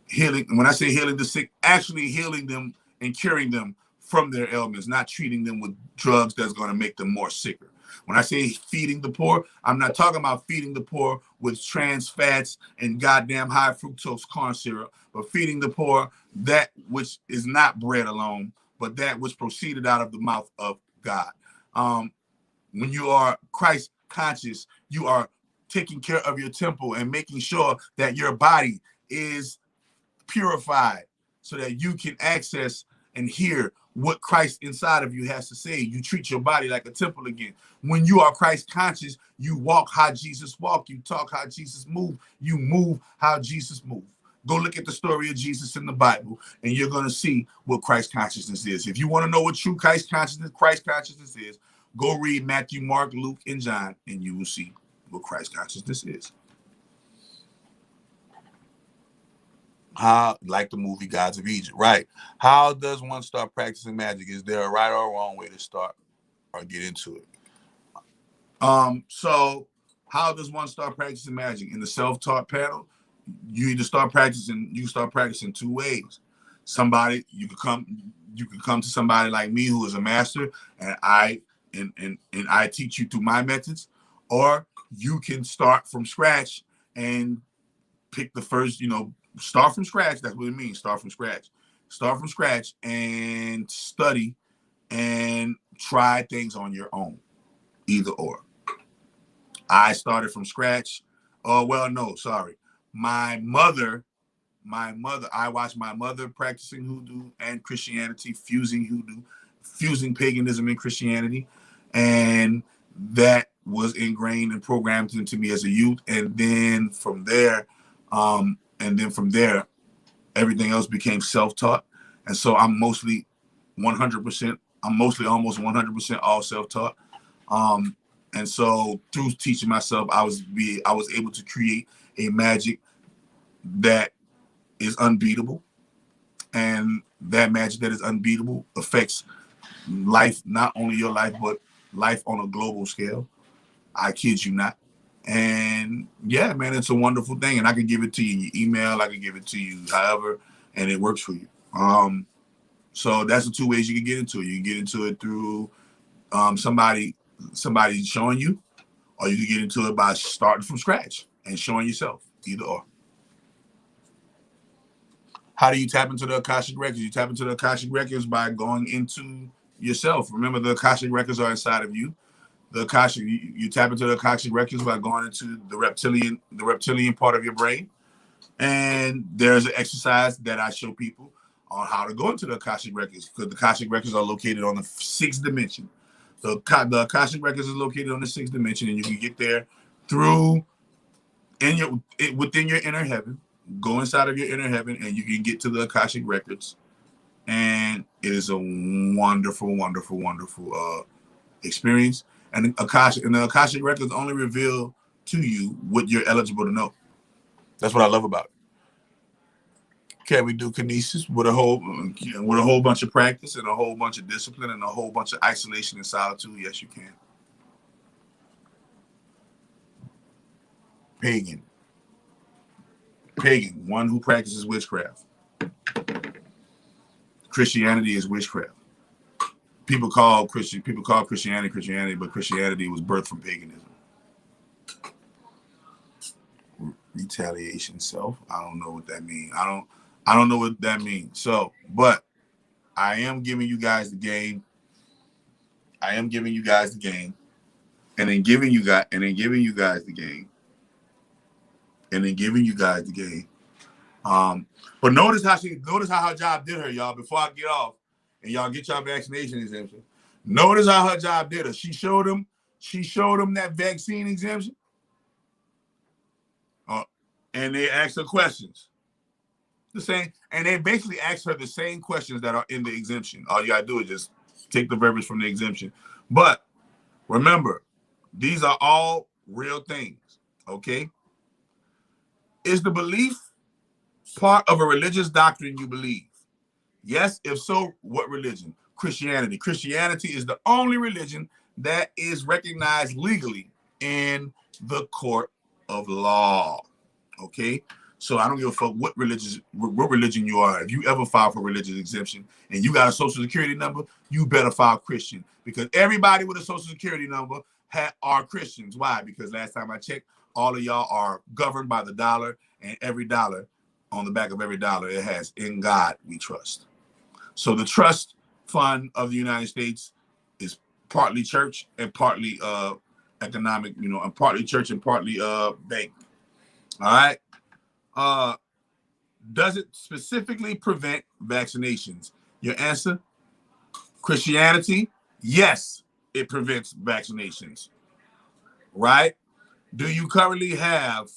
healing. When I say healing the sick, actually healing them and curing them from their ailments, not treating them with drugs that's going to make them more sicker. When I say feeding the poor, I'm not talking about feeding the poor with trans fats and goddamn high fructose corn syrup, but feeding the poor that which is not bread alone, but that which proceeded out of the mouth of God. When you are Christ conscious, you are taking care of your temple and making sure that your body is purified so that you can access and hear what Christ inside of you has to say. You treat your body like a temple again. When you are Christ conscious, you walk how Jesus walked, you talk how Jesus moved, you move how Jesus moved. Go look at the story of Jesus in the Bible, and you're going to see what Christ consciousness is. If you want to know what true Christ consciousness is, go read Matthew, Mark, Luke, and John, and you will see what Christ consciousness is. How, like the movie Gods of Egypt, right? How does one start practicing magic? Is there a right or wrong way to start or get into it? So how does one start practicing magic? In the self-taught panel, you either start practicing, you can start practicing two ways. Somebody, you could come to somebody like me who is a master, and I teach you through my methods, or you can start from scratch and pick the first, start from scratch. That's what it means. Start from scratch. Start from scratch and study and try things on your own. Either or. I started from scratch. Oh, well, no, sorry. My mother, I watched my mother practicing hoodoo and Christianity, fusing paganism and Christianity. And that was ingrained and programmed into me as a youth. And then from there, everything else became self-taught. And so I'm mostly almost 100% all self-taught. And so through teaching myself, I was able to create a magic that is unbeatable. And that magic that is unbeatable affects life, not only your life, but life on a global scale. I kid you not. And yeah, man, it's a wonderful thing. And I can give it to you in your email. I can give it to you however, and it works for you. So that's the two ways you can get into it. You can get into it through somebody showing you, or you can get into it by starting from scratch and showing yourself. Either or. How do you tap into the Akashic Records? You tap into the Akashic Records by going into yourself. Remember, the Akashic Records are inside of you. You tap into the Akashic Records by going into the reptilian part of your brain. And there's an exercise that I show people on how to go into the Akashic Records, because the Akashic Records are located on the sixth dimension. The Akashic Records is located on the sixth dimension, and you can get there within your inner heaven. Go inside of your inner heaven, and you can get to the Akashic Records. And it is a wonderful, wonderful, wonderful experience. And the Akashic Records only reveal to you what you're eligible to know. That's what I love about it. Can we do kinesis with a whole bunch of practice and a whole bunch of discipline and a whole bunch of isolation and solitude? Yes, you can. Pagan, one who practices witchcraft. Christianity is witchcraft. People call Christianity, but Christianity was birthed from paganism. Retaliation, self. I don't know what that means. I don't know what that means. So, but I am giving you guys the game. And then giving you guys the game. And then giving you guys the game. But notice how her job did her, y'all, before I get off and y'all get y'all vaccination exemption. Notice how her job did her. She showed them that vaccine exemption. And they asked her questions. The same, and they basically asked her the same questions that are in the exemption. All you gotta do is just take the verbiage from the exemption. But remember, these are all real things, okay? Is the belief part of a religious doctrine you believe? Yes, if so, what religion? Christianity. Christianity is the only religion that is recognized legally in the court of law. Okay? So I don't give a fuck what religion you are. If you ever file for religious exemption and you got a social security number, you better file Christian, because everybody with a social security number are Christians. Why? Because last time I checked, all of y'all are governed by the dollar, and every dollar, on the back of every dollar, it has "In God We Trust." So the trust fund of the United States is partly church and partly economic, and partly church and partly bank. All right. Does it specifically prevent vaccinations? Your answer: Christianity, yes, it prevents vaccinations. Right? Do you currently have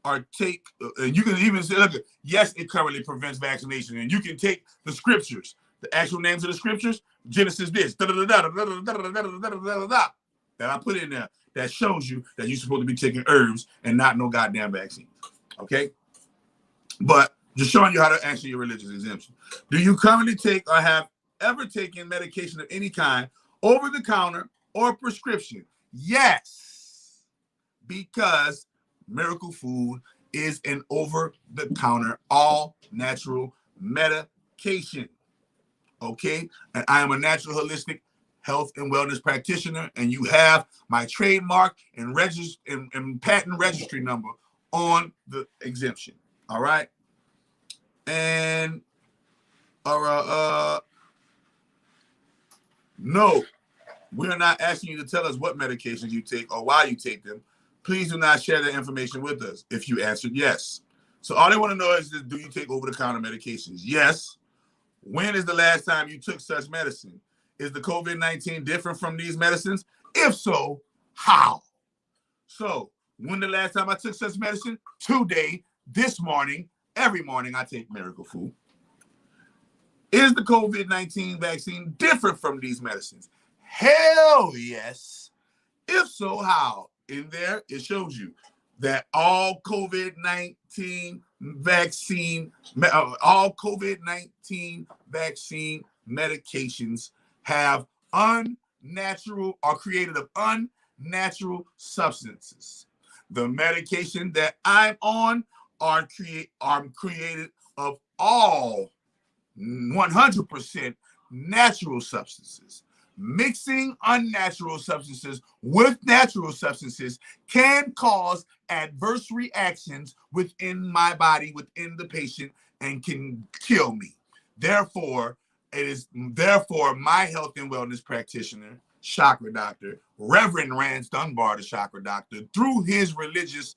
or take, and you can even say, look, yes, it currently prevents vaccination, and you can take the scriptures, the actual names of the scriptures, Genesis this, that I put in there, that shows you that you're supposed to be taking herbs and not no goddamn vaccines. Okay? But just showing you how to answer your religious exemption. Do you currently take or have ever taken medication of any kind, over the counter or prescription? Yes, because Miracle Food is an over the counter, all natural medication. Okay? And I am a natural holistic health and wellness practitioner, and you have my trademark and patent registry number on the exemption. All right? And no, we're not asking you to tell us what medications you take or why you take them. Please do not share that information with us if you answered yes. So all they want to know is, do you take over-the-counter medications? Yes. When is the last time you took such medicine? Is the COVID-19 different from these medicines? If so, how? So when the last time I took such medicine? Today, this morning, every morning I take Miracle Food. Is the COVID-19 vaccine different from these medicines? Hell yes. If so, how? In there, it shows you that all COVID-19 vaccine medications have unnatural or created of unnatural substances. The medication that I'm on are created of all 100% natural substances. Mixing unnatural substances with natural substances can cause adverse reactions within my body, within the patient, and can kill me. Therefore, my health and wellness practitioner, chakra doctor, Reverend Rance Dunbar, the chakra doctor, through his religious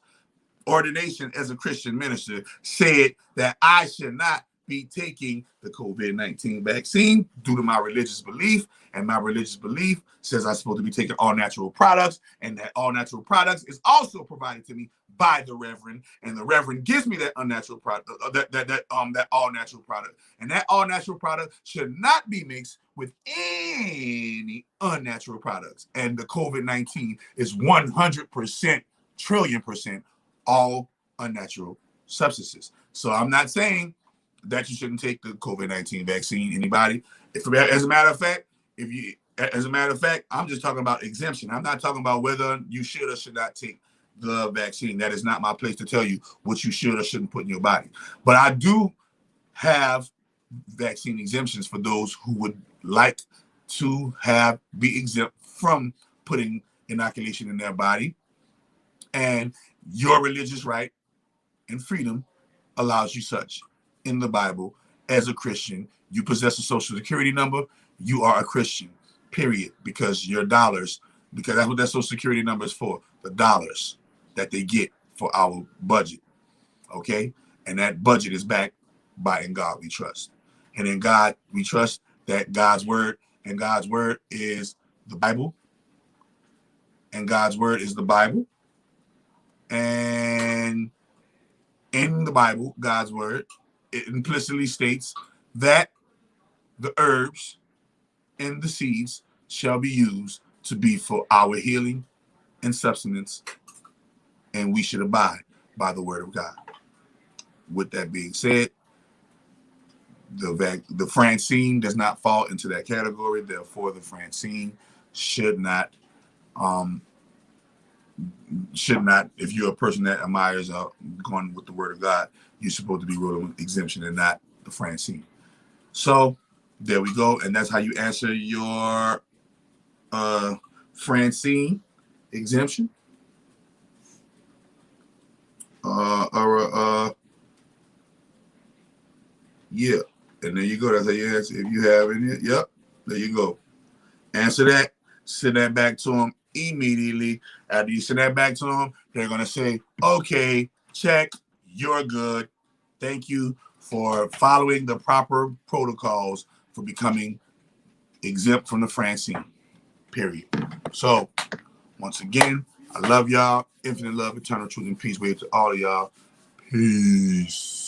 ordination as a Christian minister, said that I should not be taking the COVID-19 vaccine due to my religious belief. And my religious belief says I'm supposed to be taking all natural products, and that all natural products is also provided to me by the Reverend, and the Reverend gives me that unnatural product, that all natural product, and that all natural product should not be mixed with any unnatural products. And the COVID-19 is 100%, trillion% all unnatural substances. So I'm not saying that you shouldn't take the COVID-19 vaccine. Anybody? As a matter of fact, I'm just talking about exemption. I'm not talking about whether you should or should not take the vaccine. That is not my place to tell you what you should or shouldn't put in your body. But I do have vaccine exemptions for those who would like to be exempt from putting inoculation in their body. And your religious right and freedom allows you such. In the Bible, as a Christian, you possess a social security number, you are a Christian, period. Because your dollars, because that's what that social security number is for, the dollars that they get for our budget. Okay? And that budget is backed by In God We Trust. And in God we trust that God's word, and God's word is the Bible. And God's word is the Bible. And in the Bible, God's word, it implicitly states that the herbs and the seeds shall be used to be for our healing and sustenance, and we should abide by the word of God. With that being said, the Francine does not fall into that category. Therefore, the Francine should not should not, if you're a person that admires going with the word of God, you're supposed to be rolling with exemption and not the Francine. So there we go. And that's how you answer your Francine exemption. Yeah. And there you go. That's how you answer. If you have any, yep. There you go. Answer that. Send that back to them immediately. After you send that back to them, they're going to say, okay, check, you're good. Thank you for following the proper protocols for becoming exempt from the Francine, period. So, once again, I love y'all. Infinite love, eternal truth, and peace. Wave to all of y'all. Peace.